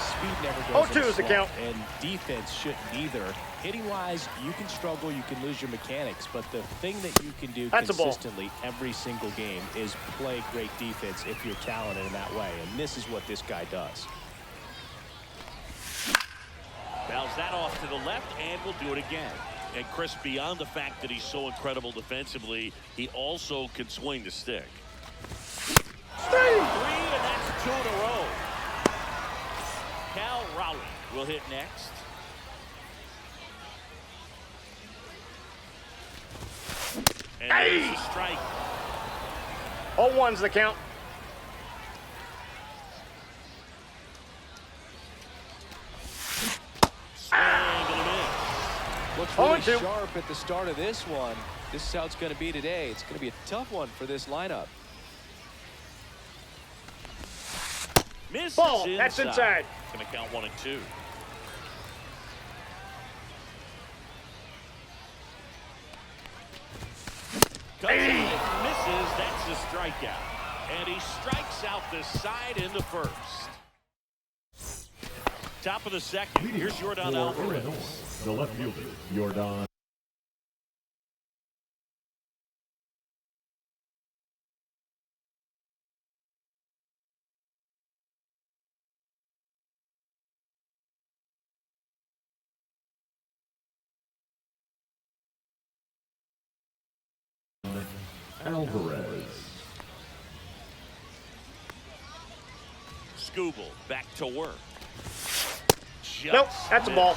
speed never goes 0-2 is the count. and defense shouldn't either. Hitting-wise, you can struggle, you can lose your mechanics, but the thing that you can do That's a ball. consistently every single game is play great defense if you're talented in that way, and this is what this guy does. Fouls that off to the left, and we'll do it again. And Chris, beyond the fact that he's so incredible defensively, he also can swing the stick. 3, and that's 2 in a row. Cal Raleigh will hit next. And there's a strike. 0-1's the count. Swing and a miss. Looks really 0-2. sharp at the start of this one. This is how it's going to be today. It's going to be a tough one for this lineup. Misses Ball, that's inside. Going to count 1 and 2. Cuts it, misses. That's a strikeout. And he strikes out the side into first. Top of the second. Here's Yordan Alvarez. The left fielder, Yordan. Alvarez. Scooble back to work. Just Nope, that's a ball.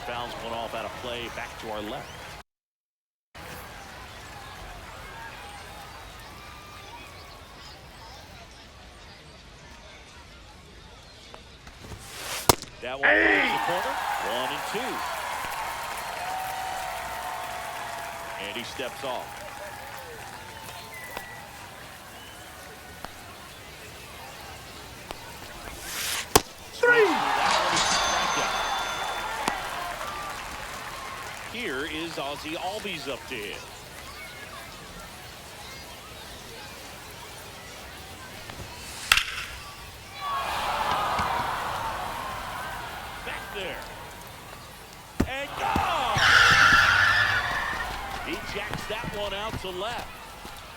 Fouls one off out of play. Back to our left. That one finds the corner. 1 and 2. And he steps off. Here is Ozzie Albies up to hit. Back there. And gone! He jacks that one out to left.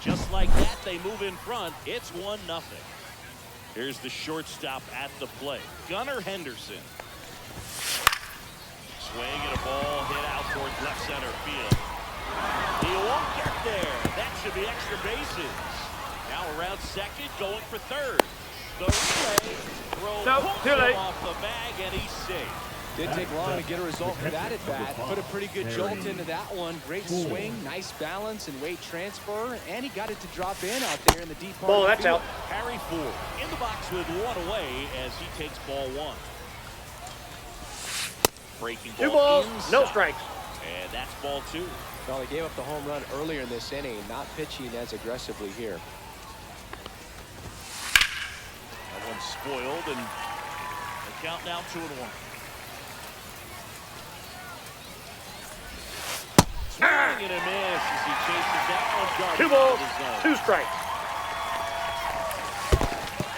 Just like that, they move in front. It's 1-0. Here's the shortstop at the plate, Gunnar Henderson. Swing and a ball hit out towards left center field. He won't get there. That should be extra bases. Now around second, going for third. The relay throw Nope, too late. off the bag, and he's safe. Didn't take long to get a result for that at bat. Put a pretty good jolt into that one. Great swing, nice balance and weight transfer, and he got it to drop in out there in the deep part Ball, of the that's field. out. Harry Ford in the box with 1 away as he takes ball 1. Breaking ball 2 balls, inside. no strikes. And that's ball 2. Well, he gave up the home run earlier in this inning, not pitching as aggressively here. That one's spoiled, and the count now 2-1. Swing and a miss as he chases that one. Guarded 2 balls, out of the zone. 2 strikes.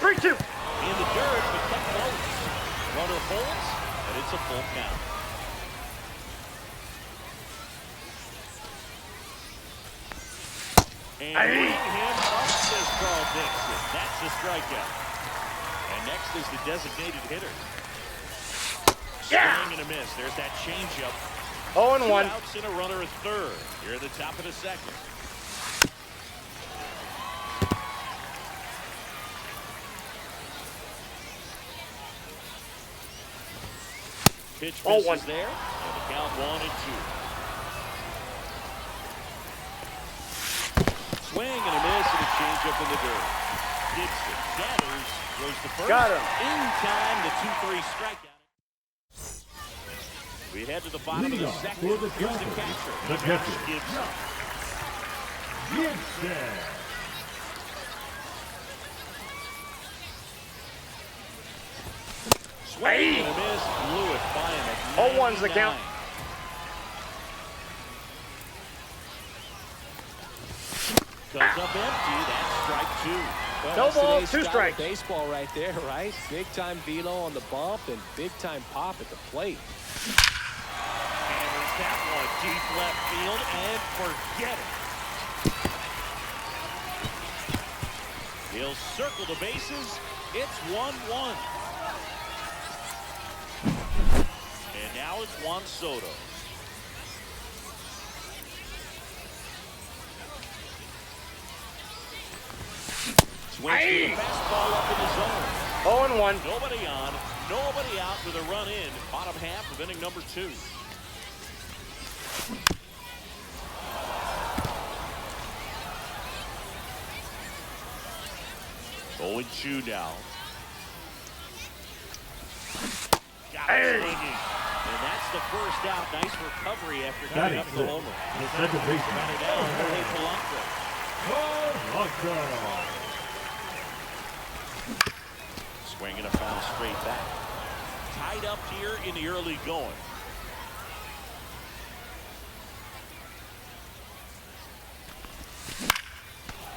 3-2. In the dirt, but kept close. Runner holds, and it's a full count. And bring him up, says Carl Dixon. That's a strikeout. And next is the designated hitter. Yeah. Swing and a miss. There's that changeup. 0-1. 2 outs and a runner at third. Here at the top of the second. Pitch misses there. And the count 1 and 2. Swing and a miss and a changeup in the dirt. Gibson gathers, goes to first. Got him. In time, the 2-3 strikeout. We head to the bottom of the second. For the Here's the catcher. catcher. The catcher. Gibson. Gibson. Swing and a miss. Blew it by him at 0-1's the count. 99. Comes up empty. That's strike 2. Well, No that's ball, today's 2 style of strikes. baseball right there, right? Big time velo on the bump and big time pop at the plate. Hammers that one deep left field and forget it. He'll circle the bases. It's 1-1. And now it's Juan Soto. Swings to the fastball up in the zone. 0-1. Nobody on, nobody out with a run in. Bottom half of inning number 2. 0-2 now. Got it swinging. And that's the first out. Nice recovery after getting up the homer. The second baseman. Got it down. Jorge Polanco. Polanco. Swinging a foul straight back. Tied up here in the early going.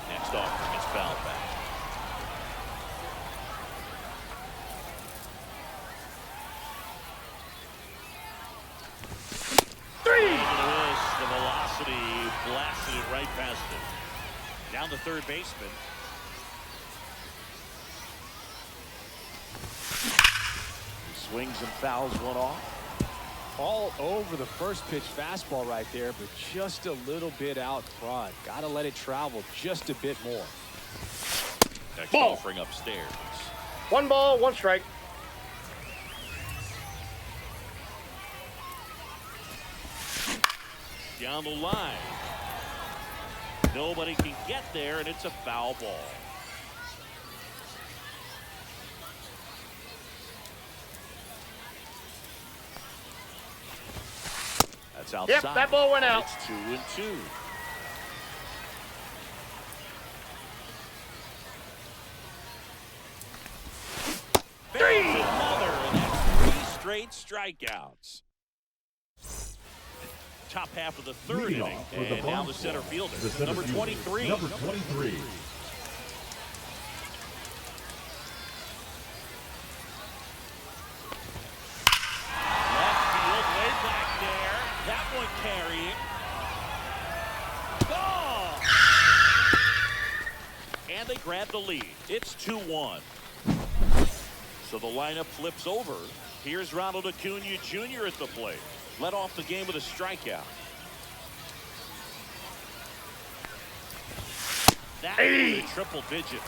Next offering is fouled back. The velocity blasted it right past him. Down the third baseman. He swings and fouls one off. All over the first pitch fastball right there, but just a little bit out front. Got to let it travel just a bit more. Next Ball. offering upstairs. 1 ball, 1 strike. Down the line. Nobody can get there, and it's a foul ball. That's outside. Yep, that ball went out. It's 2-2. Another, and that's 3 straight strikeouts. Top half of the third Leading inning, off with and the now bomb the center fielder, The center number fielder, 23. Number 23. Left field, way back there. That one carrying. Ball! And they grab the lead. It's 2-1. So the lineup flips over. Here's Ronald Acuna Jr. at the plate. Led off the game with a strikeout. That is triple digits.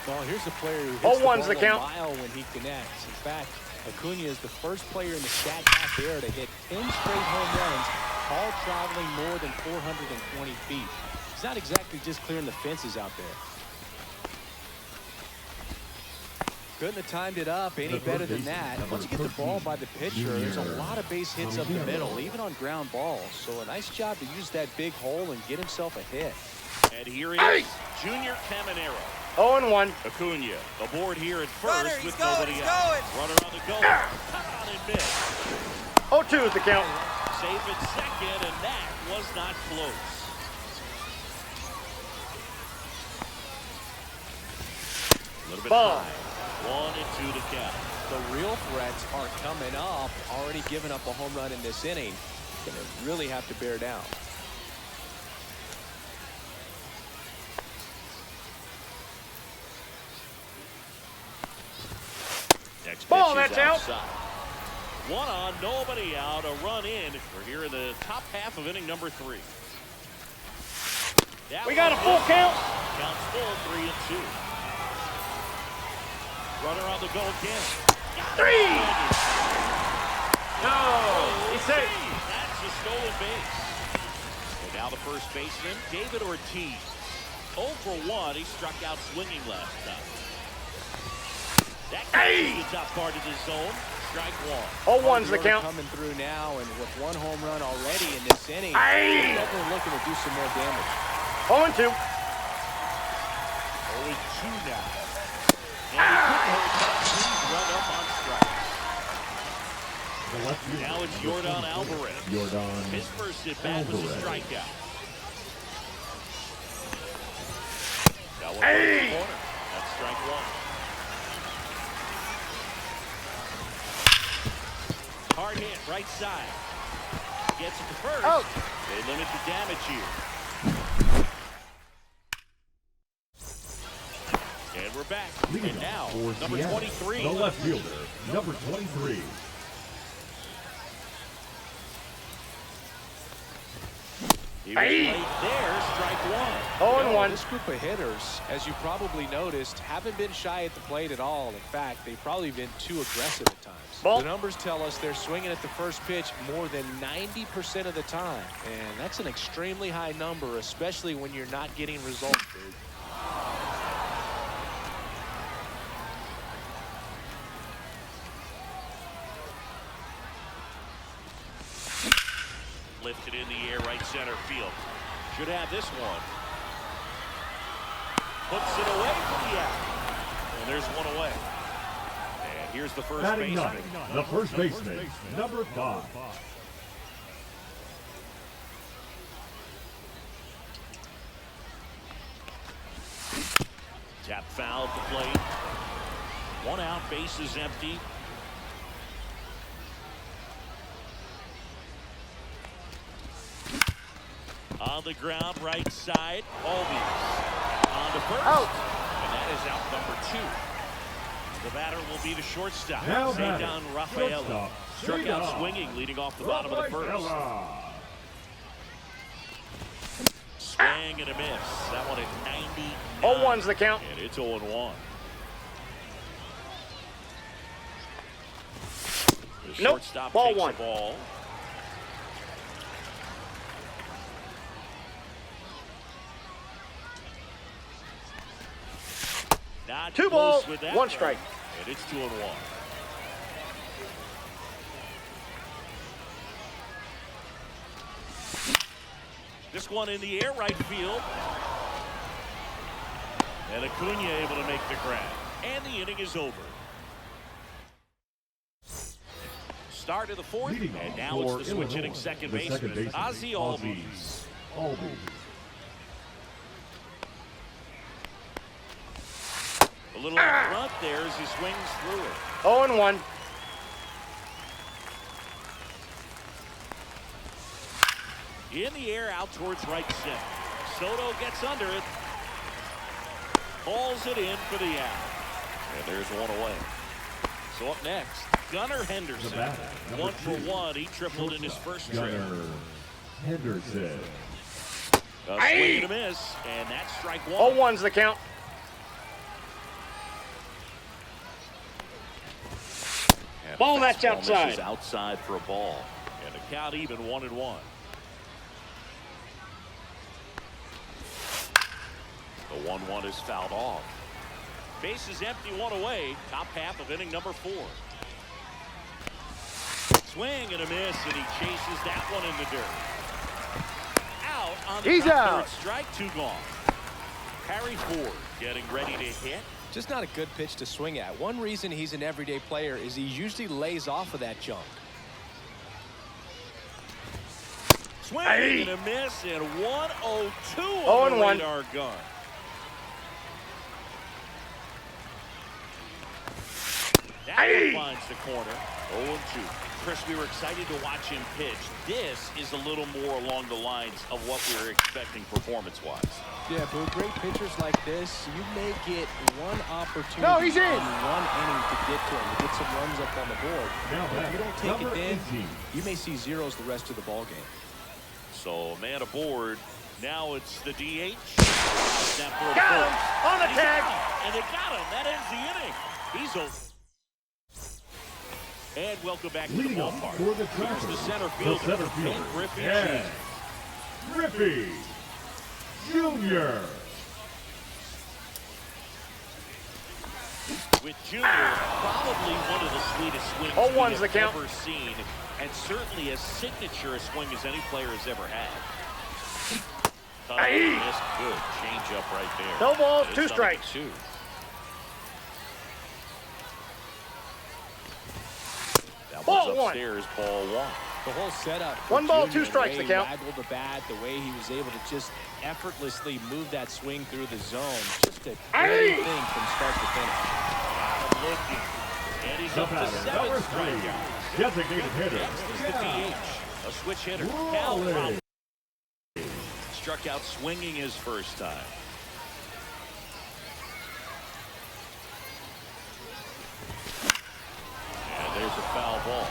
Well, here's a player who hits 0-1's the the ball count. a mile when he connects. In fact, Acuna is the first player in the StatCast era to hit 10 straight home runs, all traveling more than 420 feet. He's not exactly just clearing the fences out there. Couldn't have timed it up any better than that. Once you get the ball by the pitcher, there's a lot of base hits up the middle, even on ground balls. So a nice job to use that big hole and get himself a hit. And here is Junior Caminero. 0-1. Acuna aboard here at first Runner, he's with going, nobody he's out. going. Runner on the go. Cut on and miss. 0-2 is the count. Safe at second, and that was not close. A little bit Ball. high. 1-2 to count. The real threats are coming up. Already given up a home run in this inning. Going to really have to bear down. Next Ball, pitch is that's out. outside. 1 on, nobody out, a run in. We're here in the top half of inning number 3. That We got a one full hit. count. Counts full, 3-2. Runner on the go again. 3. No, he's safe. That's a stolen base. And now the first baseman, David Ortiz. 0 for 1. He struck out swinging last time. That gets out part of the zone. Strike 1. 0-1's the count. Coming through now, and with 1 home run already in this inning, Aye. definitely looking to do some more damage. 0-2. 0-2 now. And he couldn't hold that. He's run up on strikes. The left fielder, Now it's number Yordan 24. Alvarez. Yordan His first at bat was a Alvarez. strikeout. That one Hey! in the corner. That's strike 1. Hard hit, right side. Gets it to first. Out. They limit the damage here. And we're back. Leading And now, off for number Seattle, 23. The left fielder, number 23. He was late there, strike one. 0-1. This group of hitters, as you probably noticed, haven't been shy at the plate at all. In fact, they've probably been too aggressive at times. Ball. The numbers tell us they're swinging at the first pitch more than 90% of the time. And that's an extremely high number, especially when you're not getting results, dude. Lifted in the air, right center field. Should have this one. Puts it away from the out. And there's one away. And here's the first Batting baseman. ninth, the first baseman, number 5. Tap foul at the plate. One out, base is empty. On the ground, right side, Albies. On to first. Out. And that is out number 2. The batter will be the shortstop. Now batting, Cedon Rafaela. shortstop, Struck out Cedon swinging, leading off the bottom of the first. Rafaela. Swing and a miss. That one at 90. 0-1's the count. And it's 0-1. The Nope. shortstop Ball takes one. the ball. Not 2 close balls, with that 1 strike. And it's 2-1. This one in the air, right field. And Acuna able to make the grab. And the inning is over. Start of the fourth, Leading and off now it's for the switch Illinois, hitting second the second baseman, baseman, Ozzie Albies. Albies. A little up front there as he swings through it. 0-1. In the air, out towards right center. Soto gets under it. Hauls it in for the out. And there's one away. So up next, Gunnar Henderson. The batter, number 1 for 2. 1. He tripled in his first trip. Gunnar Henderson. A swing and a miss, and that's strike 1. 0-1's the count. And Ball, the that's fastball outside. misses outside for a ball. And the count even 1-1. The 1-1 is fouled off. Base is empty, 1 away. Top half of inning number 4. Swing and a miss, and he chases that one in the dirt. Out on the He's top out. third strike, 2 gone. Harry Ford getting ready to hit. Just not a good pitch to swing at. One reason he's an everyday player is he usually lays off of that jump. Swing Hey. and a miss, and 1-0-2 Oh, on and the one. radar gun. That Hey. one finds the corner. 0-2. Chris, we were excited to watch him pitch. This is a little more along the lines of what we were expecting performance-wise. Yeah, but with great pitchers like this, you may get one opportunity No, he's in. in one inning to get to him, to get some runs up on the board. Now But if you don't take number it then, 18. you may see zeros the rest of the ball game. So, man aboard. Now it's the DH. Snap for a Got fourth. him on the And he's tag. out. And they got him. That ends the inning. He's over. And welcome back to the Leading off ballpark. for the Here's Trappers, the center the fielder, center Ben fielder, Griffey Ben Jr. Griffey Jr. With Junior, probably one of the sweetest swings 0-1's we the have count. ever seen, and certainly as signature a swing as any player has ever had. Hey. This good change up right there. No balls, And 2 it's strikes. 2. That Ball one's one. upstairs, ball 1. The whole setup for 1 ball, Junior, 2 strikes the to way he count. waggled the bat, the way he was able to just effortlessly move that swing through the zone. Just a Hey. great thing from start to finish. Looking. And he's The up to batter, 7 number 3, strikeouts. designated hitter, Next is the DH, a switch hitter. Cal Raleigh. Raleigh. Struck out swinging his first time. And there's a foul ball.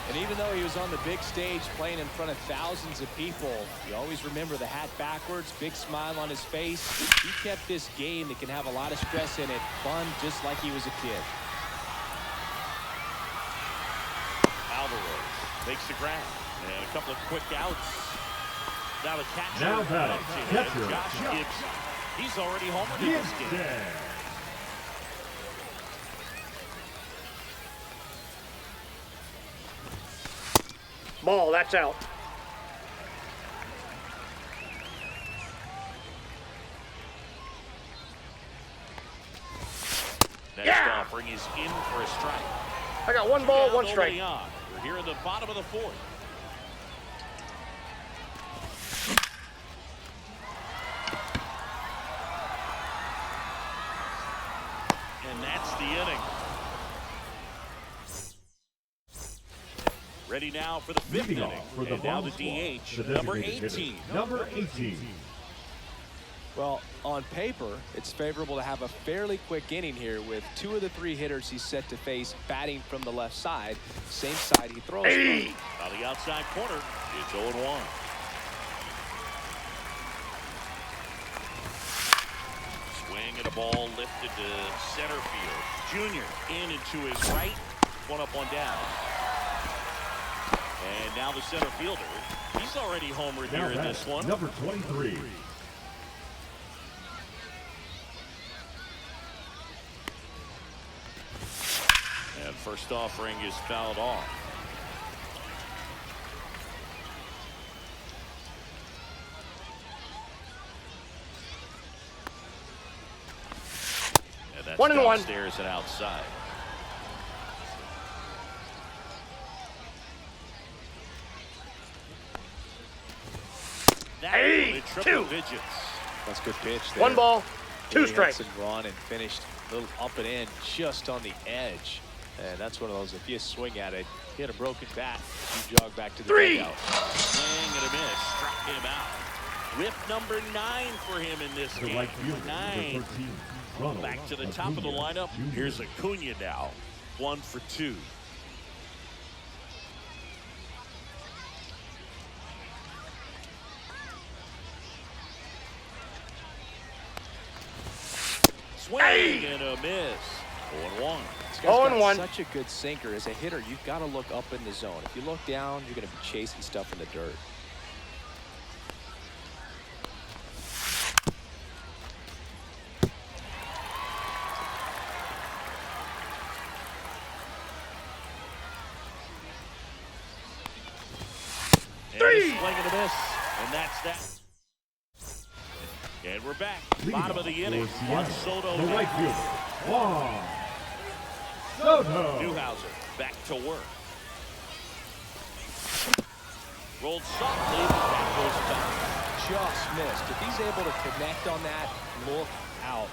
And even though he was on the big stage playing in front of thousands of people, you always remember the hat backwards, big smile on his face. He kept this game that can have a lot of stress in it fun, just like he was a kid. Alvarez makes the grab. And a couple of quick outs. Now the catcher. Now batting, catcher, Josh Gibson. He's already homered in this game. Ball, that's out. Next offering is in for a strike. I got one ball, one strike. We're here in the bottom of the fourth. And that's the inning. Ready now for the fifth inning. And now the DH, number 18. Number 18. Well, on paper, it's favorable to have a fairly quick inning here with 2 of the 3 hitters he's set to face batting from the left side, same side he throws from. On the outside corner, it's 0-1. Swing and a ball lifted to center field. Junior in and to his right. One up, one down. And now the center fielder. He's already homered here in this one. Number 23. And first offering is fouled off. And that's 1-1. downstairs and outside. That in triple digits. That's a good pitch there. 1 ball, 2 strikes. Hudson run and finished a little up and in just on the edge. And that's one of those, if you swing at it, hit a broken bat, you jog back to the 3. dugout. Swing and a miss, struck him out. Whip number 9 for him in this game. Right fielder, number 13. Back to the top of the lineup. Here's Acuna now. 1 for 2. Swing and a miss. 0-1. This guy's got 0-1. such a good sinker. As a hitter, you've got to look up in the zone. If you look down, you're going to be chasing stuff in the dirt. And a swing and a miss. And that's that. And we're back. Bottom of the inning. Juan Soto. The right fielder, Juan Soto. Newhouser back to work. Rolled softly, but that goes back. Just missed. If he's able to connect on that, look out.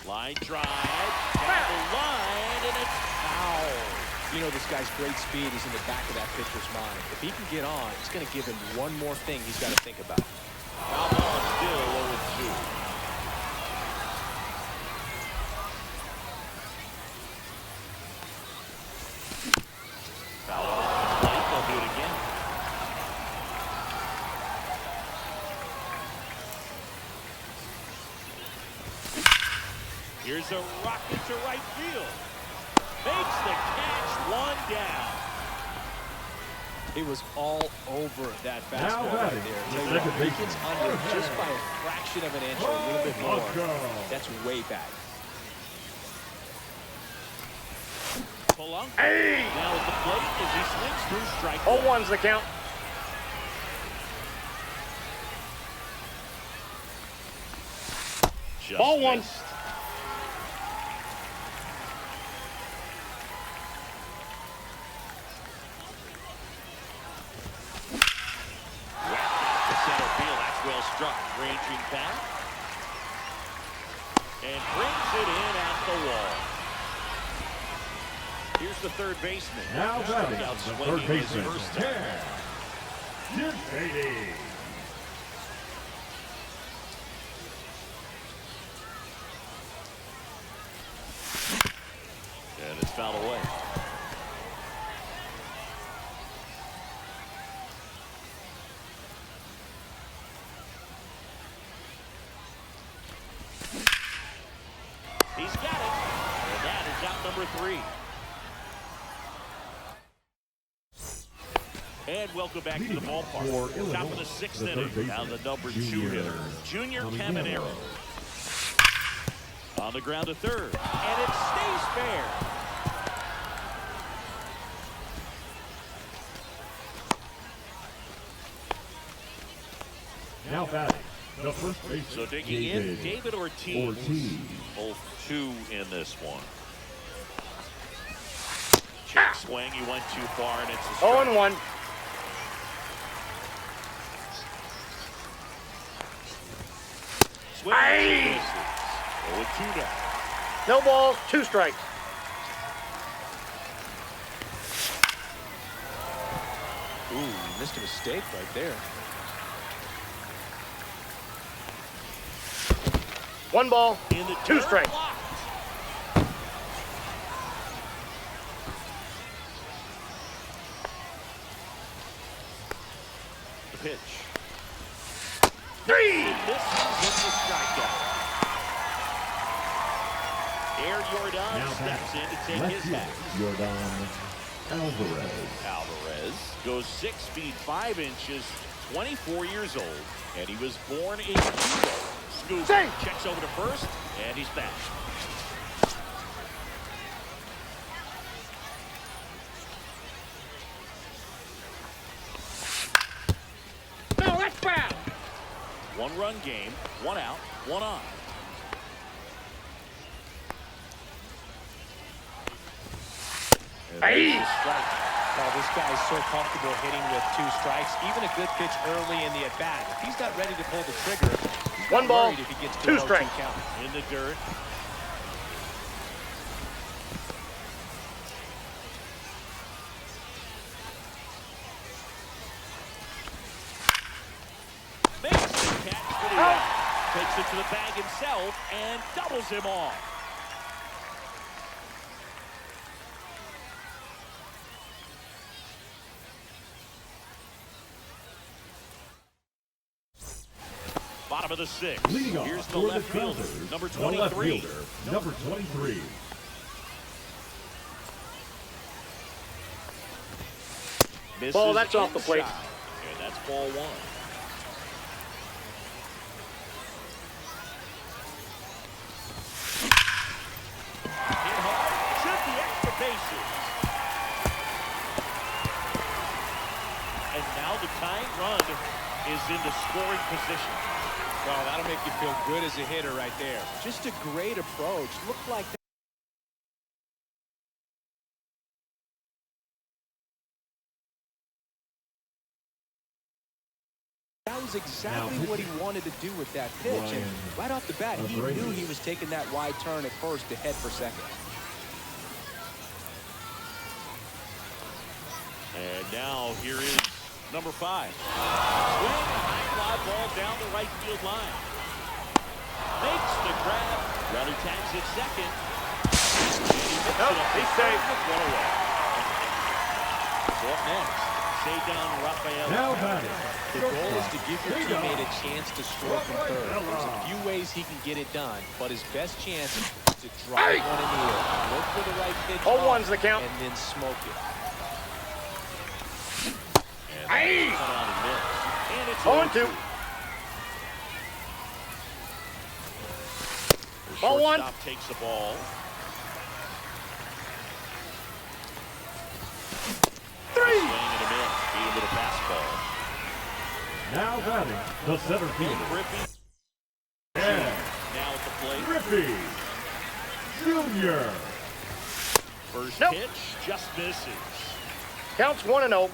Line drive. Down the line, and it's foul. You know, this guy's great speed is in the back of that pitcher's mind. If he can get on, it's going to give him one more thing he's got to think about. Foul ball still 0-2. Foul off the plate. They'll do it again. Here's a rocket to right field. Makes the catch, 1 down. It was all over that fastball Now right batting, there. the Tell you what, second if he gets baseman, under just by a fraction of an inch or a little bit more, that's way back. Polanco Hey! now at the plate as he swings through strike 0-1's the count. Just Ball 1. missed. To center field, that's well struck. Ranging back. And brings it in at the wall. Here's the third baseman. Now batting, Struck out the swinging third his baseman, first time. Jim Beatty. And it's foul away. He's got it. And that is out number 3. And welcome back to the ballpark. Top of the 6th inning. Now the number 2 hitter, Junior Caminero. On the ground to third. And it stays fair. Now batting, the first baseman. So digging in, David Ortiz. Both 2 in this one. Check swing, he went too far, and it's a strike. 0-1. Swing, Aye. misses. 0-2 now. No balls, 2 strikes. Ooh, he missed a mistake right there. 1 ball, In the 2 dirt, strikes. blocked. The pitch. 3. This is the strikeout. Air Jordan Now steps in to take left his fielder, hat. Jordan Alvarez. Alvarez goes 6 feet 5 inches, 24 years old, and he was born in Cuba. Scoop Sing. checks over to first, and he's back. No, that's foul. 1-run game, 1 out, 1 on. And Aye. there's a strike. Oh, this guy's so comfortable hitting with 2 strikes. Even a good pitch early in the at-bat. If he's not ready to pull the trigger, he's 1 ball, worried if he gets to 2 a 0-2 strikes. count. In the dirt. Makes the catch for the out. Takes it to the bag himself and doubles him off. Bottom of the 6th. Leading off Here's the for left the fielder, Trousers, number the left 23. fielder, number 23. Misses Ball, that's off the plate. inside. And that's ball 1. Hit hard, should be extra bases. And now the tying run is in the scoring position. Well, that'll make you feel good as a hitter right there. Just a great approach. Looked like that was exactly what he wanted to do with that pitch. And right off the bat, he knew he was taking that wide turn at first to head for second. And now here is number 5. Swing, high fly ball down the right field line. Makes the grab. Runner tags at second. Nope, he's safe. One away. So up next, Cedar Rafael. Now batting, The goal is to give your teammate a chance to score from third. There's a few ways he can get it done, but his best chance is to drive one in the air. Look for the right pitch 0-1's the count. and then smoke it. And cut out and missed. And it's 0-2. The Ball 1. shortstop takes the ball. 3. Swing and a miss. Beat him with a fastball. now batting, the center fielder. Griffey And now at the plate. Griffey Jr. First Nope. pitch just misses. Counts 1-0.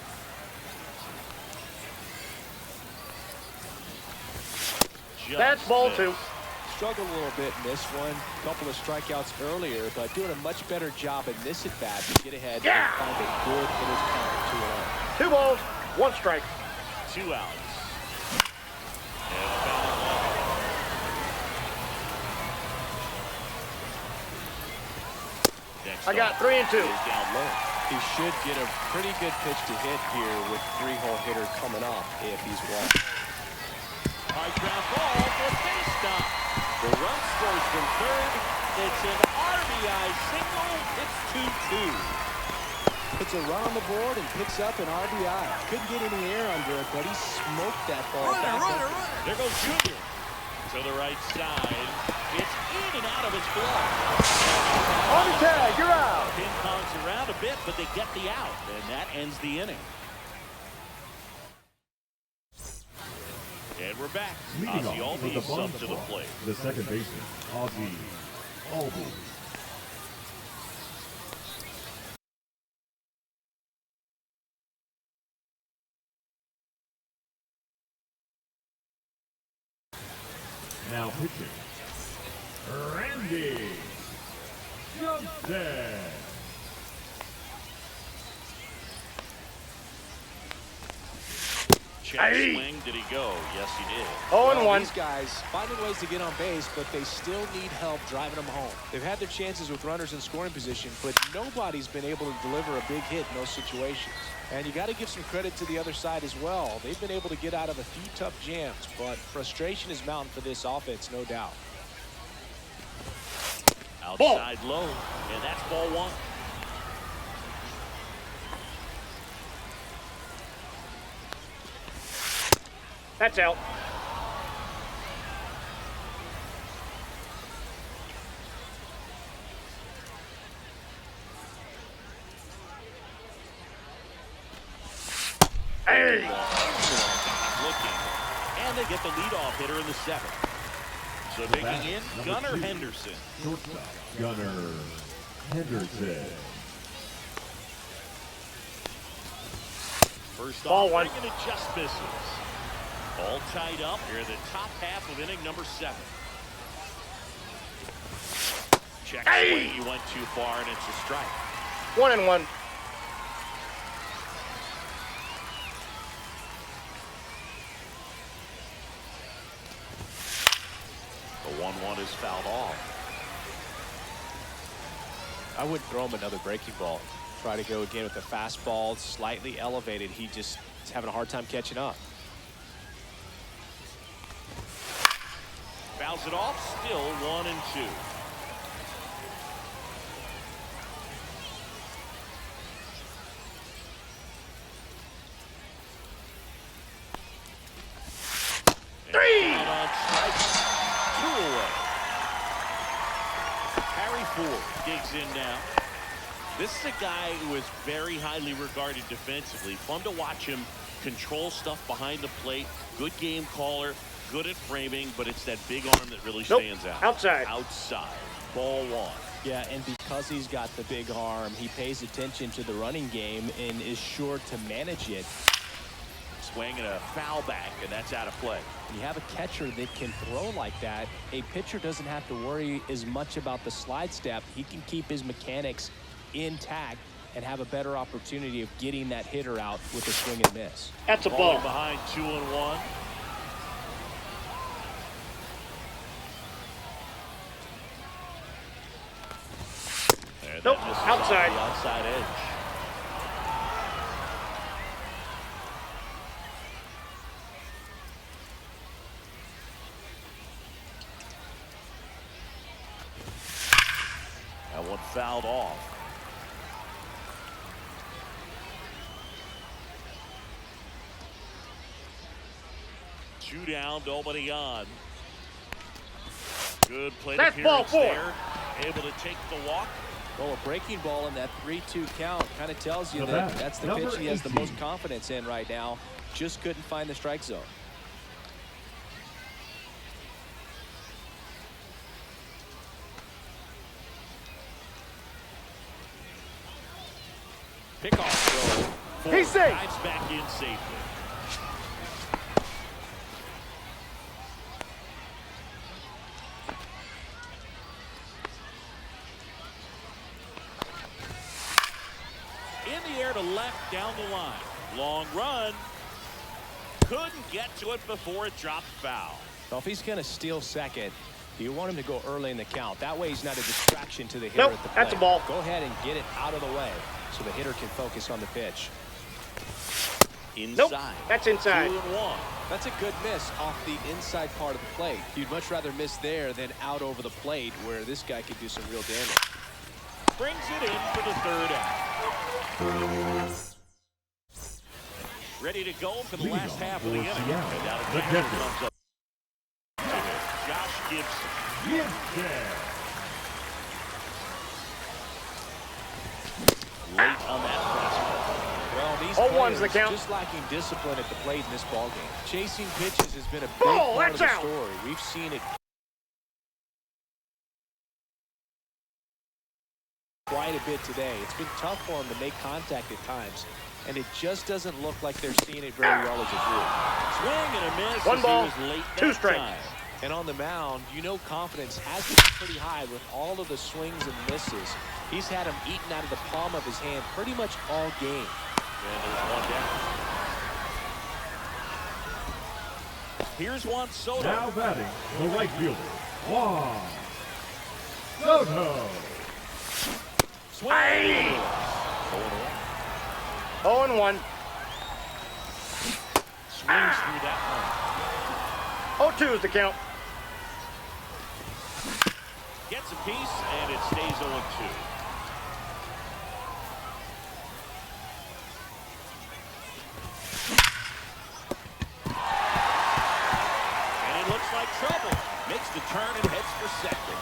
Just That's ball missed. 2. Struggled a little bit in this one. A couple of strikeouts earlier, but doing a much better job in this at-bat to get ahead Yeah. and find a good hitter's count 2 balls, 1 strike. 2 outs. And foul ball. I got 3 and 2. Is down low. He should get a pretty good pitch to hit here with 3-hole hitter coming up if he's walked. High ground ball for base stop. The run scores from third. It's an RBI single. It's 2-2. Puts a run on the board and picks up an RBI. Couldn't get any air under it, but he smoked that ball back up. There goes Junior to the right side. It's in and out of his glove. On the tag, you're out. Pin pongs around a bit, but they get the out, and that ends the inning. And we're back. Leading Ozzie off with the Albies bottom up to the plate. the second baseman, Ozzie Albies. Now pitching, Randy Johnson. Check swing. Did he go? Yes, he did. 0 and 1. These guys finding ways to get on base, but they still need help driving them home. They've had their chances with runners in scoring position, but nobody's been able to deliver a big hit in those situations. And you got to give some credit to the other side as well. They've been able to get out of a few tough jams, but frustration is mounting for this offense, no doubt. Outside low, and that's ball 1. That's out. Hey! Looking, and they get the leadoff hitter in the 7th. So digging in, Gunnar Henderson. Shortstop, Gunnar Henderson. First Ball off, 1. it just misses. All tied up here in the top half of inning number 7. Check swing, he went too far, and it's a strike. 1 and 1. The 1-1 is fouled off. I wouldn't throw him another breaking ball. Try to go again with the fastball, slightly elevated. He just is having a hard time catching up. Fouls it off, still 1 and 2. Digs in now. This is a guy who is very highly regarded defensively. Fun to watch him control stuff behind the plate. Good game caller, good at framing, but it's that big arm that really stands out. Outside. Outside. Ball 1. Yeah, and because he's got the big arm, he pays attention to the running game and is sure to manage it. Swing and a foul back, and that's out of play. When you have a catcher that can throw like that, a pitcher doesn't have to worry as much about the slide step. He can keep his mechanics intact and have a better opportunity of getting that hitter out with a swing and miss. That's a ball. Behind 2 and 1. And Nope, that misses outside. off the outside edge. That one fouled off. Two down, nobody on. Good plate That's ball appearance 4. there. Able to take the walk. Well, a breaking ball in that 3-2 count kind of tells you The that bat, that's the number pitch he has the 18. most confidence in right now. Just couldn't find the strike zone. Pickoff throw. He's safe. Dives back in safely. In the air to left down the line. Long run. Couldn't get to it before it dropped foul. Well, if he's going to steal second, You want him to go early in the count. That way he's not a distraction to the hitter Nope, at the plate. that's a ball. Go ahead and get it out of the way so the hitter can focus on the pitch. Inside. Nope, that's inside. 2-1. That's a good miss off the inside part of the plate. You'd much rather miss there than out over the plate where this guy could do some real damage. Brings it in for the third out. Ready to go for the Lead last off half of the for inning. Seattle, And now the the catcher catcher. comes up. Josh Gibson. Yes, sir. Late on that fastball. Well, these 0-1's the players count. just lacking discipline at the plate in this ballgame. Chasing pitches has been a big Ball, part of that's the out. story. We've seen it quite a bit today. It's been tough for them to make contact at times, and it just doesn't look like they're seeing it very well as a group. Swing and a miss. One as ball, he was late 2 that strikes. time. And on the mound, you know confidence has to be pretty high with all of the swings and misses. He's had them eaten out of the palm of his hand pretty much all game. And there's one down. Here's Juan Soto. Now batting, the right fielder, Juan Soto. Swing. Aye. 0-1. 0-1. Swings through that one. 0-2 is the count. Gets a piece, and it stays 0-2. And it looks like trouble. Makes the turn and heads for second.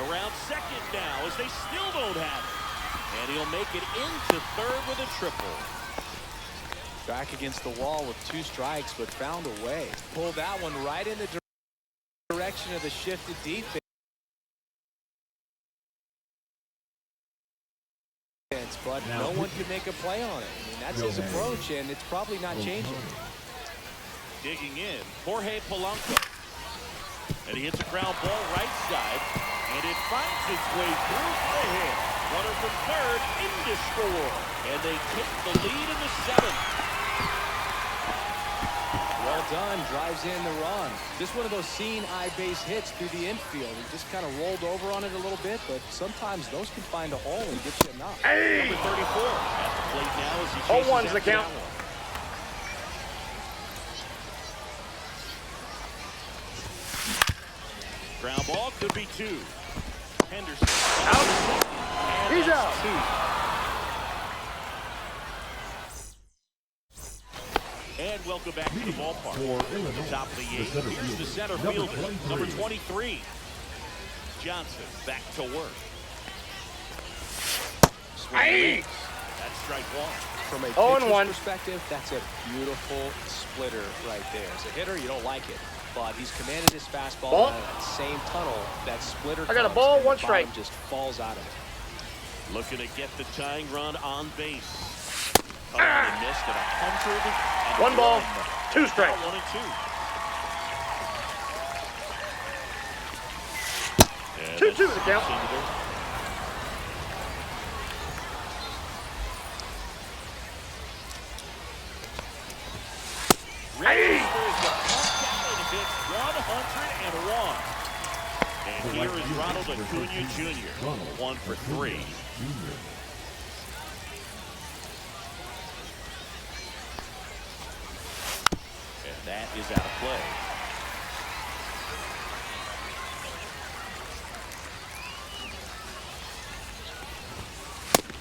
Around second now as they still don't have it. And he'll make it into third with a triple. Back against the wall with 2 strikes, but found a way. Pulled that one right in the direction of the shifted defense. But Now, no one could make a play on it. I mean, that's his approach, and it's probably not changing. Digging in, Jorge Polanco. And he hits a ground ball right side, and it finds its way through for a hit. Runner from third in to score, and they take the lead in the 7th. Well done, drives in the run. Just one of those seeing eye base hits through the infield. He just kind of rolled over on it a little bit, but sometimes those can find a hole and get you a knock. Hey. Number 34 at the plate now as he chases 0-1's the after count. that one. Ground ball could be 2. Henderson Out. and He's that's out. 2. And welcome back to the ballpark. For Illinois, The top of the 8th. center Here's the center fielder, fielder, number 23. Johnson back to work. Swing and Aye. miss. That's strike 1. From a 0-1. pitcher's perspective, that's a beautiful splitter right there. As a hitter, you don't like it, but he's commanded his fastball Ball. out of that same tunnel. That splitter I got a comes, ball, and the 1 strike. bottom just falls out of it. Looking to get the tying run on base. Oh, they missed at 100. 1 ball, 2 strikes. 1 and 2. And 2-2 that's the count. single. Aye. Registers the punch out and hits 101. And here is Ronald Acuna Jr. 1 for 3. And that is out of play.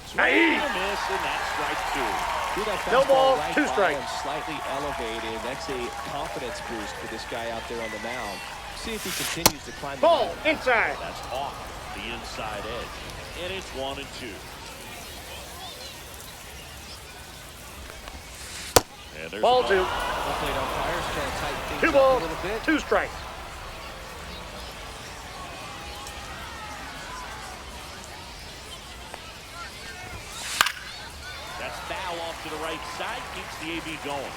Swing Aye. and a miss, and that's strike 2. Threw that No fastball ball, right 2 by strikes. him, slightly elevated. That's a confidence boost for this guy out there on the mound. See if he continues to climb the Ball, mound. inside. That's off the inside edge. And it's 1 and 2. And there's Ball a 2. Hopefully, umpires trying to tighten things 2 up balls, a little bit. 2 strikes. That's foul off to the right side. Keeps the AB going.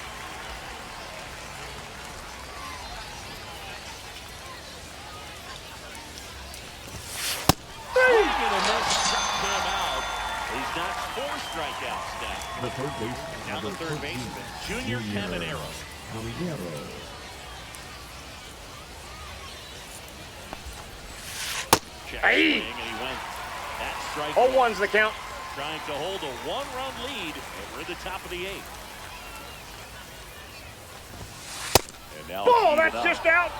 Swing and a miss. Struck him out. He's got 4 strikeouts now. The third baseman. Now the number third 14, baseman, Junior Caminero. Caminero. Check Hey. swing, and he went. That strike. 0-1's the count. Trying to hold a one-run lead, and we're at the top of the 8th. And now Ball, it's that's even up. just out.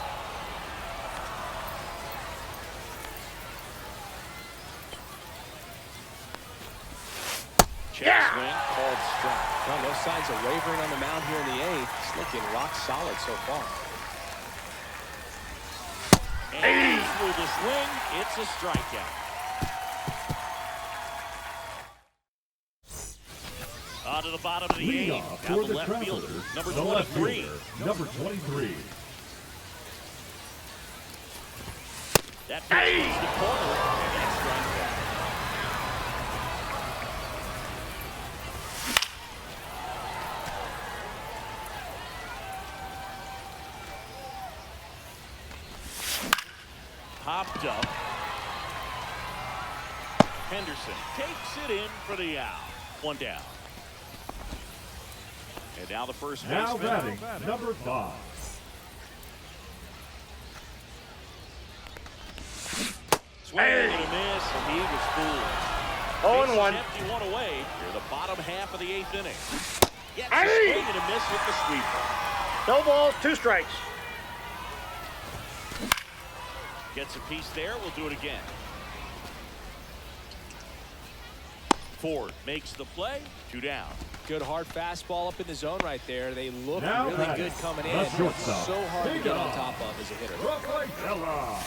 Check Yeah. swing, called strike. Well, no signs of wavering on the mound here in the 8th. It's looking rock solid so far. And through the swing, it's a strikeout. On to the bottom of the Leading 8th. off Now for the the left fielder, Travelers, number the left 23. fielder, number 23. That pitch hits the corner, and that's strikeout. Popped up. Henderson takes it in for the out. One down. And now the first Now baseman. batting, number 5. Swing and a miss, and he was fooled. 0-1. Bases empty, one away. Here, the bottom half of the 8th inning. Gets a Hey! swing and a miss with the sweeper. No balls, 2 strikes. Gets a piece there. We'll do it again. Ford makes the play. 2 down. Good hard fastball up in the zone right there. They look Now really batting, good coming the in. shortstop, So hard to Big get on Dog. top of as a hitter. Rafaela.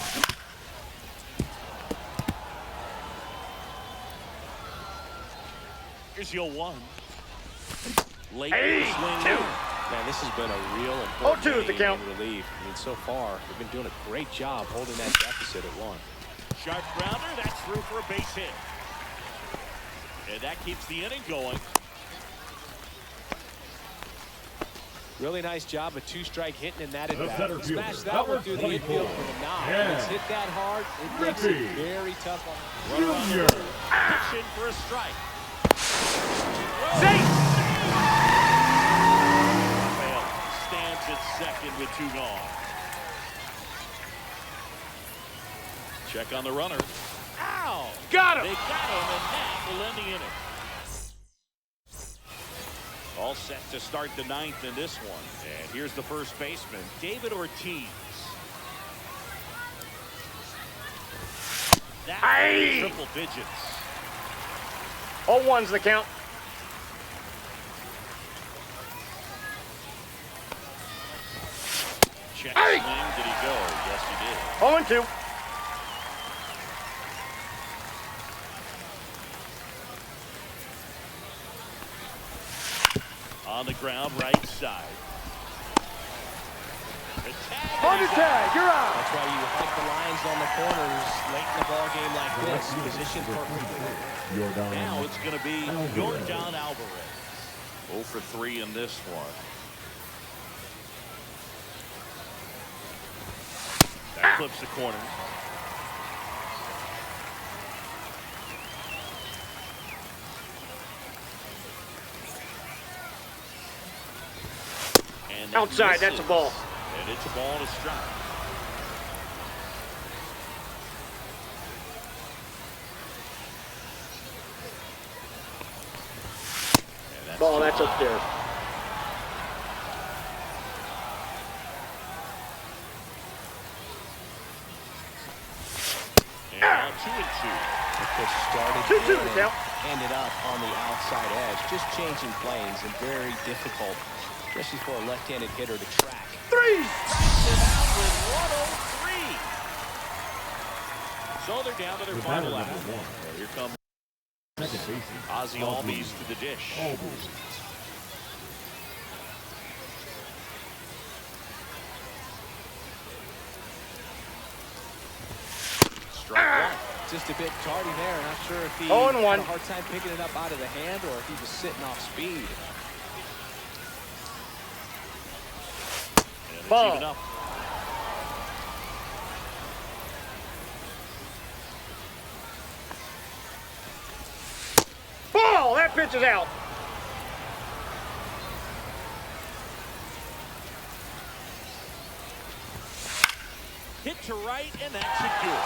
Here's your 1. Late Hey, swing. 2. Man, this has been a real important 0-2 is the game count. in relief. I mean, so far, they've been doing a great job holding that deficit at 1. Sharp grounder. That's through for a base hit. And that keeps the inning going. Really nice job of 2-strike hitting in that The at center bat. fielder, Smash that one number through the 24. infield for the nod. Yeah. When it's hit that hard, it makes it Rippy. very tough on Junior. Pitch in for a strike. Safe. Rafael stands at second with 2 gone. Check on the runner. Ow! Got They him. got him, and that will end the inning. All set to start the 9th in this one. And here's the first baseman, David Ortiz. That Aye. triple digits. 0-1's the count. Check Aye. swing. Did he go? Yes, he did. 0-2. On the ground, right side. The tag. On the tag, you're out. That's why you hike the lines on the corners late in the ball game like this. Positioned perfectly. Jordan. Now it's going to be Alvarez. Jordan Alvarez. 0 for 3 in this one. That clips the corner. And that Outside, that's a misses. ball. And it's a ball and a strike. And that's Ball, that's upstairs. And now 2-2. The pitch started 2-2 in the and count. ended up on the outside edge. Just changing planes and very difficult, especially for a left-handed hitter to track. 3. Tracks him out with 103. So they're down to their The final batter, out. number 1. Well, here comes Second baseman. Ozzie Albies to the dish. Albies. Strike 1. Just a bit tardy there. Not sure if he 0-1. had a hard time picking it up out of the hand or if he was sitting off speed. And it's Ball. even up. Ball, that pitch is out. Hit to right, and that's secure.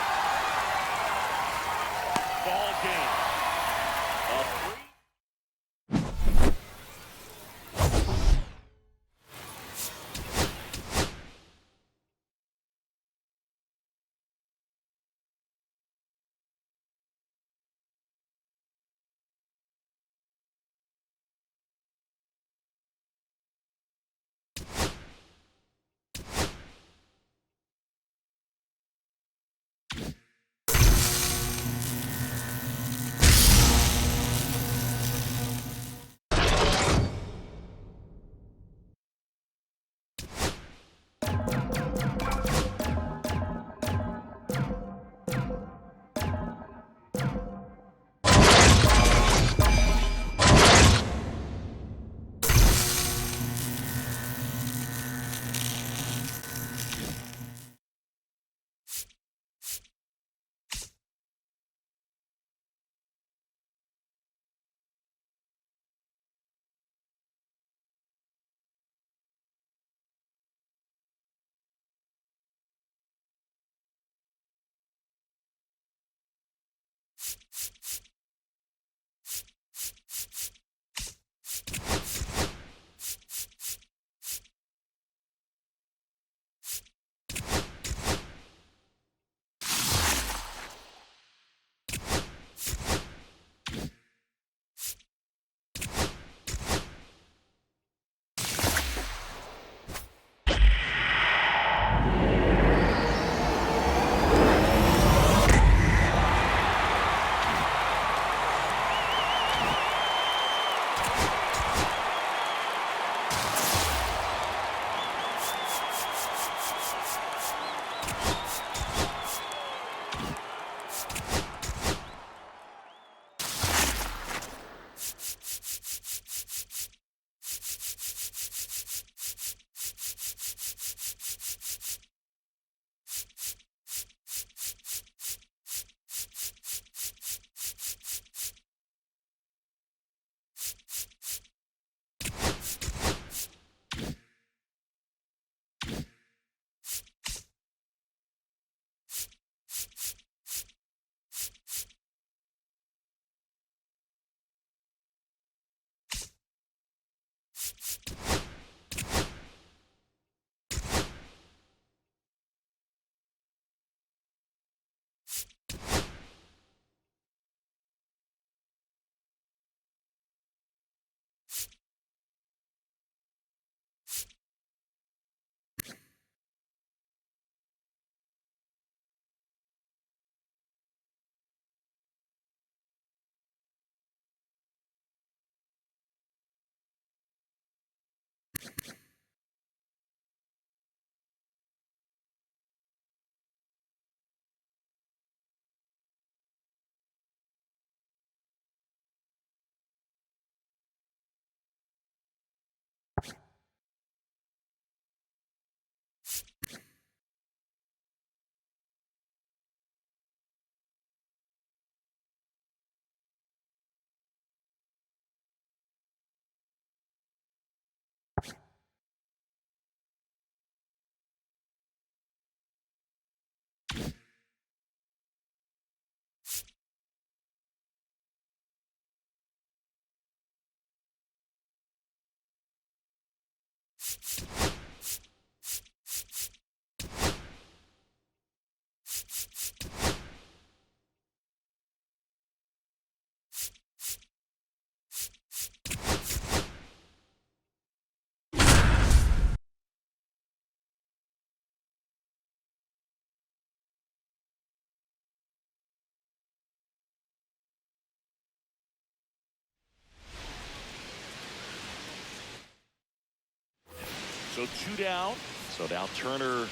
So 2 down. So now Turner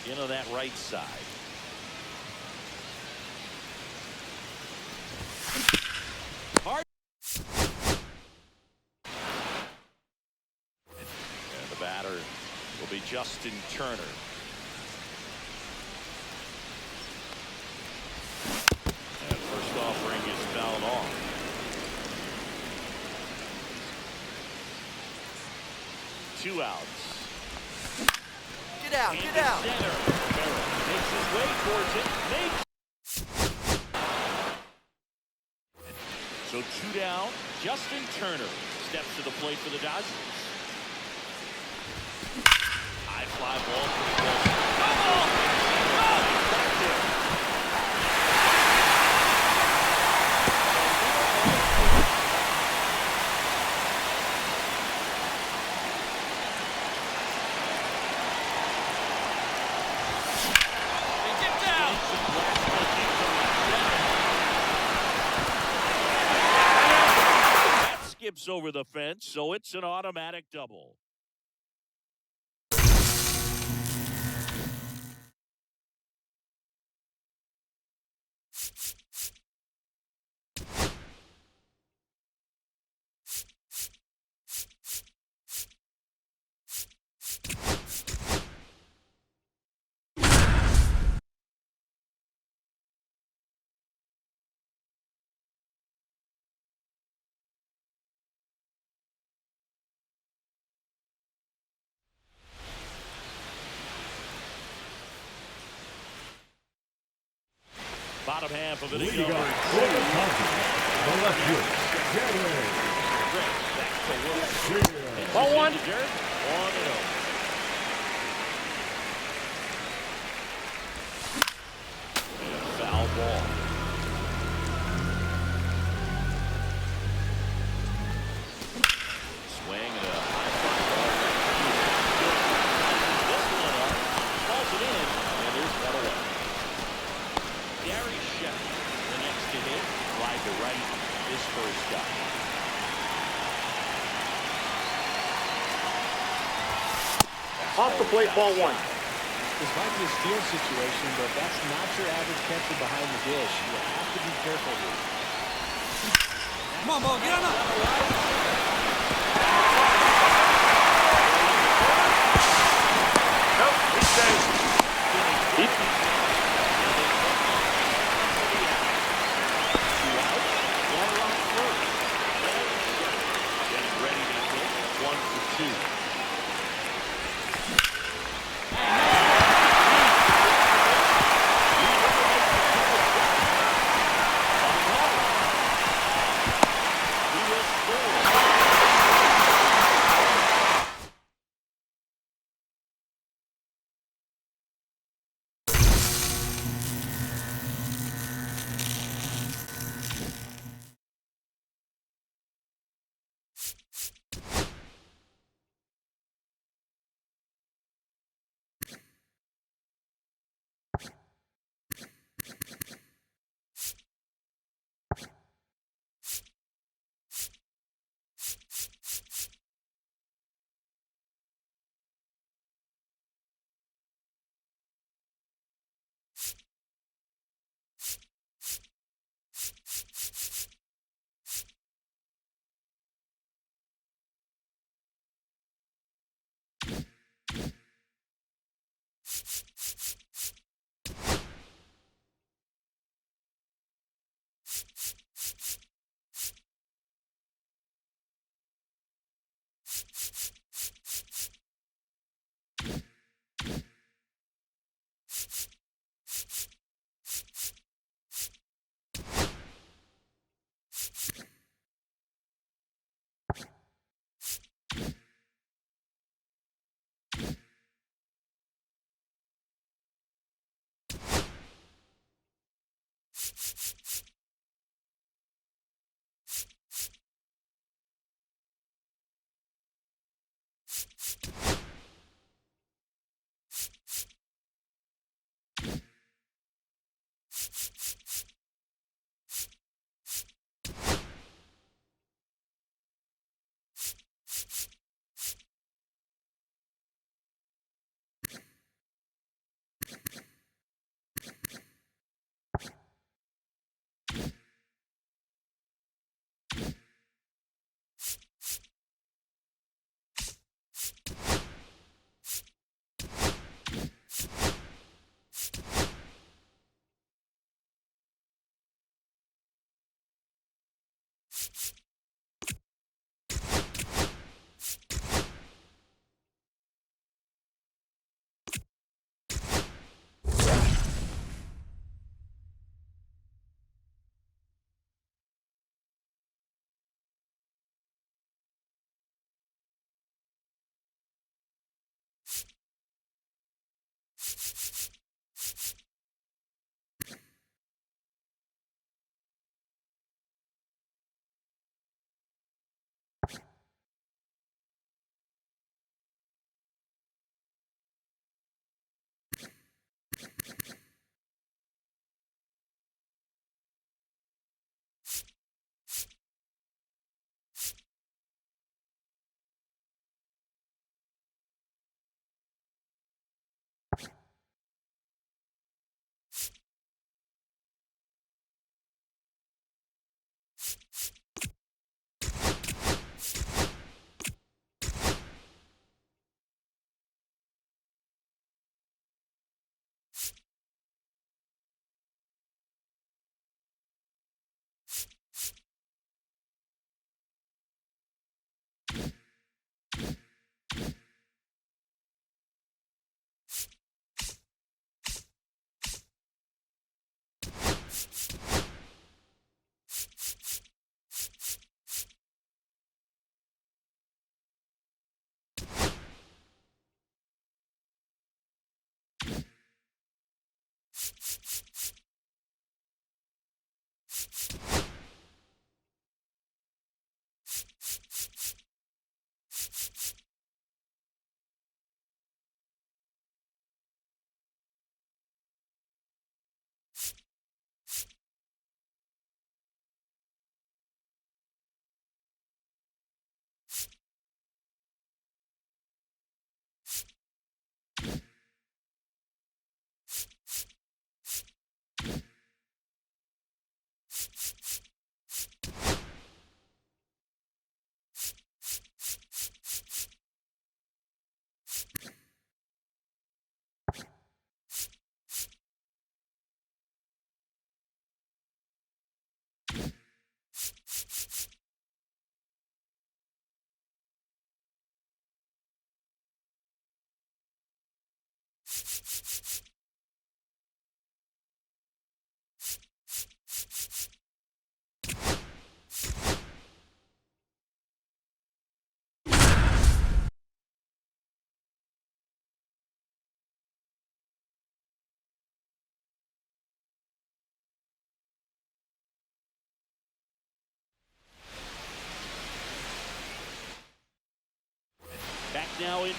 in on that right side. Hard. And the batter will be Justin Turner. And first offering is fouled off. Two outs. Get out, get out. Makes his way towards it. So 2 down. Justin Turner steps to the plate for the Dodgers. High fly ball. Skips over the fence, so it's an automatic double. Bottom half of it. Leading off for the Dodgers, the left field, Jared. Ball one. 1-0. Foul ball. Swing and a high fly ball. This one up, falls it in, and there's one away. Gary Sheffield, the next to hit, wide to right, his first shot. Off the plate, ball one. This might be a steal situation, but that's not your average catcher behind the dish. You have to be careful here. Come on, ball, get on up. Nope, he stays. Getting ready to hit 1 for 2. He will score.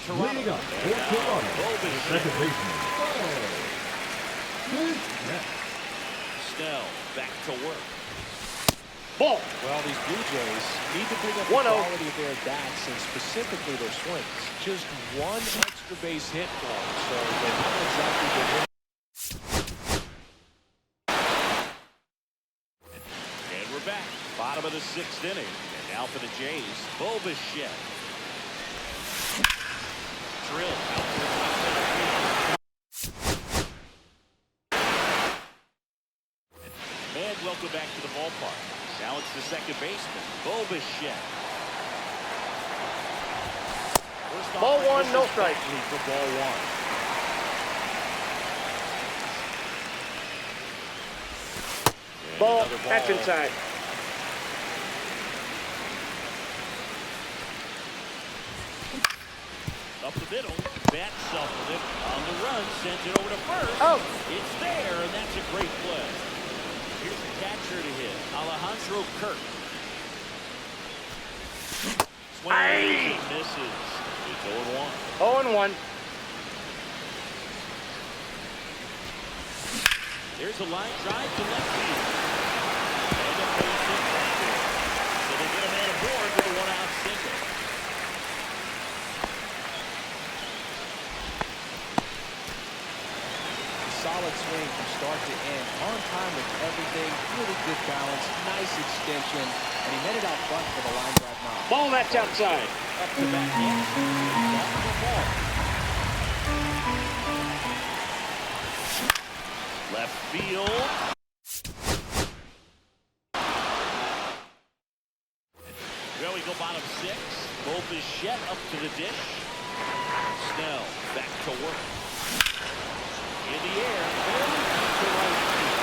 Leading up for Toronto, second baseman. Snell back to work. Ball. Well, these Blue Jays need to bring up the 1-0. quality of their bats and specifically their swings. Just one extra base hit for them, so they haven't exactly been hit. And we're back. Bottom of the 6th inning. And now for the Jays, Bo Bichette. Drill out to the left center field. And welcome back to the ballpark. Now it's the second baseman, Bo Bichette. First Ball offering, one, this no is strike. Buckley for ball one. And Ball. another ball. That's inside. Up the middle, bat supplement on the run, sends it over to first. Out. It's there, and that's a great play. Here's the catcher to hit, Alejandro Kirk. Swings and misses. It's 0-1. 0-1. There's a line drive to left field. And a base hit back there. So they get a man aboard with a one-out single. Solid swing from start to end. On time with everything. Really good balance. Nice extension. And he met it out front for the line drive knock. Ball. That's outside. Up to bat next. Off the ball. Left field. Well, we go bottom 6. Bo Bichette up to the dish. Snell back to work. In the air. Barely to right field.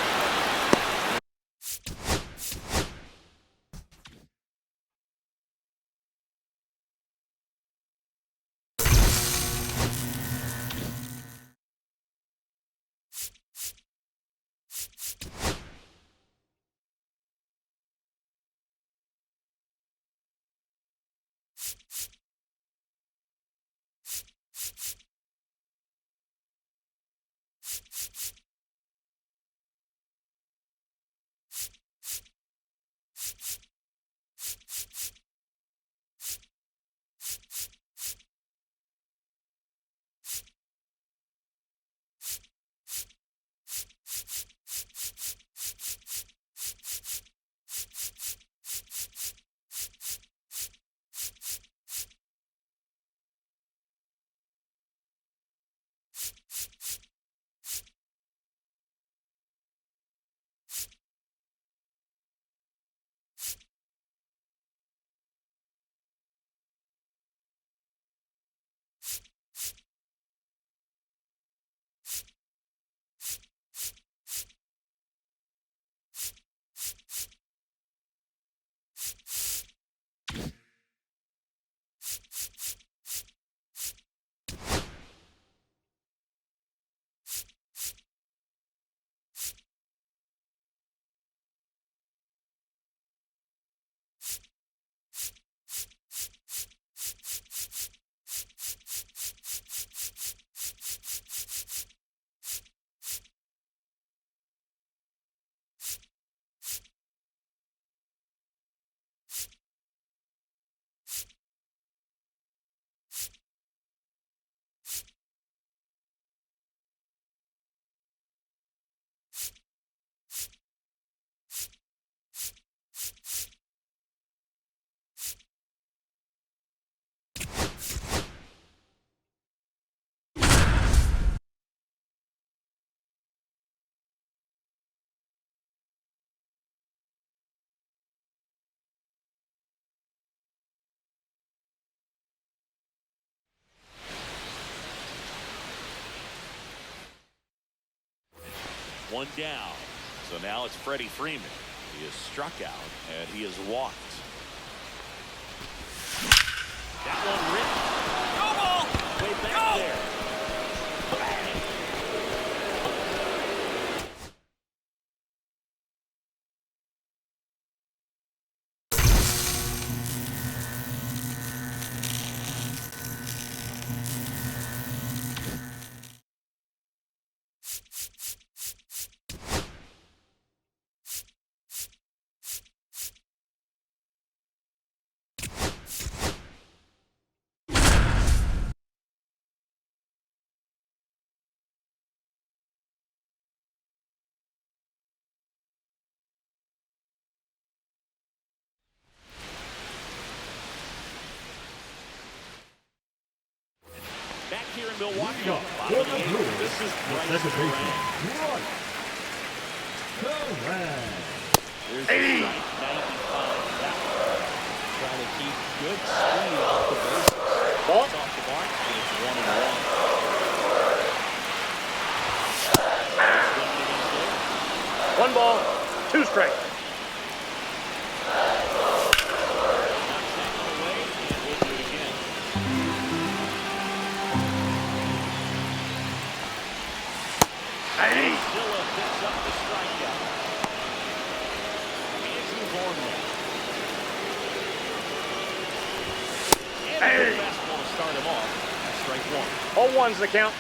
One down. So now it's Freddie Freeman. He is struck out and he is walked. That one ripped. Go ball! Way back there. Bang! here in Milwaukee. Go. Bottom of the eighth. This is Bryce Second baseman. Durant. Right. Correct. There's the strike, 95. That one. Trying to keep good speed off the bases. Ball. It's off the mark, and it's 1-1. One ball, two strikes. Zilla picks up the strikeout. Andrew Horner. And the fastball to start him off. That's strike one. 0-1's the count.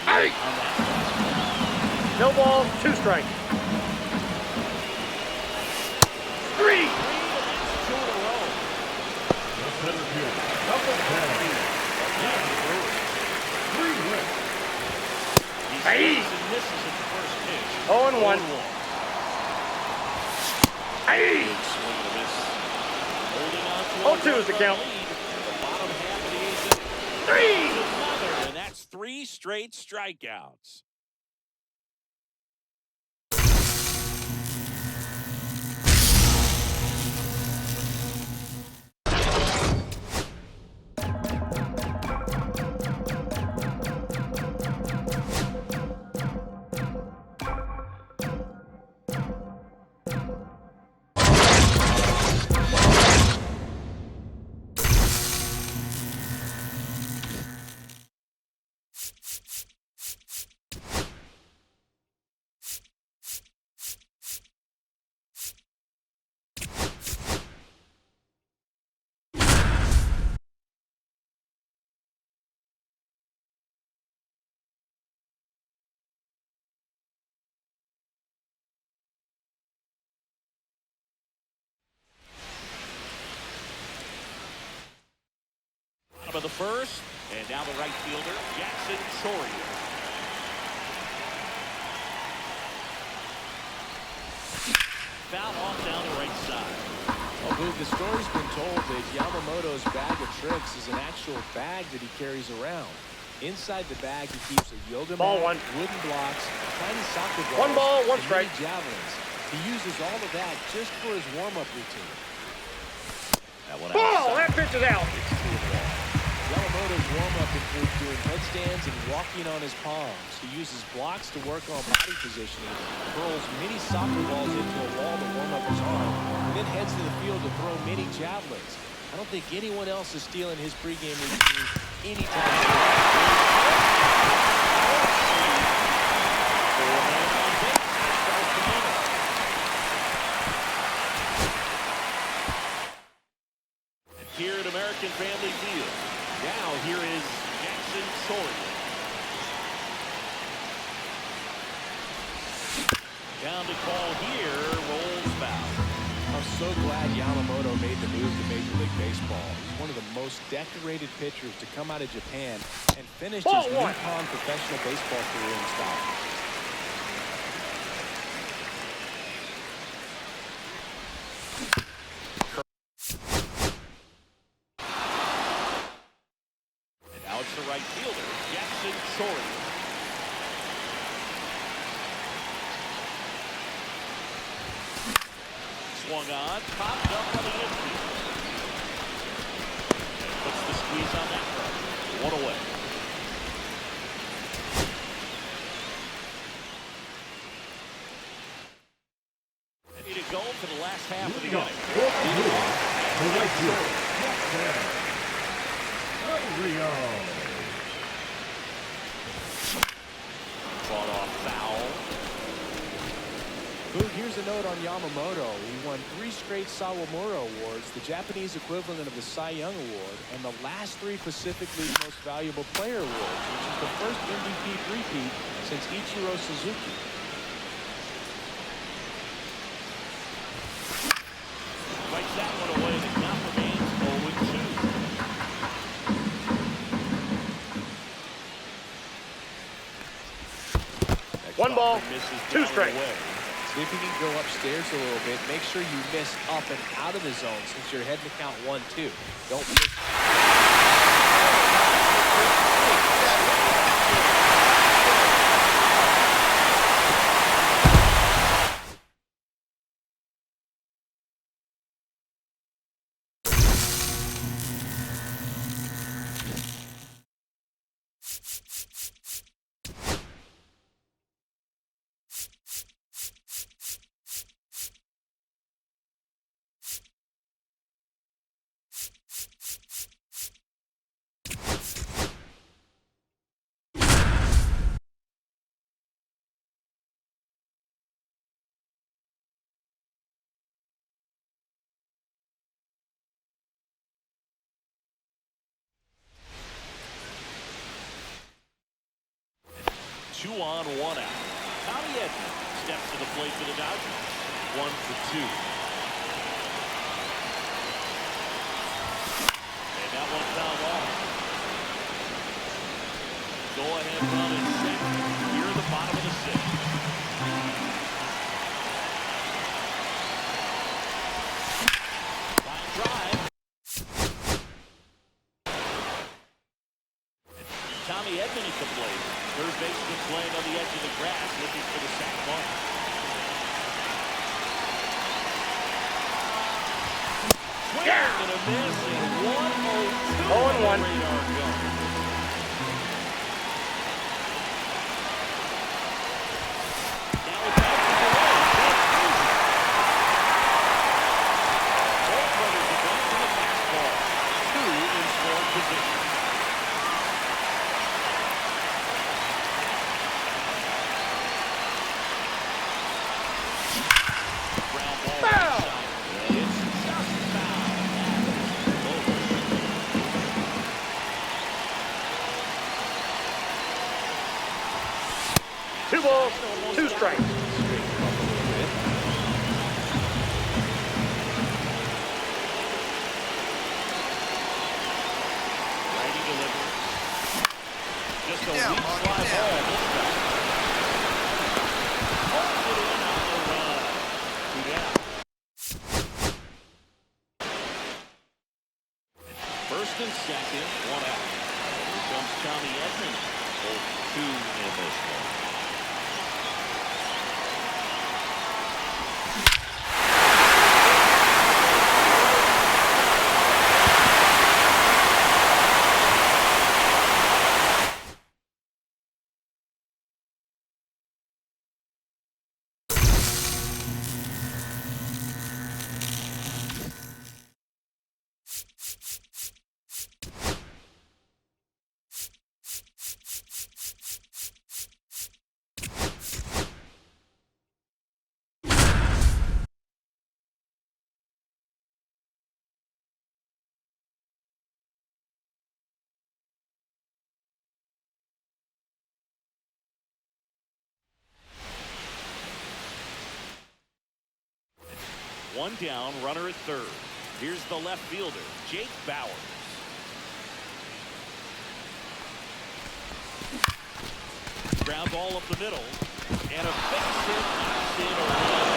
On that. No ball, two strikes. Three. That's two in a row. The center field. Double play. Three hits. He swings and misses at the first pitch. 0-1. Big swing and a miss. Holding on to 0-2 is the count. lead. The bottom half of the eighth. Three. Another, and that's 3 straight strikeouts. Of the first, and now the right fielder, Jackson Chourio. Foul off down the right side. Well, Boog, the story's been told that Yamamoto's bag of tricks is an actual bag that he carries around. Inside the bag, he keeps a yoga Ball mat, one. wooden blocks, tiny soccer balls, One ball, one and strike. mini javelins. He uses all of that just for his warm-up routine. That one Ball, outside. that pitch is out. It's 2-1. Yamamoto's warm-up includes doing headstands and walking on his palms. He uses blocks to work on body positioning, hurls mini soccer balls into a wall to warm up his arm, and then heads to the field to throw mini javelins. I don't think anyone else is stealing his pregame routine anytime soon. Here at American Family Field. Now here is Jackson Chourio. Down to call here, rolls foul. I'm so glad Yamamoto made the move to Major League Baseball. He's one of the most decorated pitchers to come out of Japan and finish his Ball one. Nippon professional baseball career in style. And now it's the right fielder, Jackson Chourio. Swung on, popped up on the infield. And puts the squeeze on that one. One away. Ready to go for the last half of the inning. The right field. Rio. Fought off foul. Boog, here's a note on Yamamoto. He won 3 straight Sawamura Awards, the Japanese equivalent of the Cy Young Award, and the last 3 Pacific League Most Valuable Player Awards, which is the first MVP repeat since Ichiro Suzuki. Fights that one away. The count remains 0-2. One ball, Misses two down strikes. and away. See if you can go upstairs a little bit. Make sure you miss up and out of the zone since you're heading to count 1-2. Don't miss. 2 on, 1 out. Tommy Edman steps to the plate for the Dodgers. 1 for 2. And that one fouled off. Go ahead run at second. Here at the bottom of the 6th. Line drive. Tommy Edman at the plate. Third baseman playing on the edge of the grass, looking for the sac bunt. Swing and a miss, and 1-0-2 on the 0-1. radar gun. Now it's out to the right. Both runners are going to the fastball. 2 in scoring position. Ground ball Foul. inside. It's just foul. Two balls, 2 strikes. Righty delivery. Just a down, weak Mark, fly get down. ball this time. Holds it in on the run. 2 down. First and second, 1 out. Here comes Tommy Edman. 0-2 in this one. One down, runner at third. Here's the left fielder, Jake Bauers. Ground ball up the middle. And a base hit knocks in a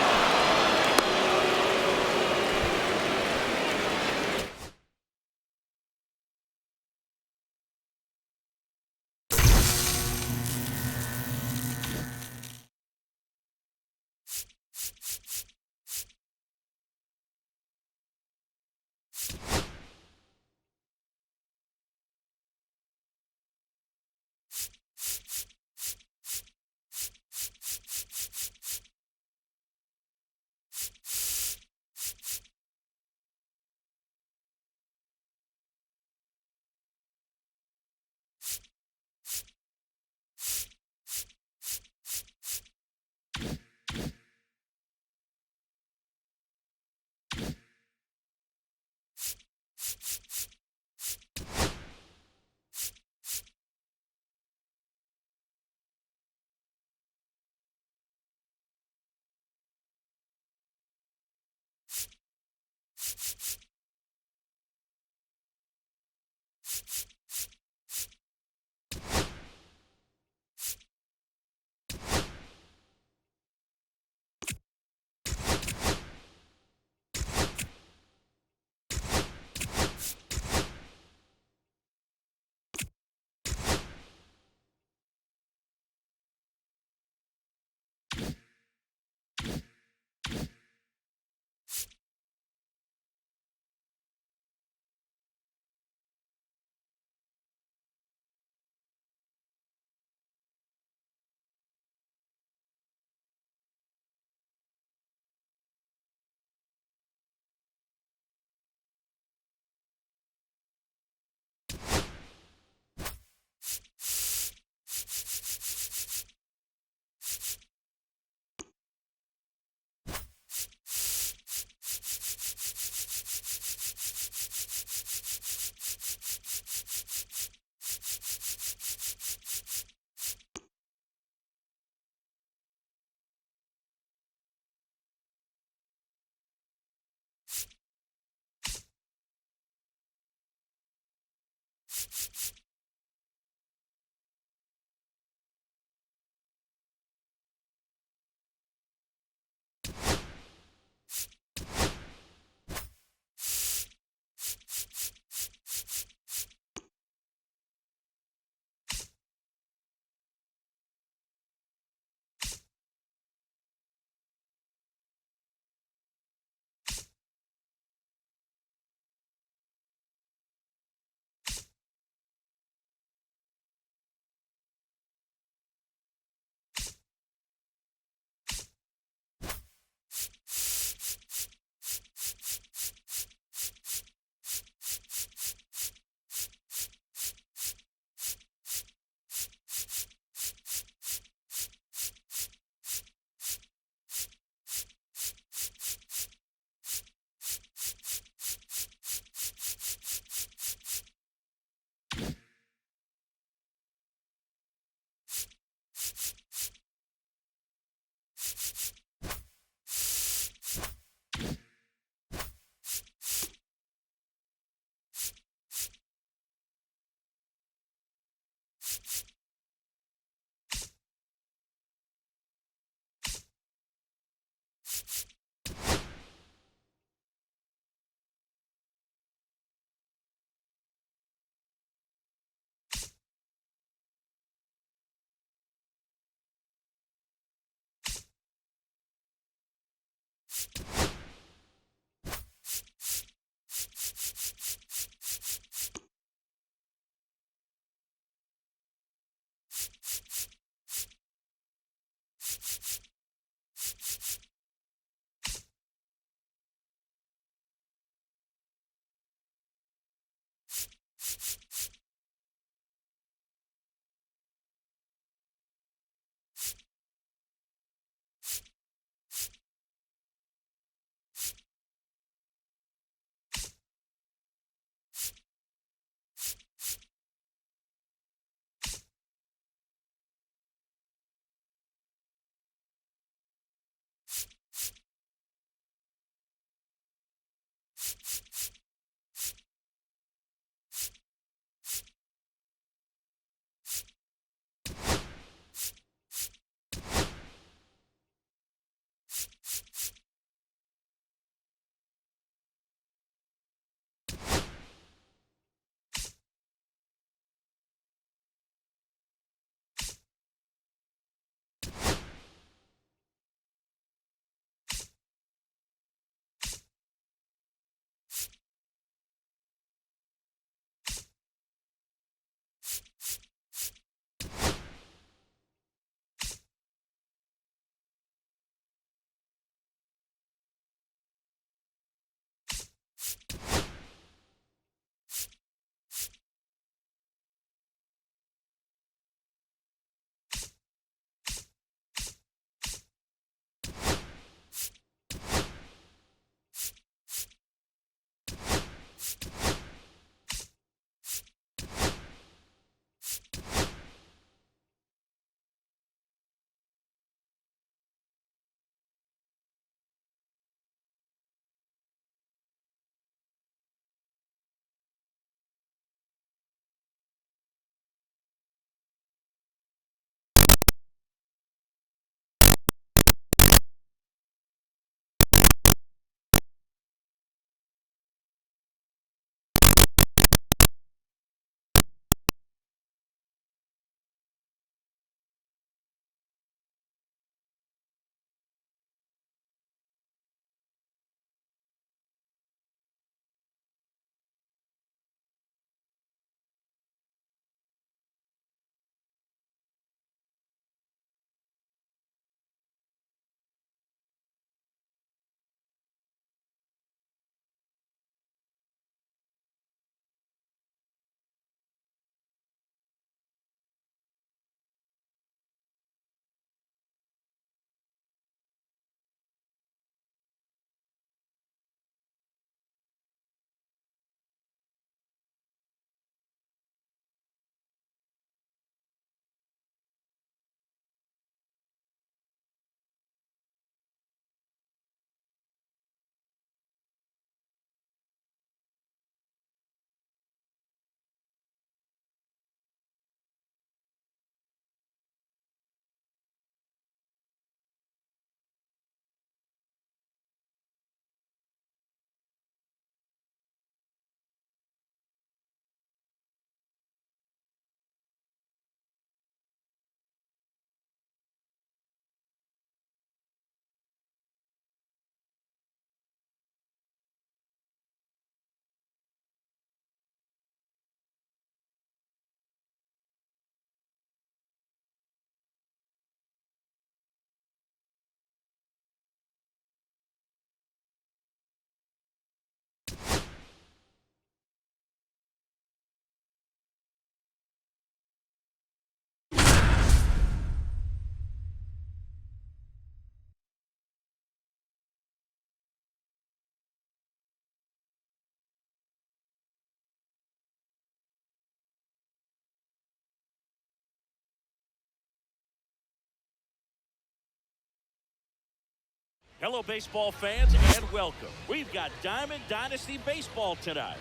Hello, baseball fans, and welcome. We've got Diamond Dynasty Baseball tonight.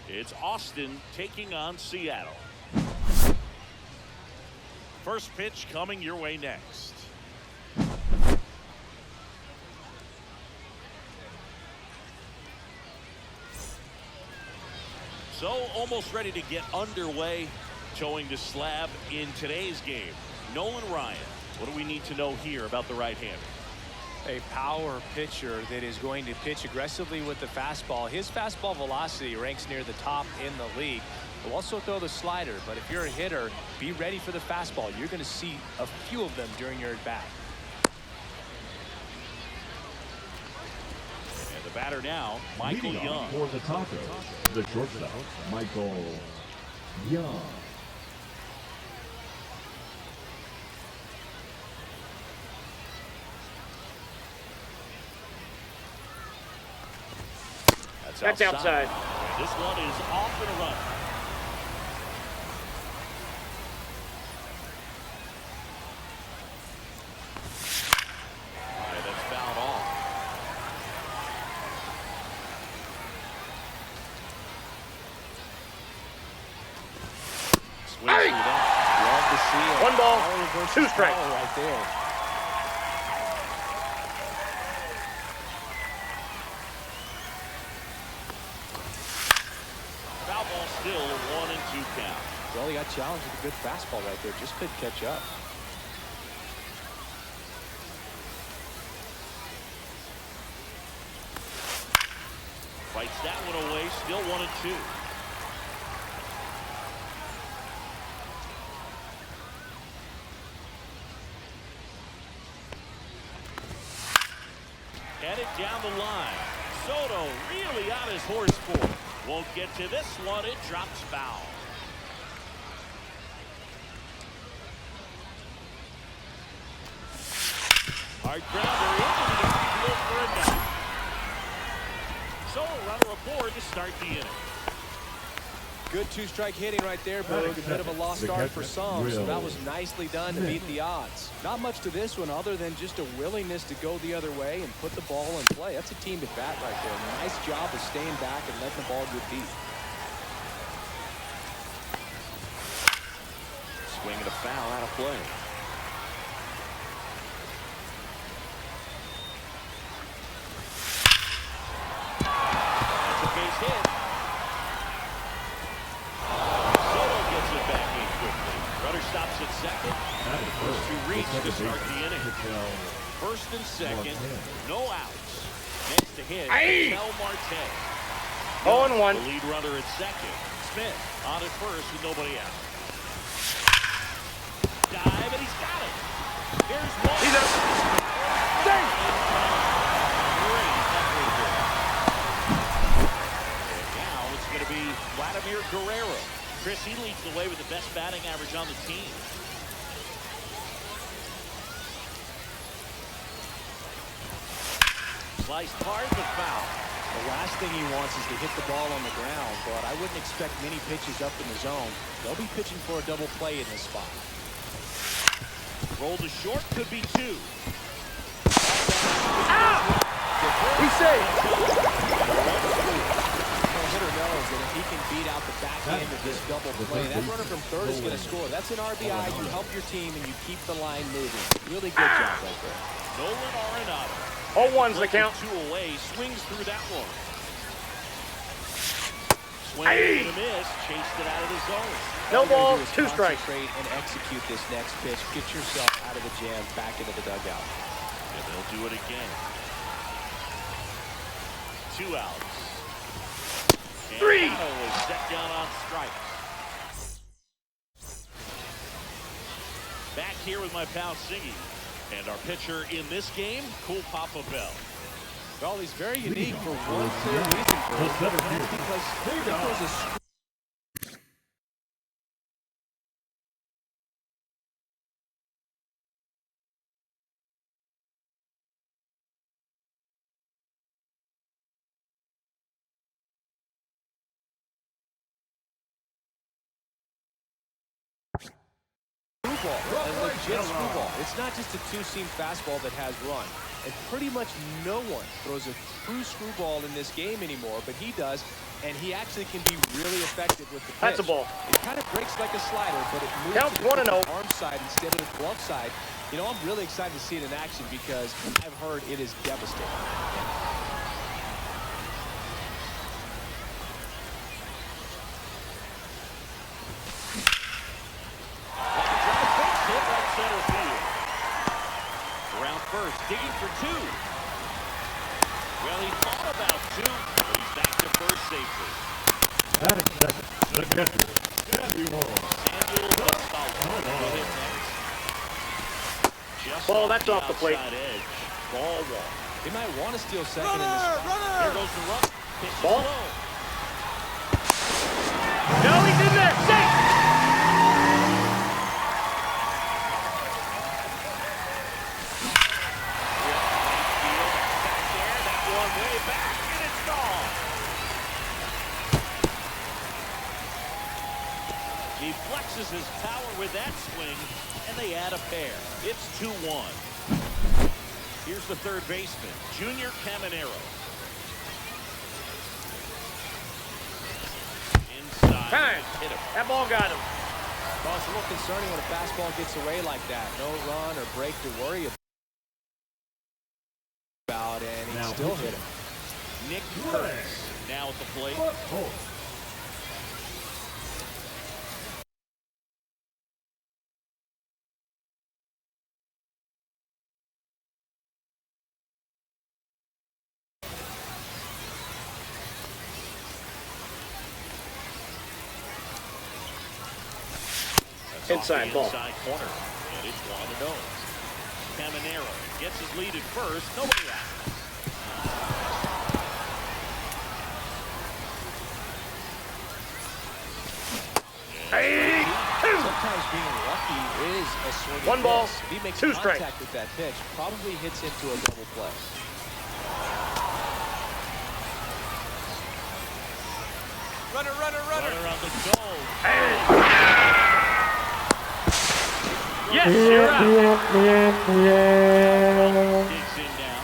It's Austin taking on Seattle. First pitch coming your way next. So, almost ready to get underway, towing the slab in today's game. Nolan Ryan, what do we need to know here about the right-hander? A power pitcher that is going to pitch aggressively with the fastball. His fastball velocity ranks near the top in the league. He'll also throw the slider, but if you're a hitter, be ready for the fastball. You're going to see a few of them during your at-bat. And the batter now, Michael Leading Young. off for the Tacos, the shortstop, Michael Young. That's outside. This one is off and running. And that's fouled off. Swings through that. Love to see it. One ball, Power versus 2 strikes. power right there. Foul ball still, 1-2 count. Well, he got challenged with a good fastball right there. Just couldn't catch up. Fights that one away, still 1-2. Headed down the line. Soto really on his horse for it. Won't get to this one. It drops foul. Hard grounder into the infield for a knock. So a runner aboard to start the inning. Good two-strike hitting right there, Boog. A bit of a lost start for some, so that was nicely done to beat the odds. Not much to this one other than just a willingness to go the other way and put the ball in play. That's a team at bat right there. Nice job of staying back and letting the ball get deep. Swing and a foul out of play. That's a base hit. Soto gets it back in quickly. Runner stops at second. First to reach to start the inning. First and second, no outs. Next to hit, Mel Marte. 0-1. The lead runner at second. Smith on at first with nobody out. Dive, and he's got it. Here's one. He's up. Safe. Great effort there. And now it's going to be Vladimir Guerrero. Chris, he leads the way with the best batting average on the team. Sliced hard, but foul. The last thing he wants is to hit the ball on the ground, but I wouldn't expect many pitches up in the zone. They'll be pitching for a double play in this spot. Roll to short, could be 2. He's safe. Hitter knows that if he can beat out the back end of this double play, that runner from third is going to score. That's an RBI. You help your team and you keep the line moving. Really good job right there. Nolan Arenado. 0-1's the count. 2 away, swings through that one. Swing and a miss, chased it out of the zone. No ball, All you gotta 2 do is strikes. concentrate and execute this next pitch. Get yourself out of the jam, back into the dugout. And they'll do it again. 2 outs. And 3. Otto is set down on strikes. Back here with my pal Siggy. And our pitcher in this game, Cool Papa Bell. Well, he's very unique for one clear reason, Bert. That's because he throws a screwball, a legit screwball. It's not just a two-seam fastball that has run. and pretty much no one throws a true screwball in this game anymore, but he does, and he actually can be really effective with the pitch. That's a ball. It kind of breaks like a slider, but it moves Counts to the 1-0. arm side instead of the glove side. You know, I'm really excited to see it in action because I've heard it is devastating. Hit right center field. Around first, digging for two. Well, he thought about two, but he's back to first safely. That is second. The catcher. Kathy Wall. Samuel will hit next. Just Ball, that's off the plate. outside edge. Ball one. They might want to steal second in this spot. Here goes the run. Pitch is Ball. low. No, he's in there. Safe. Back there, that one way back, and it's gone. He flexes his power with that swing, and they add a pair. It's 2-1. Here's the third baseman, Junior Caminero. Inside. Time. Hit him. That ball got him. Well, it's a little concerning when a fastball gets away like that. No run or break to worry about, and he Now still pitching. hit him. Nick Curtis now at the plate. Oh. That's Inside off the ball. inside corner, and it's 1-0. Caminero gets his lead at first. Nobody out. Hey, two. Sometimes being lucky is a swing. and One ball, miss. If he makes two contact strikes. with that pitch, probably hits into a double play. Runner, runner, runner. Runner on the goal. Yes, you're out. Digs in now.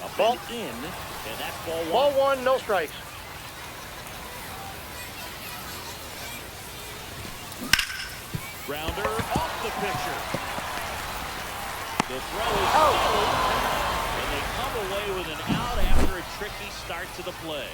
A Ball. ball in, and that's ball Ball one. one, no strikes. Grounder off the pitcher. The throw is Out. low, and they come away with an out after a tricky start to the play.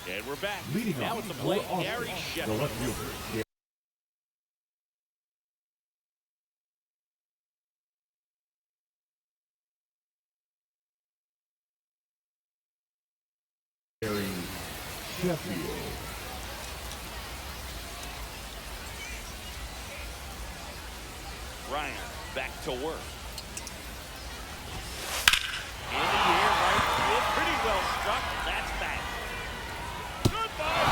And we're back. Leading Now off, at the plate, Noah Gary Austin, the Sheffield. left fielder. Gary Sheffield. Ryan back to work. In the air, right field, pretty well struck. That's back. Goodbye.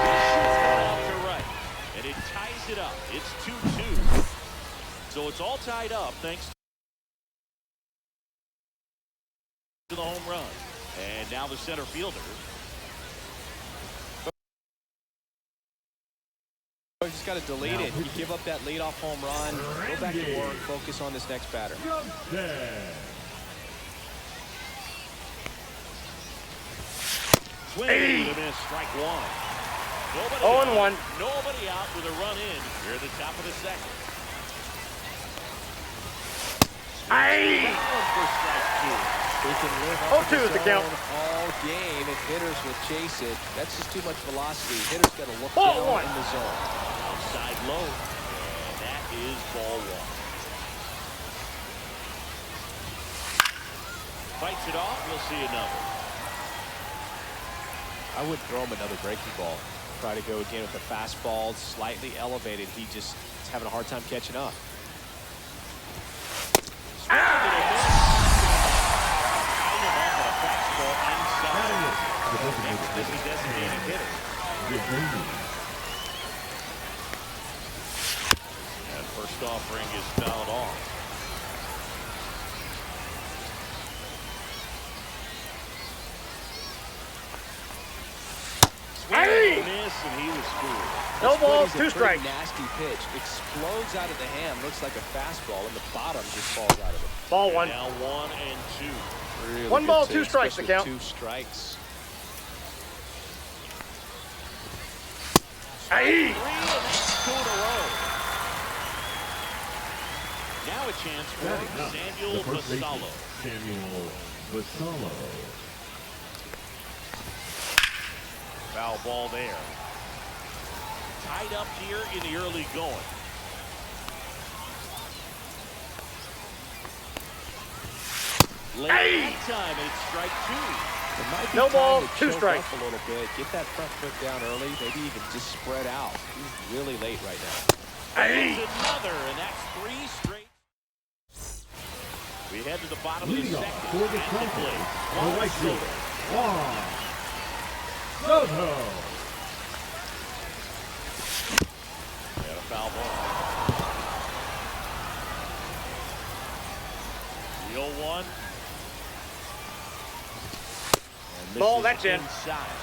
This shoots one out to right, and it ties it up. It's 2-2. So it's all tied up thanks to the home run. And now the center fielder. You just got to delete it. You give up that leadoff home run, go back to work, focus on this next batter. Swing and a miss, strike one. Nobody 0-1. Nobody out with a run in here at the top of the second. Hey. That one for strike two. He can live up 0-2 to is the his count. own all game if hitters will chase it. That's just too much velocity. Hitters got to look Ball down one. in the zone. Outside low. And that is ball one. Fights it off. We'll see another. I would throw him another breaking ball. Try to go again with the fastball, slightly elevated. He just is having a hard time catching up. Swing and a miss. Kind of off a fastball inside. Next is the designated hitter. And first offering is fouled off. Hey! Miss, and he was fooled. No ball, It's 2 strikes. Nasty pitch. Explodes out of the hand. Looks like a fastball, and the bottom just falls out of it. Ball And 1. now 1 and 2. Really 1 good ball, take, 2 strikes to especially count. 2 strikes. Hey! 3, and that's 2 in a row. Now a chance for Batting up, Samuel the first baseman, Basallo. Samuel Basallo. Foul ball there. Tied up here in the early going. Late Hey! that time, and it's strike 2. It might be No time ball, to 2 choke strikes. up a little bit. Get that front foot down early. Maybe even just spread out. He's really late right now. Hey! There's another, and that's 3 straight. We head to the bottom of the Leading second. off for the At the Cowboys, plate, the Juan right Soto. fielder, Juan Soto. And a foul ball. The 0-1. And this Ball, is that's in. inside.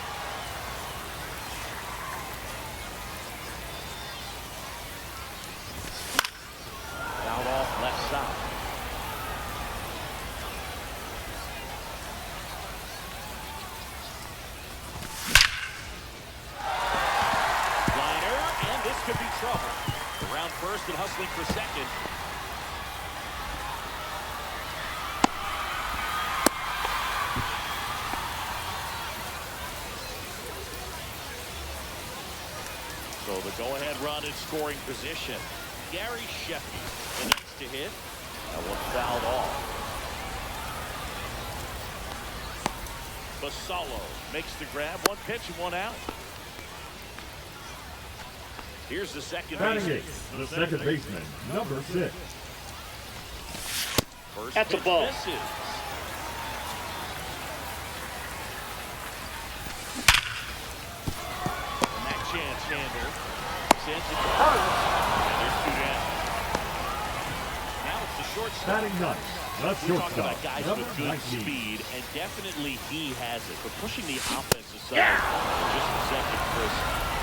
Fouled off left side. Liner, and this could be trouble. Around first and hustling for second. So the go-ahead run in scoring position. Gary Sheffield, the next to hit. That one fouled off. Basallo makes the grab. 1 pitch and 1 out. Here's the second Batting baseman. eighth, the second baseman, number 6. First That's a pitch ball. misses. And that chance hander sends it to first. And there's 2 down. Now it's the shortstop. Batting ninth, the We talk shortstop, about guys number with good 19. speed, and definitely he has it. But pushing the offensive side Yeah. for just a second, Chris.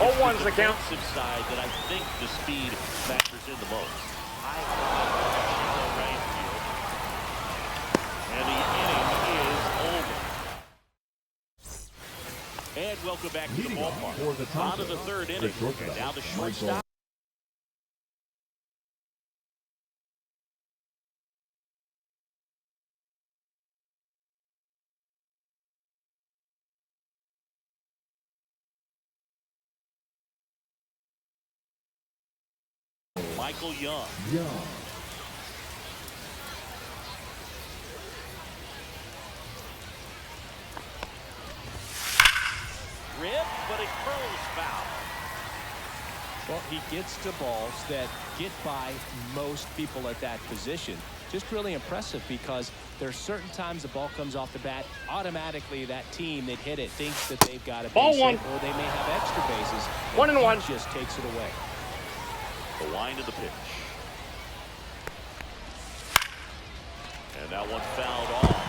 Oh, it's one's the the count. defensive side that I think the speed factors in the most. High shallow right field. And the inning is over. And welcome back to the Leading off ballpark. for the On to the Tonka, third the inning. shortstop, And now the Michael shortstop. Michael Young. Young. Rip, but it curls foul. Well, he gets to balls that get by most people at that position. Just really impressive because there are certain times the ball comes off the bat, automatically that team that hit it thinks that they've got a Ball base one. hit, or they may have extra bases. 1 and 1. He just takes it away. The line of the pitch. And that one fouled off.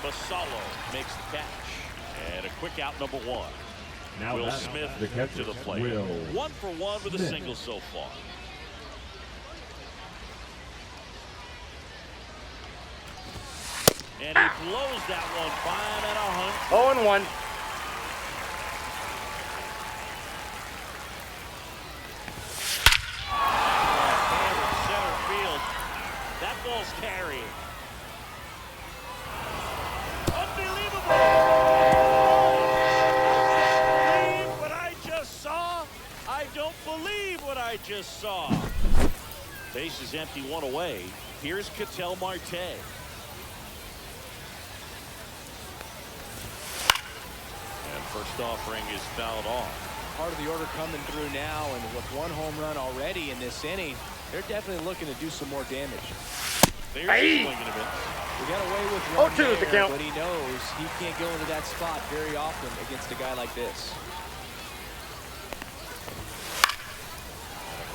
Basallo makes the catch. And a quick out, number 1. Now Will batting, Smith the catcher, to the plate. Will 1 for 1 with a Smith. single so far. And he blows that one 5 and 100. 0 and 1. Hammered center field. That ball's carrying. Unbelievable! I don't believe what I just saw. Base is empty, 1 away. Here's Ketel Marte. And first offering is fouled off. Part of the order coming through now, and with 1 home run already in this inning, they're definitely looking to do some more damage. There's Hey! swinging a bit. We got away with 1 0-2 is the there, count. but he knows he can't go into that spot very often against a guy like this.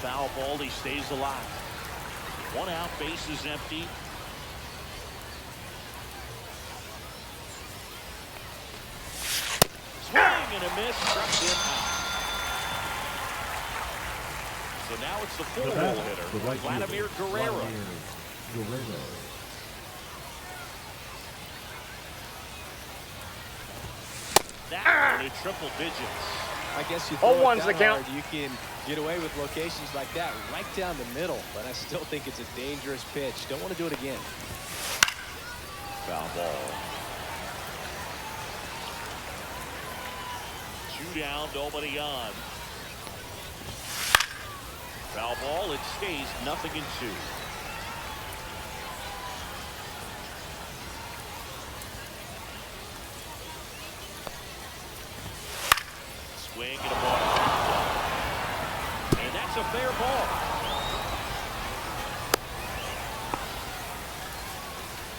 foul ball. He stays alive. 1 out, base is empty. Swing and a miss, struck him out. So now it's the 4-hole hitter, Vladimir Guerrero. That one in triple digits. I guess you throw it 0-1's the that count. hard, you can get away with locations like that right down the middle, but I still think it's a dangerous pitch. Don't want to do it again. Foul ball. 2 down, nobody on. Foul ball, it stays 0-2. Swing and a ball. And that's a fair ball.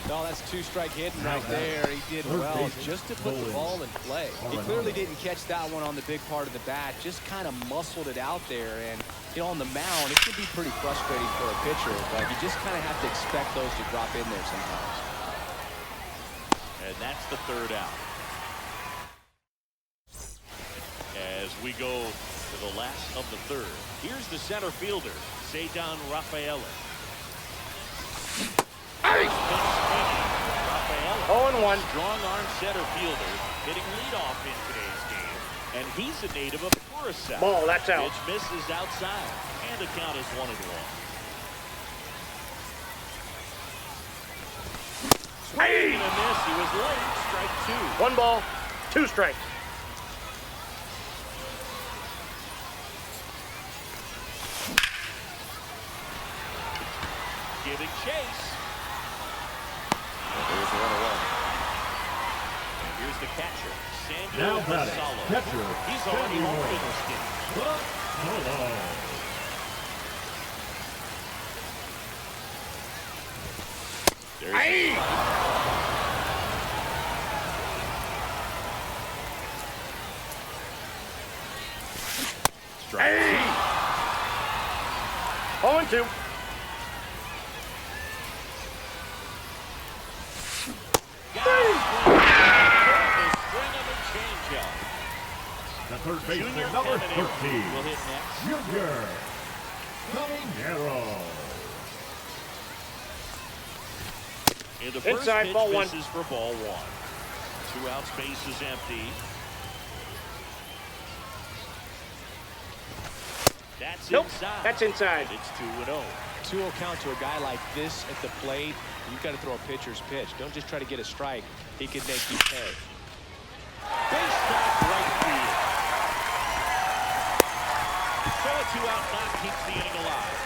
No, that's 2-strike hitting right there. He did well just to put the ball in play. He clearly didn't catch that one on the big part of the bat. Just kind of muscled it out there. And, you know, on the mound, it can be pretty frustrating for a pitcher. But you just kind of have to expect those to drop in there sometimes. And that's the 3rd out. As we go to the last of the 3rd. Here's the center fielder, Cedar Rafaela. 0-1. Strong arm center fielder, hitting leadoff in today's game. And he's a native of Curacao. Ball, that's out. Pitch misses outside. And the count is 1-1. Swing and a miss. He was late. Strike 2. 1 ball, 2 strikes. Giving chase. And there's 1 away. And here's the catcher, Samuel Gonzalo. He's already home in this game. There's strike 0-2. The third baseman, number 13, will hit next. Junior Caminero. In the first Inside, pitch, ball 1. misses for ball 1. 2 out, space is empty. That's Nope, inside. that's inside. And it's 2-0. 2-0 count to a guy like this at the plate. You've got to throw a pitcher's pitch. Don't just try to get a strike. He could make you pay. Base knock right field. So a 2-out knock keeps the inning alive.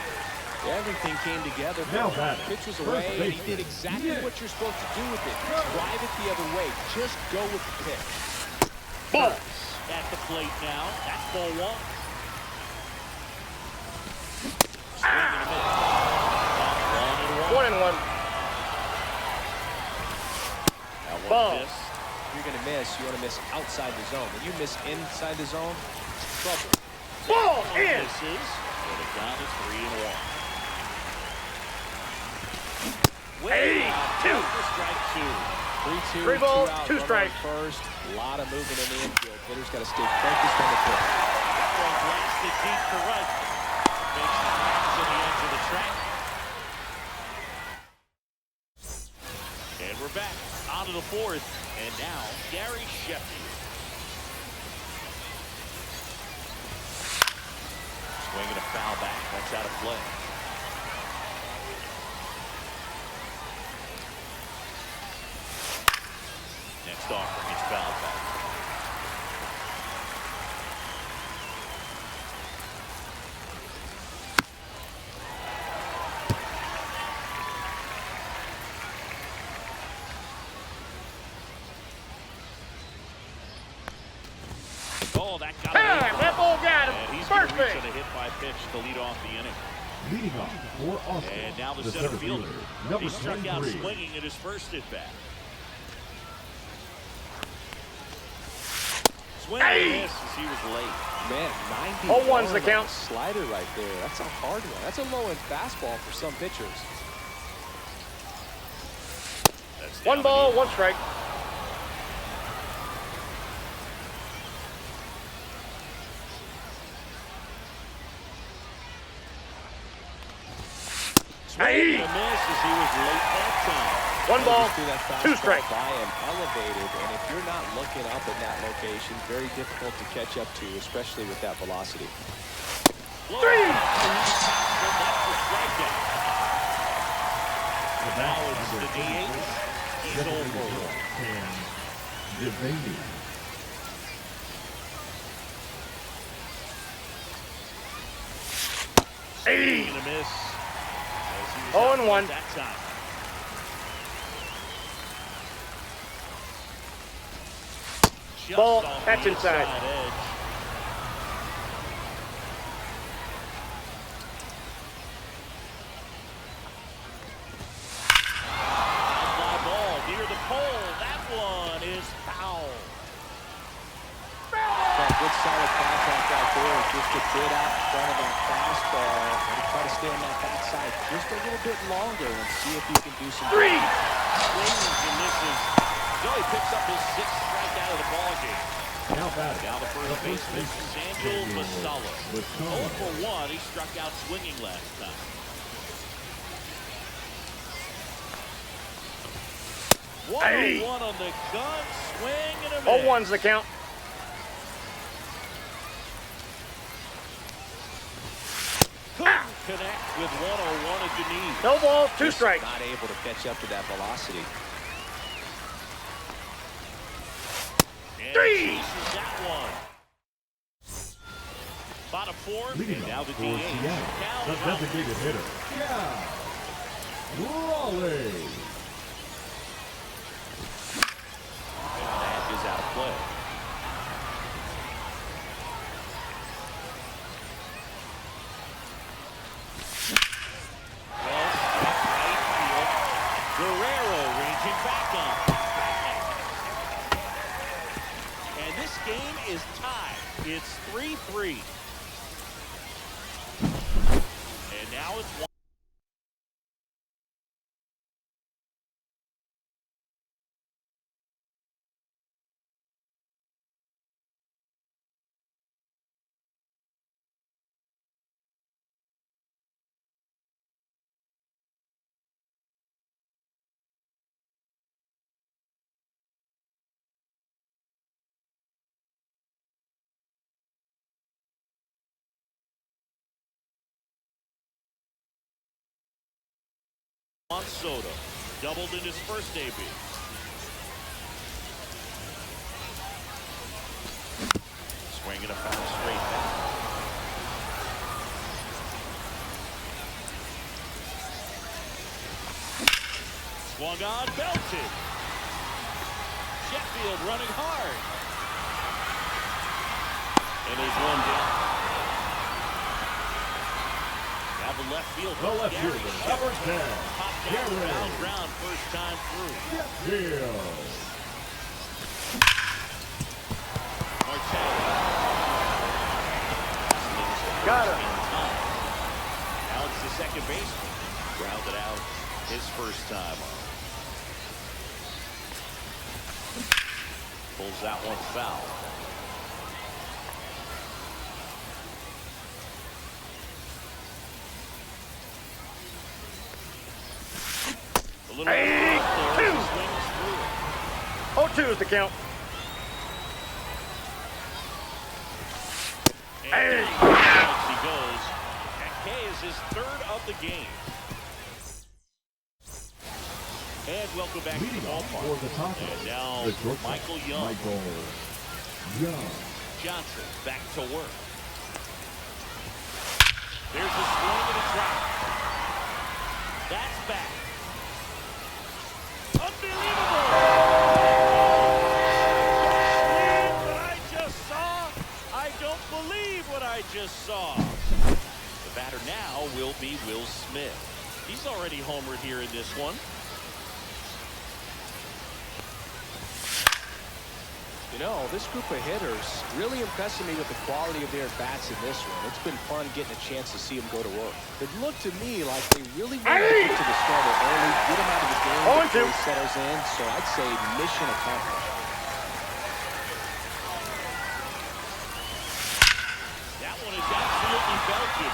Everything came together. Now batting. Pitch was First away, and he baseman. did exactly what you're supposed to do with it. Drive it the other way. Just go with the pitch. Ball. At the plate now. That's ball 1. Swing and a miss. 1-1. 1-1. That one Ball. missed. If you're going to miss, you want to miss outside the zone. When you miss inside the zone, it's trouble. Ball in. Misses. So the count is 3-1. Hey, 2. Strike 2. 3-2, 3 balls, 2 out, 2 runner strikes. on first. A lot of movement in the infield. Hitter's got to stay focused on the pitch. That one blasted deep to right. Makes the pass to the edge of the track. And we're back on to the 4th. And now, Gary Sheffield. Swinging a foul back. That's out of play. Next offering is foul back. Oh, that got That ball got him. And he's First going to reach base. on a hit by pitch to lead off the inning. Leading off for Austin, And now the center fielder. number He struck out 23. swinging at his first at bat. Swing and a miss as he was late. Man, 0-1's 91 the count. slider right there. That's a hard one. That's a low-end fastball for some pitchers. That's down One to ball, the- one strike. Swing and a miss as he was late that time. One ball, Just threw that two fastball strikes. by him, elevated, and if you're not looking up in that location, very difficult to catch up to, especially with that velocity. Three. That's the strikeout. The Now back it's number the DH. He's 0 for 1. and Devaney. Swing and a miss. 0-1. That time. Just Ball, off that's the inside. edge. Fly ball near the pole. That one is foul. That good solid contact out there, just a bit out in front of that fastball. And try to stay on that backside just a little bit longer and see if he can do some. Three. Swings and misses. Zoe picks up his 6th strikeout of the ball game. Now batting. Now the first baseman, Samuel Masala. 0 for 1. He struck out swinging last time. Hey. 1-1 on the gun. Swing and a miss. 0-1's the count. Couldn't connect with 101 at the knee. No balls, two Just strikes. Not able to catch up to that velocity. And Three. chases that one. Bottom 4, Leading and now off the for DH. Seattle, Cal the Raleigh. designated hitter. Yeah. Raleigh. And that is out of play. Well, right field. Guerrero ranging back on. And this game is tied. It's 3-3. And now it's 1. On Soto, doubled in his first debut. Swing and a foul straight back. Swung on, belted. Sheffield running hard. And there's one down. Now the left field. The left Gary fielder, Sheffield. number 10, Popped down Gary foul ground first time through. Sheffield. Martelli. Got her. Now it's the second baseman. Grounded out his first time on. Pulls that one foul. A little Hey, off two. there as he swings through it. 0-2's the count. And Hey. down he goes. And K is his 3rd of the game. And welcome back to the Leading off ballpark. for the Tigers, And now the shortstop, Michael Young. Michael Young. Johnson back to work. There's a swing and a drop. That's back. Unbelievable! What I just saw? I don't believe what I just saw. The batter now will be Will Smith. He's already homered here in this one. You know, this group of hitters really impressing me with the quality of their bats in this one. It's been fun getting a chance to see them go to work. It looked to me like they really wanted to get to the starter early, get him out of the game before he settles in. So I'd say mission accomplished. That one is absolutely belted.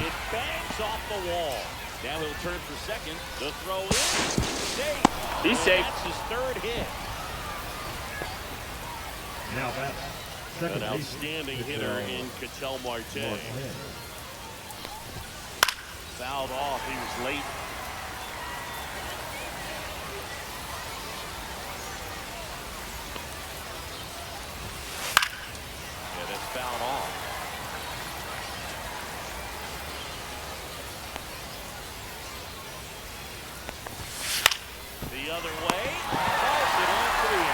It bangs off the wall. Now he'll turn for second. The throw in. Safe. He's safe. That's his third hit. Now that's second An outstanding hitter in Ketel Marte. Fouled off. He was late. Yeah, that's fouled off. The other way. Calls it on three.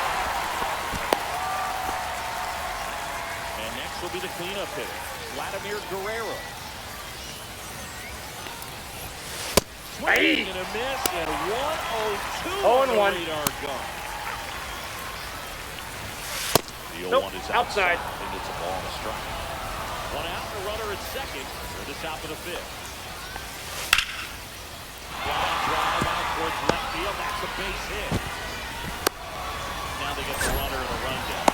And next will be the cleanup hitter, Vladimir Guerrero. Swing and a miss, and 1-0-2 on the 0-1. radar gun. The 0-1 Nope, is outside. and it's a ball and a strike. One out and a runner at second for the top of the fifth. Line drive out towards left field. That's a base hit. Now they get the runner and a run down.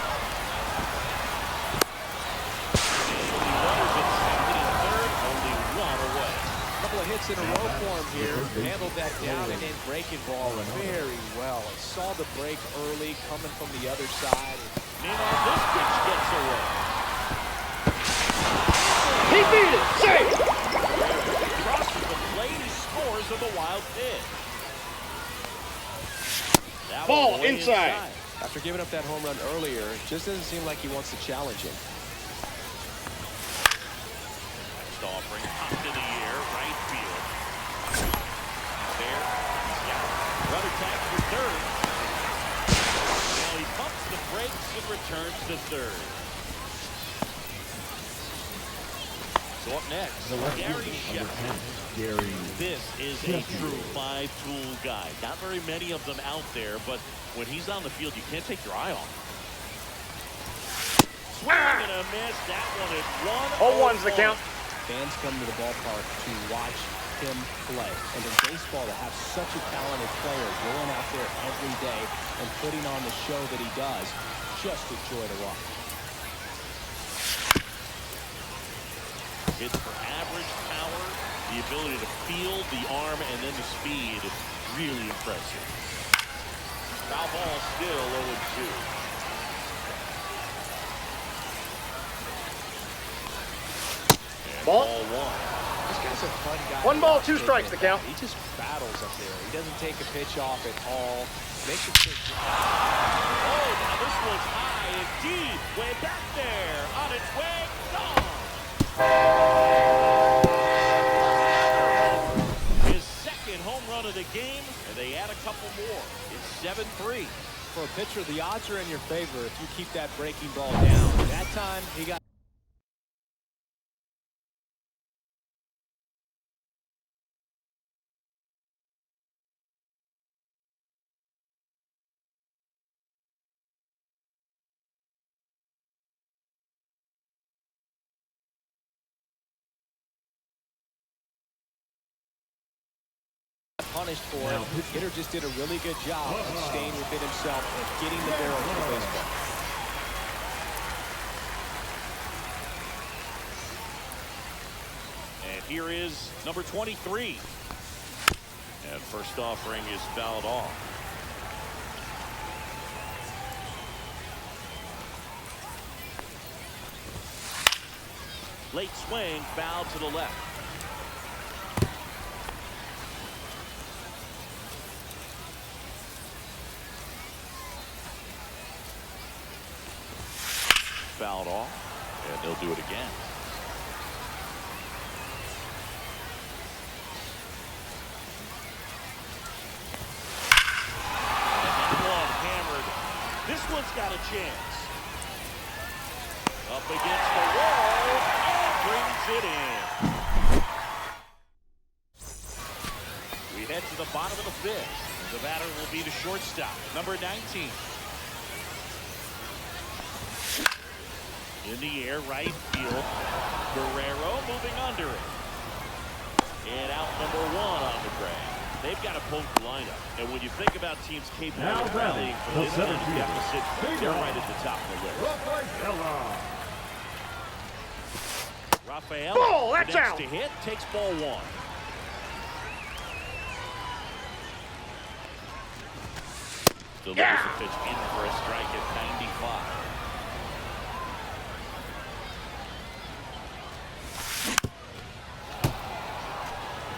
Couple of hits in a row for him here. Handled that down and in breaking ball very well. Saw the break early coming from the other side. Meanwhile, this pitch gets away. He beat it. Safe. Crosses the plate. He scores with a wild pitch. That Ball one way inside. After giving up that home run earlier, it just doesn't seem like he wants to challenge him. Next offering popped in the air, right field. There, runner tags for third. Now he pumps the brakes and returns to third. So up next, Gary Sheffield. This is a true five-tool guy. Not very many of them out there, but when he's on the field, you can't take your eye off him. Swing and a miss. That one is 0-1's the count. Fans come to the ballpark to watch him play. And in baseball, to have such a talented player going out there every day and putting on the show that he does, just a joy to watch. Hits for average power, the ability to field, the arm, and then the speed. Really impressive. Foul ball still 0-2. Ball. Ball one. This guy's a fun guy. 1 ball, 2 strikes to count. He just battles up there. He doesn't take a pitch off at all. Makes it pitch. Oh, now this one's high and deep. Way back there. On its way. Gone. His second home run of the game, and they add a couple more. It's 7-3. For a pitcher, the odds are in your favor if you keep that breaking ball down. That time, he got punished for it. Hitter just did a really good job of staying within himself and getting the barrel to the baseball. And here is number 23. And first offering is fouled off. Late swing, foul to the left. Fouled off, and they'll do it again. And that one hammered. This one's got a chance. Up against the wall and brings it in. We head to the bottom of the fifth. The batter will be the shortstop, number 19. In the air, right field. Guerrero moving under it. And out number 1 on the grab. They've got a potent lineup. And when you think about teams capable Now of rallying from this kind of deficit, they're Big right at the top of the list. Rafael, Ball, that's the next out. to hit, takes ball 1. Delivers a pitch in for a strike at 95.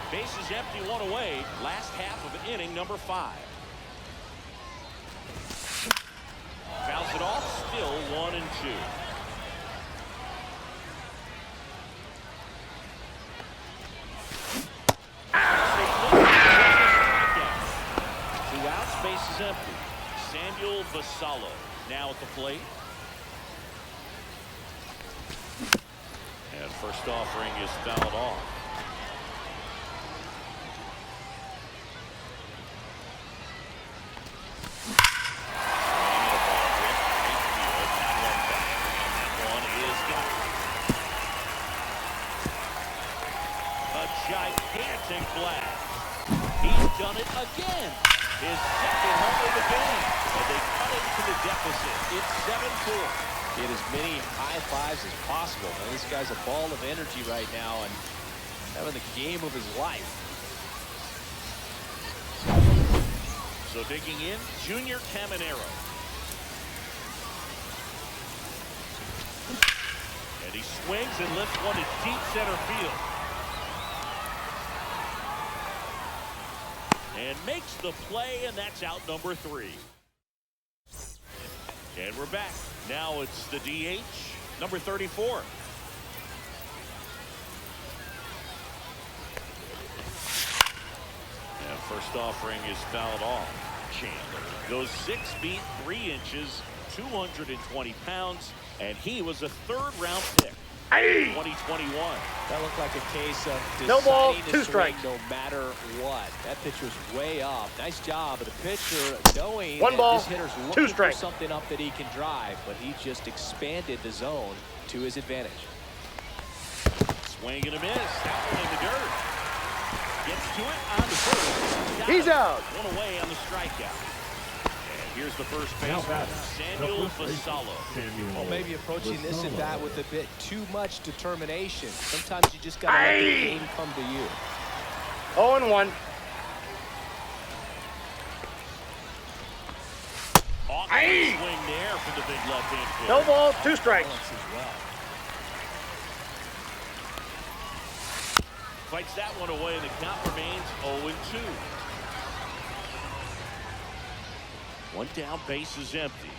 Bases empty, 1 away. Last half of inning number 5. Fouls it off, still 1-2. Two outs, bases empty. Samuel Vasallo now at the plate. And first offering is fouled off. Gigantic blast. He's done it again. His second home of the game. And they cut it to the deficit. It's 7-4. Get as many high fives as possible. Man, this guy's a ball of energy right now and having the game of his life. So digging in, Junior Caminero. And he swings and lifts one to deep center field. And makes the play, and that's out number 3. And we're back. Now it's the DH, number 34. And first offering is fouled off. Chandler goes 6 feet 3 inches, 220 pounds, and he was a 3rd-round pick. 2021. That looked like a case of No ball, deciding 2 to swing strikes. no matter what. That pitch was way off. Nice job of the pitcher knowing 1 that ball, this hitter's 2 looking for strikes. something up that he can drive, but he just expanded the zone to his advantage. Swing and a miss. That one in the dirt. Gets to it on the first. He's out. 1 away on the strikeout. And here's the first Now baseman, batting, Samuel the first baseman, Vasallo. Samuel Well, maybe approaching this at Vasallo. bat with a bit too much determination. Sometimes you just got to let the game come to you. 0-1. Awesome swing there for the big left-hand fielder. No ball, 2 strikes. Balance as well. Fights that one away, and the count remains 0-2. 1 down, bases empty.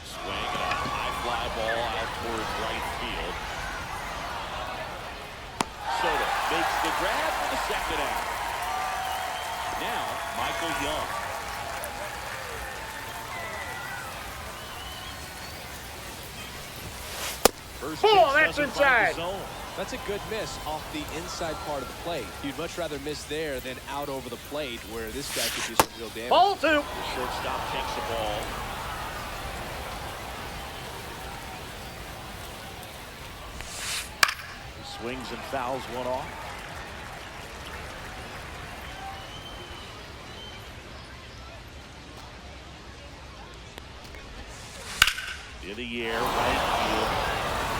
Swing and a high fly ball out towards right field. Soto makes the grab for the 2nd out. Now, Michael Young. First pitch That's doesn't find inside. the zone. That's a good miss off the inside part of the plate. You'd much rather miss there than out over the plate where this guy could do some real damage. Ball 2. The shortstop takes the ball. He swings and fouls one off. In the air, right field.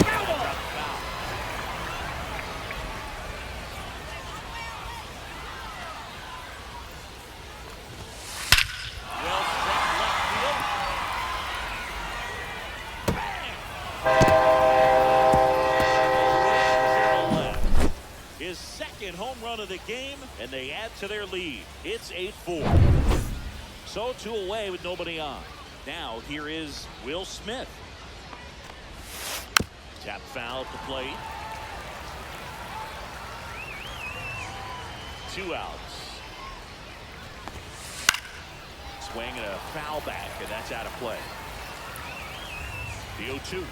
Foul. Well struck left field. Bang! His 2nd home run of the game, and they add to their lead. It's 8-4. So 2 away with nobody on. Now here is Will Smith. Tap foul at the plate. 2 outs. Swing and a foul back, and that's out of play. The 0-2.